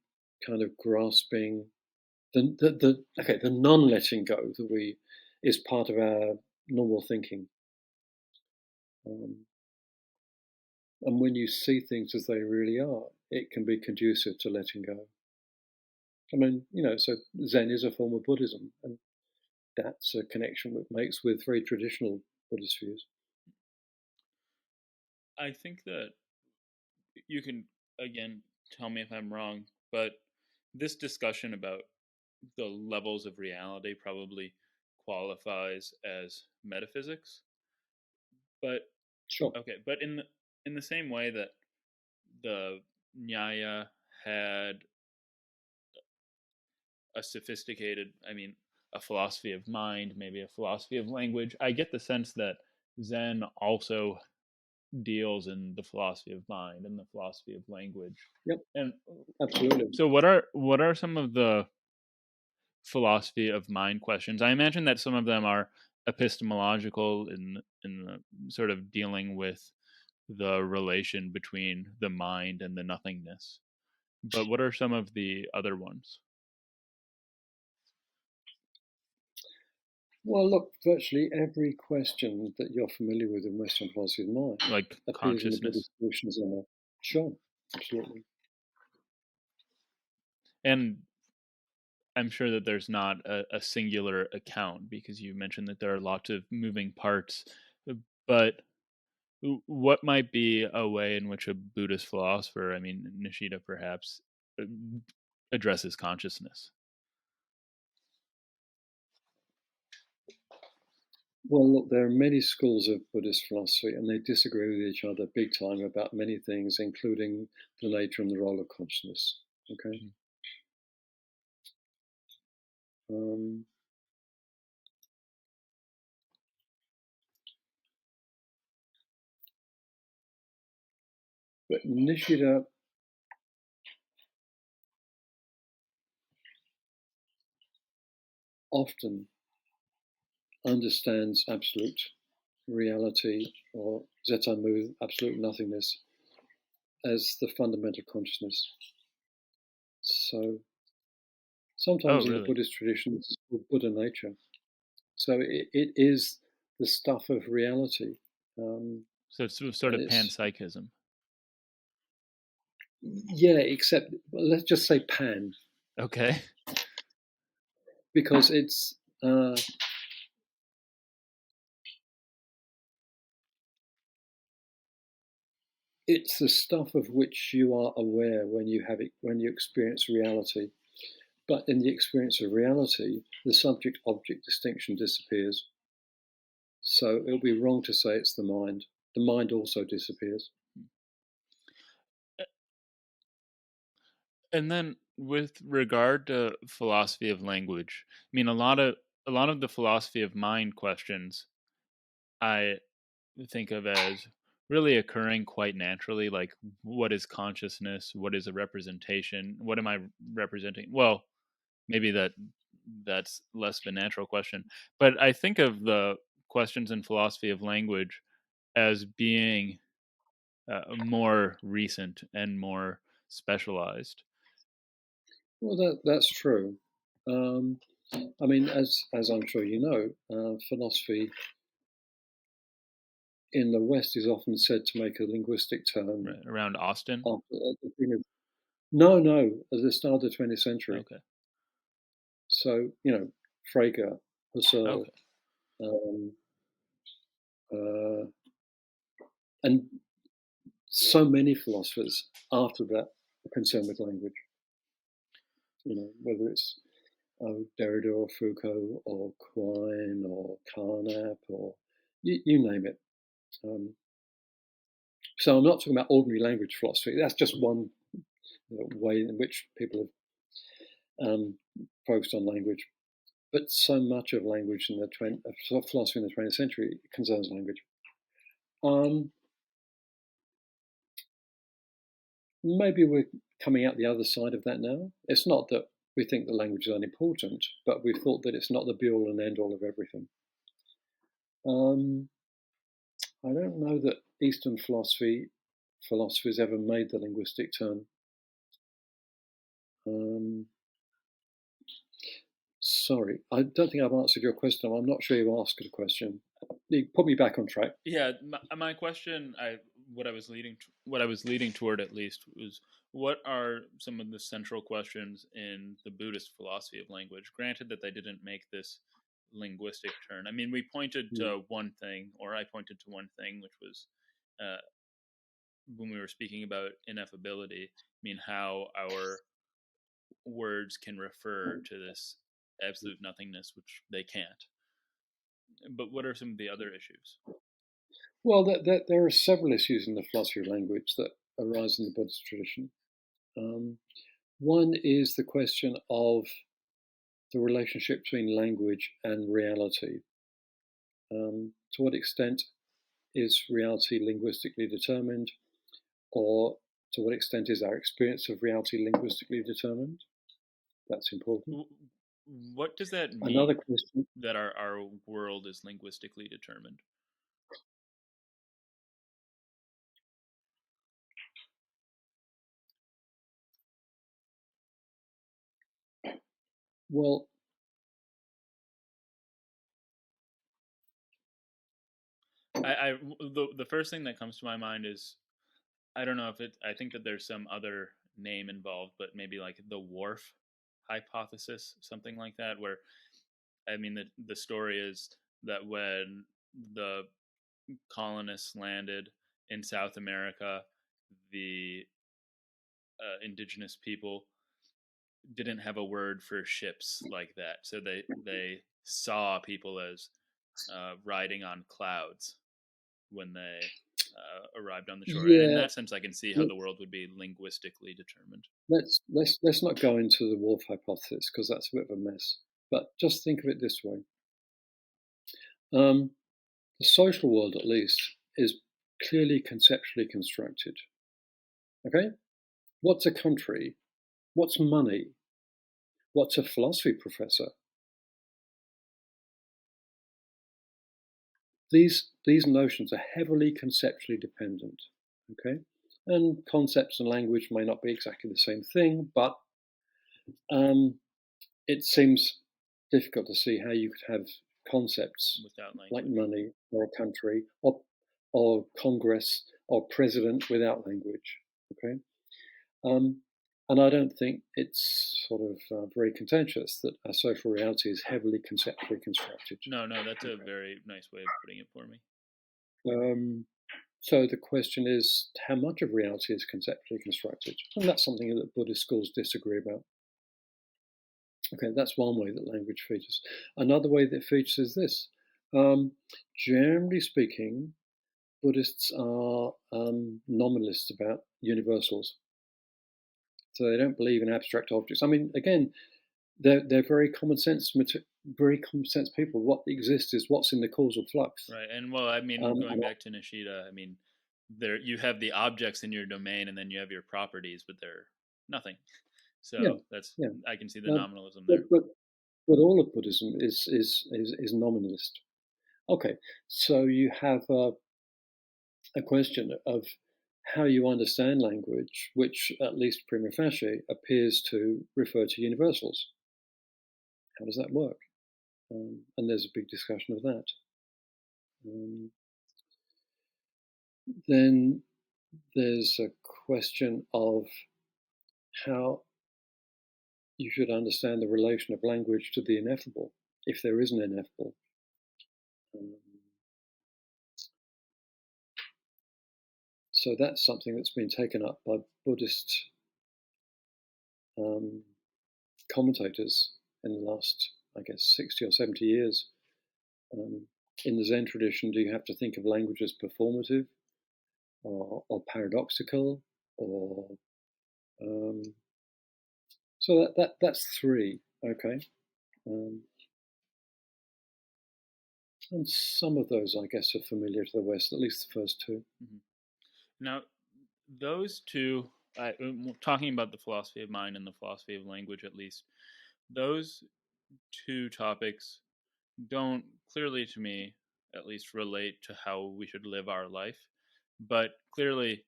kind of grasping, the non-letting go that is part of our normal thinking. And when you see things as they really are, it can be conducive to letting go. I mean, so Zen is a form of Buddhism, and that's a connection it makes with very traditional Buddhist views. I think that you can, again, tell me if I'm wrong, but this discussion about the levels of reality probably qualifies as metaphysics. But Sure. okay, but in the same way that the Nyāya had a sophisticated, a philosophy of mind, maybe a philosophy of language, I get the sense that Zen also deals in the philosophy of mind and the philosophy of language. Yep. And Absolutely. so what are some of the philosophy of mind questions? I imagine that some of them are epistemological in the sort of dealing with the relation between the mind and the nothingness. But what are some of the other ones? Well, look, virtually every question that you're familiar with in Western philosophy of mind Like appears in the consciousness. Buddhist traditions. Sure, absolutely. And I'm sure that there's not a singular account, because you mentioned that there are lots of moving parts. But what might be a way in which a Buddhist philosopher, Nishida perhaps, addresses consciousness? Well, look, there are many schools of Buddhist philosophy, and they disagree with each other big time about many things, including the nature and the role of consciousness. Okay. But Nishida often understands absolute reality, or Zetamu, absolute nothingness, as the fundamental consciousness. So sometimes in the Really? Buddhist tradition, it's called Buddha nature. So it is the stuff of reality. So it's sort of panpsychism. Yeah, except let's just say pan. Okay. Because it's the stuff of which you are aware when you experience reality. But in the experience of reality, the subject-object distinction disappears. So it would be wrong to say it's the mind. The mind also disappears. And then with regard to philosophy of language, a lot of the philosophy of mind questions I think of as really occurring quite naturally, like what is consciousness, what is a representation, what am I representing? Well, maybe that's less of a natural question, but I think of the questions in philosophy of language as being more recent and more specialized. Well, that's true. As I'm sure you know, philosophy in the West is often said to make a linguistic term. Right, around Austin. No, at the start of the 20th century. Okay. So, Frege, Husserl, Okay. And so many philosophers after that are concerned with language. Whether it's Derrida or Foucault or Quine or Carnap or you name it. So I'm not talking about ordinary language philosophy. That's just one way in which people have focused on language. But so much of language in the philosophy in the 20th century concerns language. Maybe we're coming out the other side of that now. It's not that we think the language is unimportant, but we've thought that it's not the be-all and end-all of everything. I don't know that Eastern philosophers ever made the linguistic turn. Sorry, I don't think I've answered your question. I'm not sure you asked a question. You put me back on track. Yeah, my question, what I was leading toward at least, was what are some of the central questions in the Buddhist philosophy of language? Granted that they didn't make this linguistic turn. I mean, we pointed to one thing, or I pointed to one thing, which was when we were speaking about ineffability. I mean, how our words can refer to this absolute nothingness, which they can't. But what are some of the other issues? Well, there are several issues in the philosophy of language that arise in the Buddhist tradition. One is the question of the relationship between language and reality. To what extent is reality linguistically determined, or to what extent is our experience of reality linguistically determined? That's important. What does that mean? Another question, that our world is linguistically determined. well, The first thing that comes to my mind is, I don't know if I think that there's some other name involved, but maybe like the wharf hypothesis, something like that, where, I mean, the story is that when the colonists landed in South America, the indigenous people didn't have a word for ships like that, so they saw people as riding on clouds when they arrived on the shore. And in that sense, I can see how the world would be linguistically determined. Let's not go into the wharf hypothesis, because that's a bit of a mess. But just think of it this way: the social world, at least, is clearly conceptually constructed. Okay, what's a country? What's money? What's a philosophy professor? These notions are heavily conceptually dependent. Okay, and concepts and language may not be exactly the same thing, but it seems difficult to see how you could have concepts like money or a country or Congress or president without language. Okay, and I don't think it's sort of very contentious that our social reality is heavily conceptually constructed. No, that's a very nice way of putting it for me. So the question is, how much of reality is conceptually constructed? And that's something that Buddhist schools disagree about. Okay, that's one way that language features. Another way that features is this. Generally speaking, Buddhists are nominalists about universals. So they don't believe in abstract objects. I mean, again, they're very common sense people. What exists is what's in the causal flux. Right, and well, I mean, going back to Nishida, I mean, there you have the objects in your domain, and then you have your properties, but they're nothing. So I can see the nominalism there. But all of Buddhism is nominalist. Okay, so you have a question of how you understand language, which at least prima facie appears to refer to universals. How does that work? And there's a big discussion of that. Then there's a question of how you should understand the relation of language to the ineffable, if there is an ineffable. So that's something that's been taken up by Buddhist commentators in the last, I guess, 60 or 70 years. In the Zen tradition, do you have to think of language as performative or paradoxical, or so that's three, okay. And some of those, I guess, are familiar to the West, at least the first two. Mm-hmm. Now, those two, talking about the philosophy of mind and the philosophy of language, at least, those two topics don't clearly, to me, at least, relate to how we should live our life, but clearly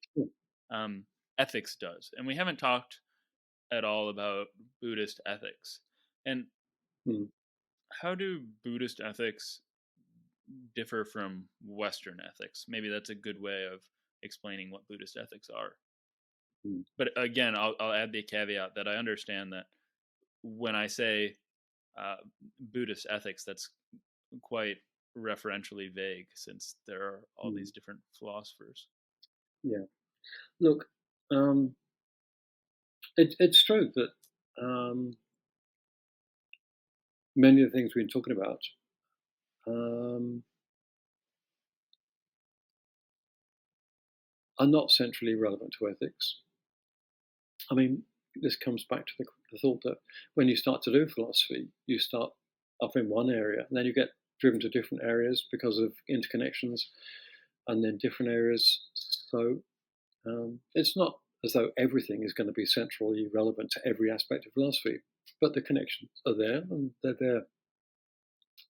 ethics does. And we haven't talked at all about Buddhist ethics. And how do Buddhist ethics differ from Western ethics? Maybe that's a good way of explaining what Buddhist ethics are. But again, I'll add the caveat that I understand that when I say Buddhist ethics, that's quite referentially vague, since there are all these different philosophers. Yeah. Look, it's true that many of the things we've been talking about are not centrally relevant to ethics. I mean, this comes back to the thought that when you start to do philosophy, you start up in one area, and then you get driven to different areas because of interconnections, and then different areas. So it's not as though everything is going to be centrally relevant to every aspect of philosophy, but the connections are there, and they're there.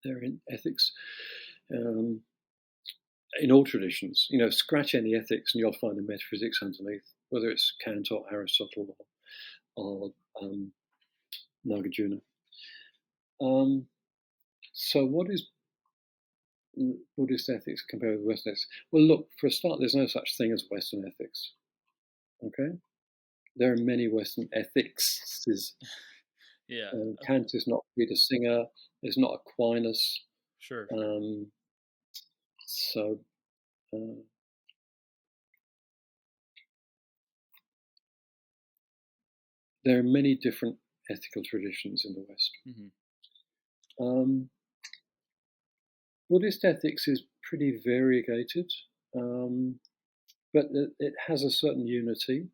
They're in ethics. In all traditions, scratch any ethics and you'll find the metaphysics underneath, whether it's Kant or Aristotle or Nagarjuna. So what is Buddhist ethics compared with Western ethics? Well, look, for a start, there's no such thing as Western ethics. Okay? There are many Western ethics. Yeah. Kant is not Peter Singer, is not Aquinas. Sure. So there are many different ethical traditions in the West. Buddhist ethics is pretty variegated, but it has a certain unity.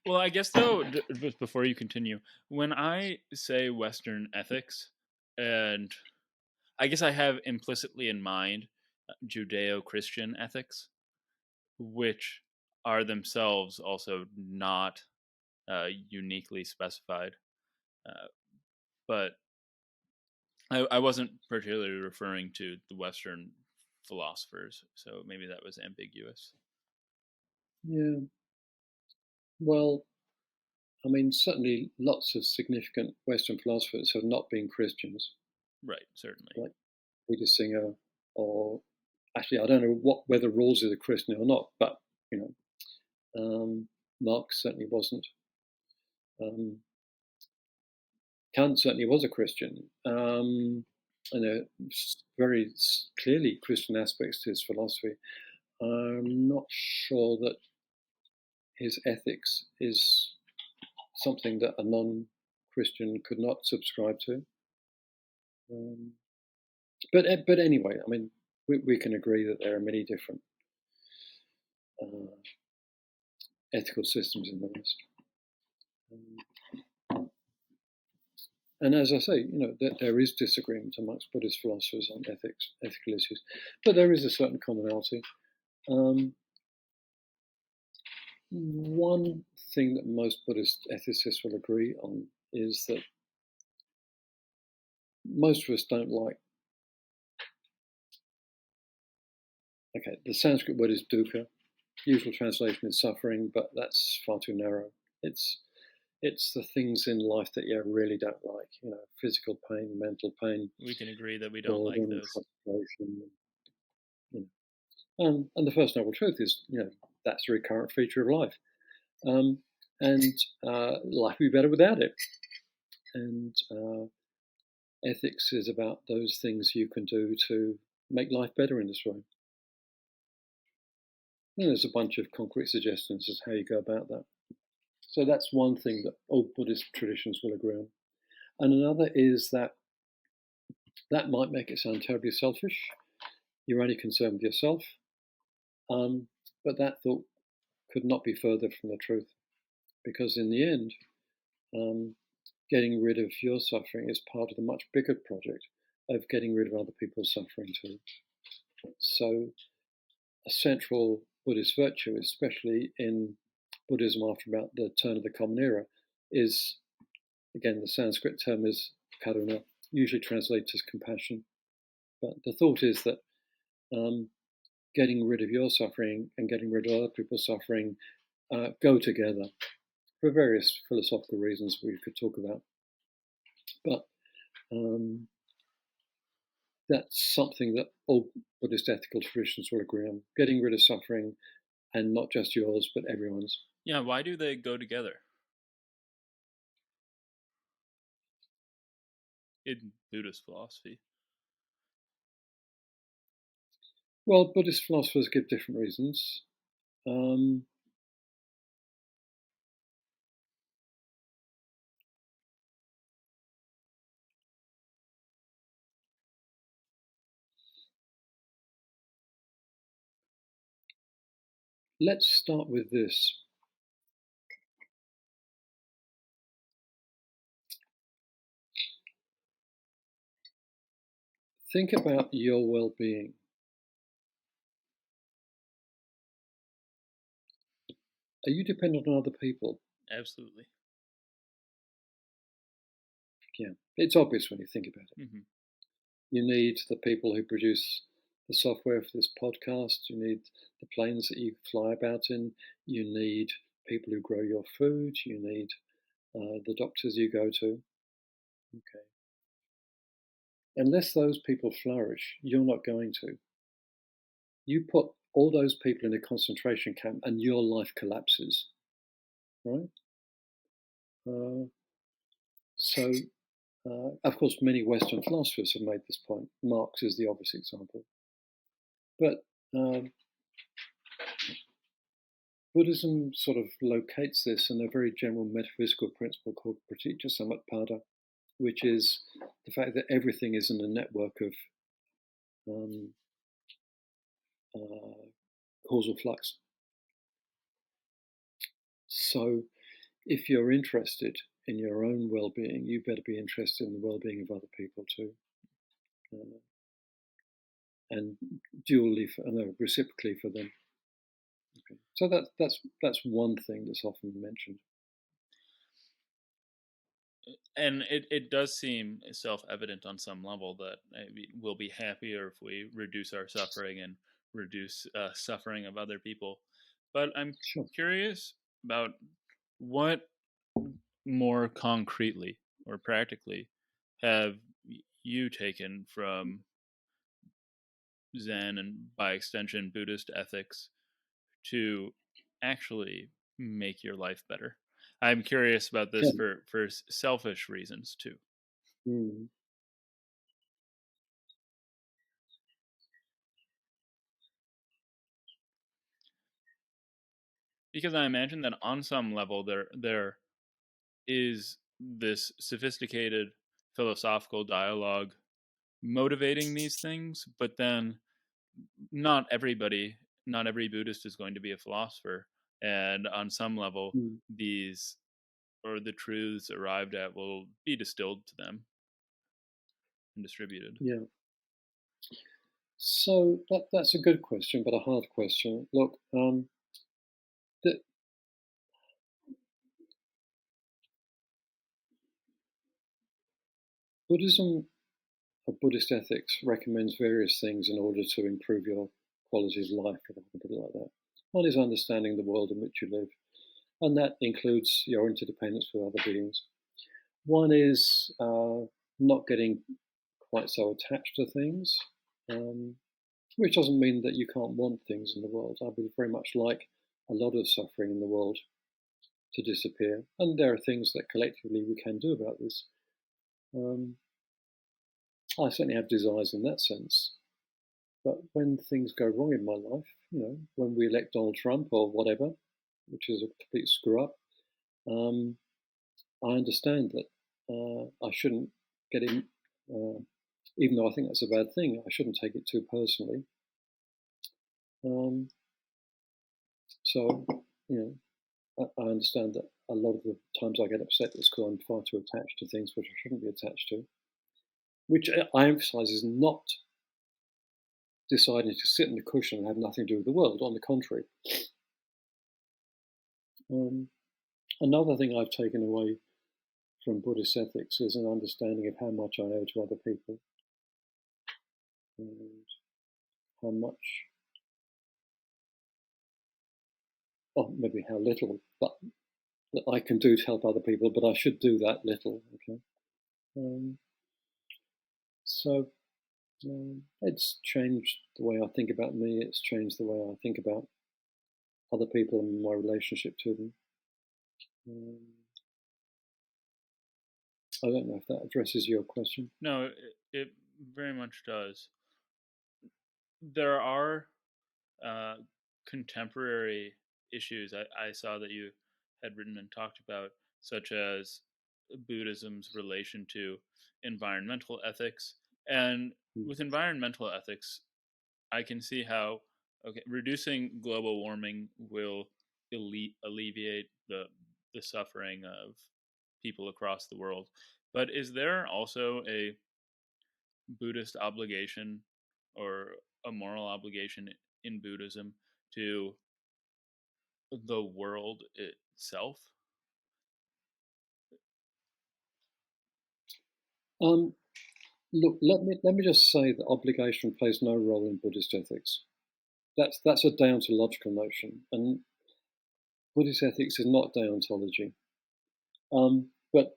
Well, I guess, though, just before you continue, when I say Western ethics, and I guess I have implicitly in mind Judeo-Christian ethics, which are themselves also not uniquely specified. But I wasn't particularly referring to the Western philosophers, so maybe that was ambiguous. Yeah. Well, I mean, certainly lots of significant Western philosophers have not been Christians. Right, certainly. Like Peter Singer, or actually, I don't know whether Rawls is a Christian or not, but Marx certainly wasn't. Kant certainly was a Christian, and there are very clearly Christian aspects to his philosophy. I'm not sure that his ethics is something that a non-Christian could not subscribe to. But anyway, I mean, we can agree that there are many different ethical systems in the West. And as I say, there is disagreement amongst Buddhist philosophers on ethical issues, but there is a certain commonality. One thing that most Buddhist ethicists will agree on is that most of us don't like. Okay, the Sanskrit word is dukkha. Usual translation is suffering, but that's far too narrow. It's the things in life that you really don't like, physical pain, mental pain. We can agree that we don't like those. And the First Noble Truth is, that's a recurrent feature of life. And life would be better without it. And ethics is about those things you can do to make life better in this way. And there's a bunch of concrete suggestions as how you go about that. So that's one thing that all Buddhist traditions will agree on. And another is that might make it sound terribly selfish. You're only concerned with yourself. But that thought could not be further from the truth, because in the end, getting rid of your suffering is part of the much bigger project of getting rid of other people's suffering too. So a central Buddhist virtue, especially in Buddhism after about the turn of the Common Era, is, again, the Sanskrit term is karuna, usually translated as compassion. But the thought is that getting rid of your suffering and getting rid of other people's suffering go together for various philosophical reasons we could talk about. But that's something that all Buddhist ethical traditions will agree on, getting rid of suffering, and not just yours, but everyone's. Yeah, why do they go together? In Buddhist philosophy. Well, Buddhist philosophers give different reasons. Let's start with this. Think about your well-being. Are you dependent on other people? Absolutely. Yeah, it's obvious when you think about it. Mm-hmm. You need the people who produce the software for this podcast. You need the planes that you fly about in. You need people who grow your food. You need the doctors you go to. Okay. Unless those people flourish, you're not going to. You put all those people in a concentration camp and your life collapses, right? So, of course, many Western philosophers have made this point. Marx is the obvious example. But Buddhism sort of locates this in a very general metaphysical principle called pratitya samutpada, which is the fact that everything is in a network of causal flux. So if you're interested in your own well-being, you better be interested in the well-being of other people too. And reciprocally for them. Okay. So that's one thing that's often mentioned. And it does seem self-evident on some level that we'll be happier if we reduce our suffering and reduce suffering of other people. But I'm curious about what more concretely or practically have you taken from Zen and by extension Buddhist ethics to actually make your life better? I'm curious about this for selfish reasons too. Mm. Because I imagine that on some level there is this sophisticated philosophical dialogue motivating these things, but then not every Buddhist is going to be a philosopher, and on some level these or the truths arrived at will be distilled to them and distributed. Yeah. So that's a good question, but a hard question. Look, Buddhism or Buddhist ethics recommends various things in order to improve your quality of life, if I can put it like that. One is understanding the world in which you live, and that includes your interdependence with other beings. One is not getting quite so attached to things, which doesn't mean that you can't want things in the world. I would very much like a lot of suffering in the world to disappear, and there are things that collectively we can do about this. I certainly have desires in that sense, but when things go wrong in my life, when we elect Donald Trump or whatever, which is a complete screw up, I understand that I shouldn't get in, even though I think that's a bad thing, I shouldn't take it too personally. So, I understand that a lot of the times I get upset is because I'm far too attached to things which I shouldn't be attached to, which I emphasize is not deciding to sit in the cushion and have nothing to do with the world. On the contrary. Another thing I've taken away from Buddhist ethics is an understanding of how much I owe to other people and how much, well, maybe how little, but that I can do to help other people, but I should do that little. Okay. So it's changed the way I think about me. It's changed the way I think about other people and my relationship to them. I don't know if that addresses your question. No, it very much does. There are contemporary issues I saw that you had written and talked about, such as Buddhism's relation to environmental ethics. And with environmental ethics, I can see how reducing global warming will alleviate the suffering of people across the world. But is there also a Buddhist obligation or a moral obligation in Buddhism to the world itself? Look, let me just say that obligation plays no role in Buddhist ethics. That's a deontological notion, and Buddhist ethics is not deontology. But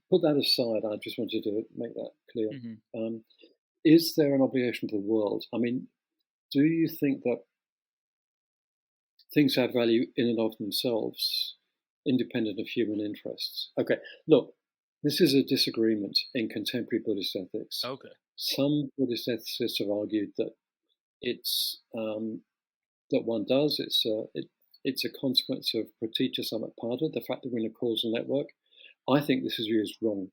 put that aside. I just wanted to make that clear. Mm-hmm. Is there an obligation to the world? I mean, do you think that things have value in and of themselves, independent of human interests? Okay, look, this is a disagreement in contemporary Buddhist ethics. Okay. Some Buddhist ethicists have argued that it's that one does. It's a consequence of pratitya samutpada, the fact that we're in a causal network. I think this view is wrong.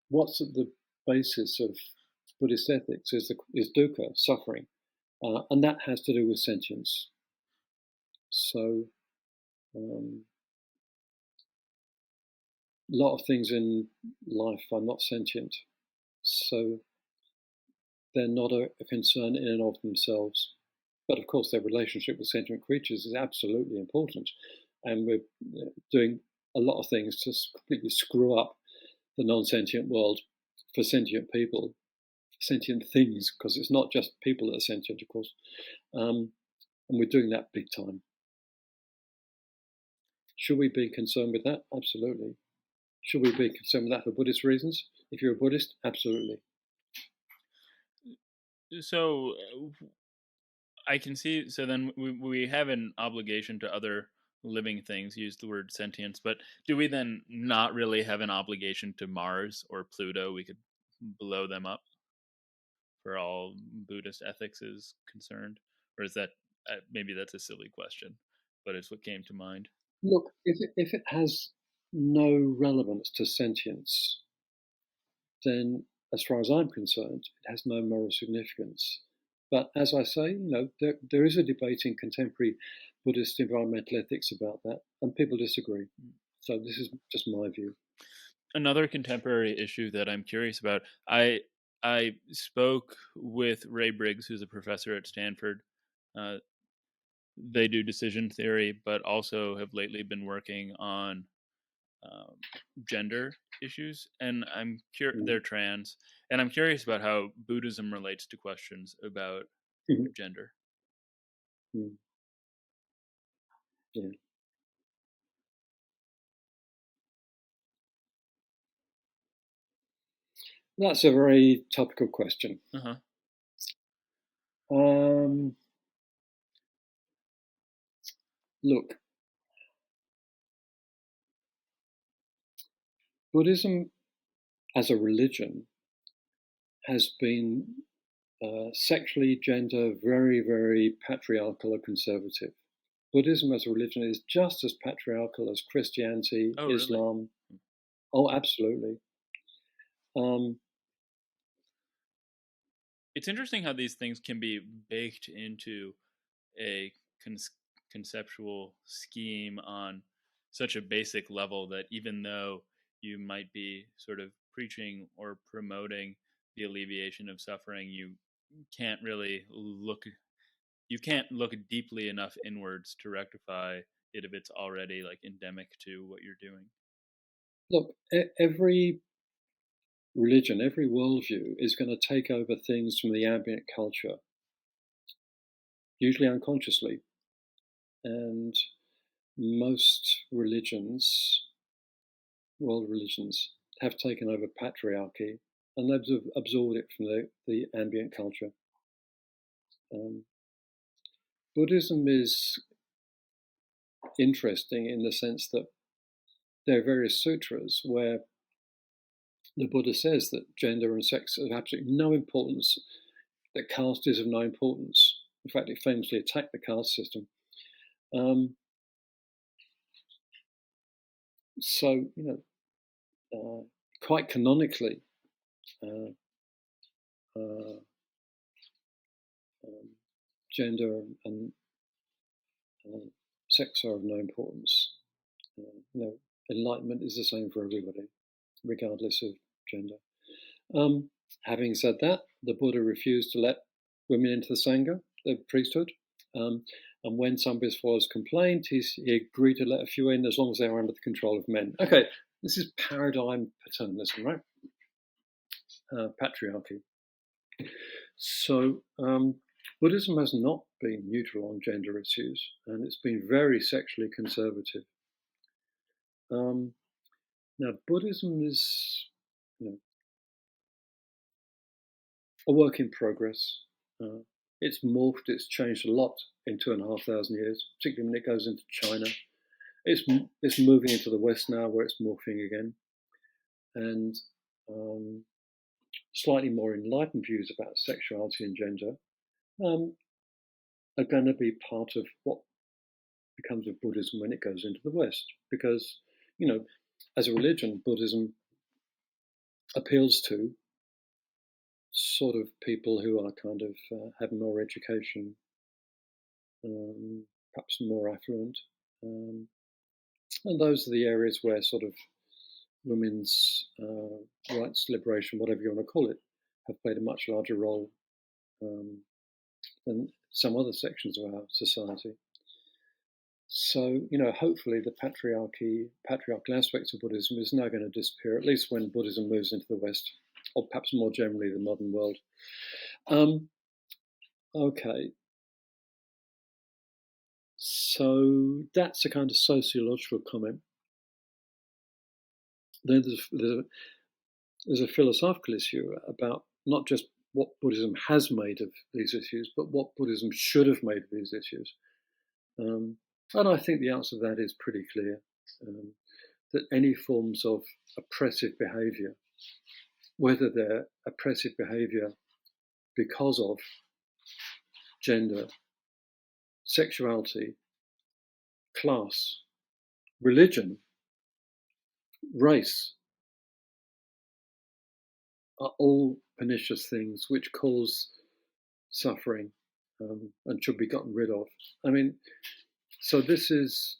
What's at the basis of Buddhist ethics is dukkha, suffering, and that has to do with sentience. So, a lot of things in life are not sentient, so they're not a concern in and of themselves. But of course, their relationship with sentient creatures is absolutely important, and we're doing a lot of things to completely screw up the non-sentient world for sentient people, sentient things, because it's not just people that are sentient, of course, and we're doing that big time. Should we be concerned with that? Absolutely. Should we be concerned with that for Buddhist reasons? If you're a Buddhist, absolutely. So I can see, so then we have an obligation to other living things, use the word sentience, but do we then not really have an obligation to Mars or Pluto? We could blow them up for all Buddhist ethics is concerned? Or is that, maybe that's a silly question, but it's what came to mind. Look, if it has no relevance to sentience, then as far as I'm concerned, it has no moral significance. But as I say, there is a debate in contemporary Buddhist environmental ethics about that, and people disagree. So this is just my view. Another contemporary issue that I'm curious about, I spoke with Ray Briggs, who's a professor at Stanford. They do decision theory, but also have lately been working on gender issues, and I'm they're trans, and I'm curious about how Buddhism relates to questions about gender. Yeah. That's a very topical question. Uh-huh. Look, Buddhism as a religion has been sexually, gender, very, very patriarchal and conservative. Buddhism as a religion is just as patriarchal as Christianity, Oh, Islam. really? Oh, absolutely. It's interesting how these things can be baked into a conceptual scheme on such a basic level that even though you might be sort of preaching or promoting the alleviation of suffering, can't really look you can't look deeply enough inwards to rectify it if it's already like endemic to what you're doing. Look, every religion, every worldview is going to take over things from the ambient culture, usually unconsciously. And most religions, world religions, have taken over patriarchy and they've absorbed it from the ambient culture. Buddhism is interesting in the sense that there are various sutras where the Buddha says that gender and sex are of absolutely no importance, that caste is of no importance. In fact, it famously attacked the caste system. So, quite canonically, gender and sex are of no importance. Enlightenment is the same for everybody, regardless of gender. Having said that, the Buddha refused to let women into the Sangha, the priesthood. And when some of his followers complained, he agreed to let a few in as long as they were under the control of men. Okay, this is paradigm paternalism, right? Patriarchy. So Buddhism has not been neutral on gender issues, and it's been very sexually conservative. Now, Buddhism is a work in progress. It's morphed, it's changed a lot in 2,500 years, particularly when it goes into China. It's moving into the West now, where it's morphing again. And slightly more enlightened views about sexuality and gender are going to be part of what becomes of Buddhism when it goes into the West. Because, as a religion, Buddhism appeals to sort of people who are kind of have more education, perhaps more affluent. And those are the areas where sort of women's rights, liberation, whatever you want to call it, have played a much larger role than some other sections of our society. So, hopefully the patriarchal aspects of Buddhism is now going to disappear, at least when Buddhism moves into the West, or perhaps more generally the modern world. Okay. So that's a kind of sociological comment. Then there's a philosophical issue about not just what Buddhism has made of these issues, but what Buddhism should have made of these issues. And I think the answer to that is pretty clear, that any forms of oppressive behavior, whether they're oppressive behavior because of gender, sexuality, class, religion, race, are all pernicious things which cause suffering and should be gotten rid of. I mean, so this is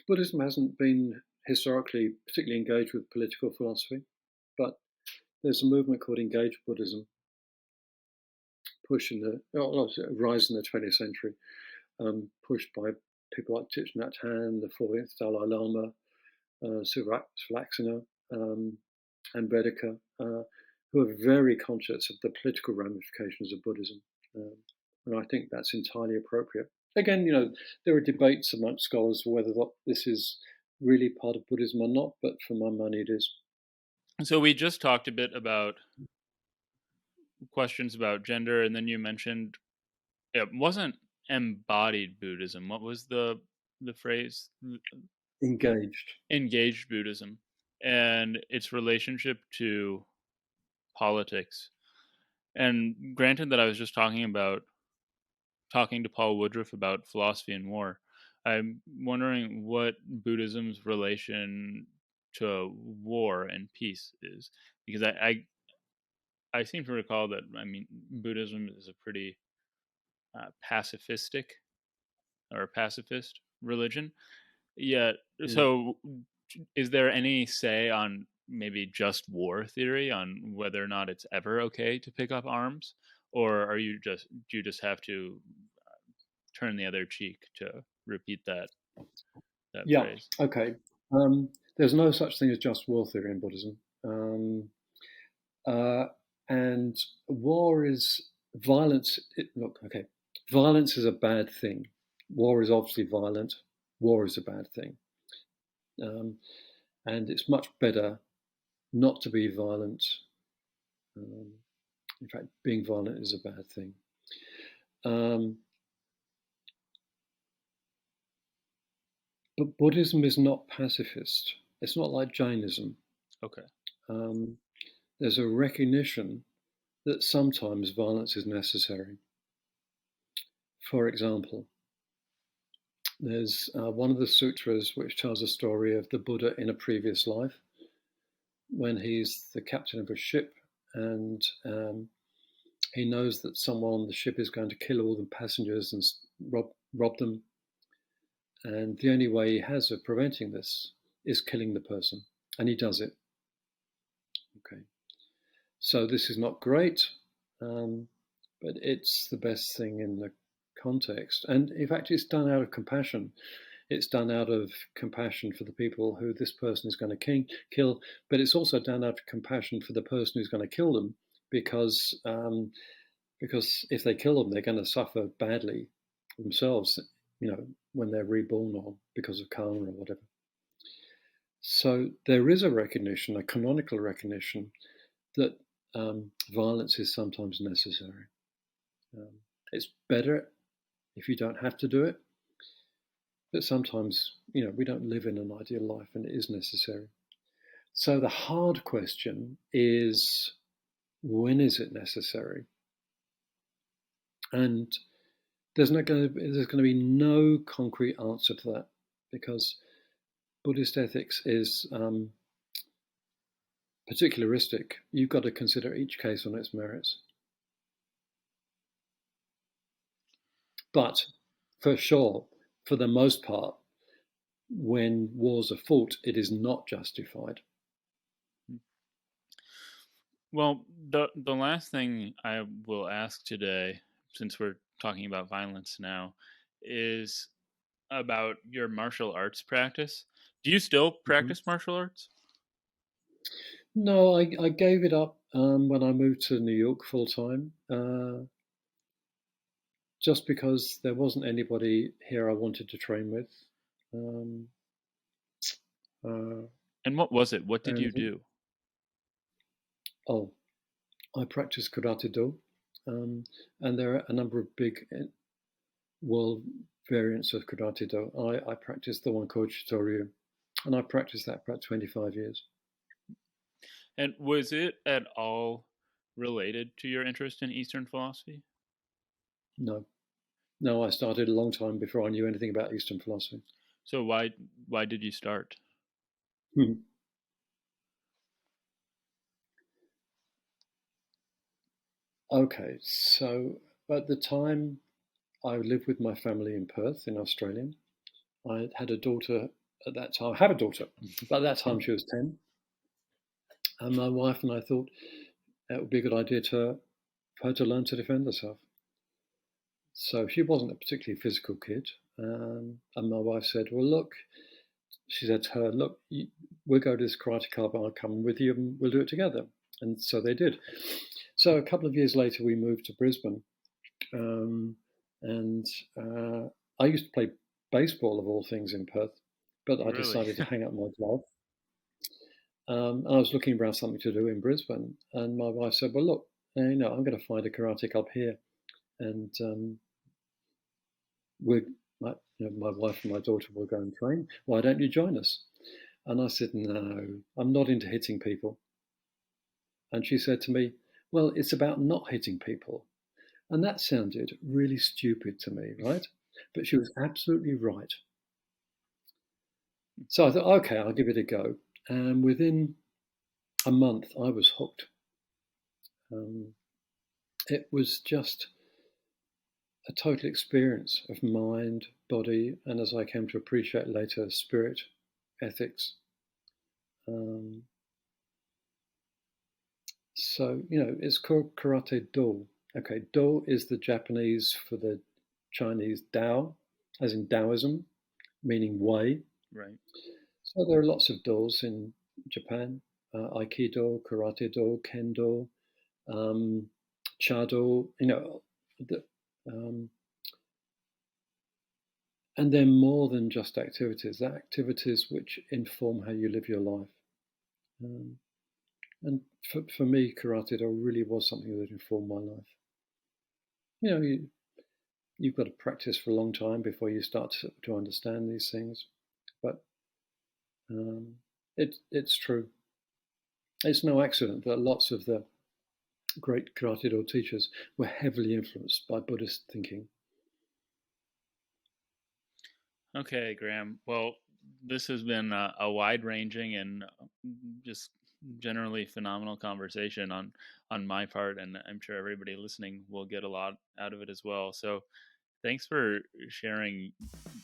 Buddhism hasn't been historically particularly engaged with political philosophy, but there's a movement called Engaged Buddhism, rise in the 20th century, pushed by people like Thich Nhat Hanh, the 14th Dalai Lama, Sulaksana, and Vedika, who are very conscious of the political ramifications of Buddhism. And I think that's entirely appropriate. Again, there are debates amongst scholars whether this is really part of Buddhism or not, but for my money it is. So we just talked a bit about questions about gender, and then you mentioned it wasn't embodied Buddhism. What was the phrase? Engaged Buddhism, and its relationship to politics. And granted that I was just talking about talking to Paul Woodruff about philosophy and war. I'm wondering what Buddhism's relation to war and peace is, because I seem to recall that, I mean, Buddhism is a pretty pacifistic or pacifist religion. Yet, Mm. so is there any say on maybe just war theory on whether or not it's ever okay to pick up arms, or do you just have to turn the other cheek, to repeat that Yeah. phrase? Okay. There's no such thing as just war theory in Buddhism. Uh, and war is violence. Look, okay, violence is a bad thing. War is obviously violent. War is a bad thing. And it's much better not to be violent. In fact, being violent is a bad thing. But Buddhism is not pacifist. It's not like Jainism. Okay. There's a recognition that sometimes violence is necessary. For example, there's one of the sutras which tells a story of the Buddha in a previous life when he's the captain of a ship and he knows that someone on the ship is going to kill all the passengers and rob them. And the only way he has of preventing this is killing the person. And he does it. Okay. So this is not great, but it's the best thing in the context. And in fact, it's done out of compassion. It's done out of compassion for the people who this person is going to kill, but it's also done out of compassion for the person who's going to kill them, because if they kill them, they're going to suffer badly themselves, when they're reborn or because of karma or whatever. So there is a recognition, a canonical recognition, that violence is sometimes necessary. It's better if you don't have to do it, but sometimes, we don't live in an ideal life and it is necessary. So the hard question is, when is it necessary? And there's going to be no concrete answer to that, because Buddhist ethics is particularistic. You've got to consider each case on its merits. But for sure, for the most part, when wars are fought, it is not justified. Well, the last thing I will ask today, since we're talking about violence now, is about your martial arts practice. Do you still practice martial arts? No, I gave it up when I moved to New York full time, just because there wasn't anybody here I wanted to train with. And what was it? What did you do? I practice karate do, and there are a number of big world variants of karate do. I practice the one called Shitoryu, and I practiced that for about 25 years. And was it at all related to your interest in Eastern philosophy? No, I started a long time before I knew anything about Eastern philosophy. So why did you start? Okay, so at the time I lived with my family in Perth in Australia. I had a daughter at that time. I have a daughter, but at that time she was 10. And my wife and I thought it would be a good idea for her to learn to defend herself. So she wasn't a particularly physical kid. And my wife said, well, look, she said to her, look, we'll go to this karate club, I'll come with you and we'll do it together. And so they did. So a couple of years later, we moved to Brisbane. And I used to play baseball, of all things, in Perth, but I decided to hang up my glove. And I was looking around something to do in Brisbane, and my wife said, well, look, I'm going to find a karate club here. And my wife and my daughter will go and train. Why don't you join us? And I said, no, I'm not into hitting people. And she said to me, well, it's about not hitting people. And that sounded really stupid to me, right? But she was absolutely right. So I thought, okay, I'll give it a go. And within a month, I was hooked. It was just a total experience of mind, body, and as I came to appreciate later, spirit, ethics. So, it's called Karate Do. Okay, Do is the Japanese for the Chinese Tao, as in Taoism, meaning way. Right. So there are lots of Dos in Japan: Aikido, Karate Do, Kendo, Chado. And they're more than just activities. They're activities which inform how you live your life. And for me, Karate Do really was something that informed my life. You've got to practice for a long time before you start to understand these things. But it's true. It's no accident that lots of the great Karate Do teachers were heavily influenced by Buddhist thinking. Okay, Graham. Well, this has been a wide-ranging and just generally phenomenal conversation on my part, and I'm sure everybody listening will get a lot out of it as well. So thanks for sharing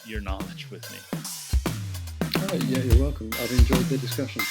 your knowledge with me. Oh, yeah, you're welcome. I've enjoyed the discussion.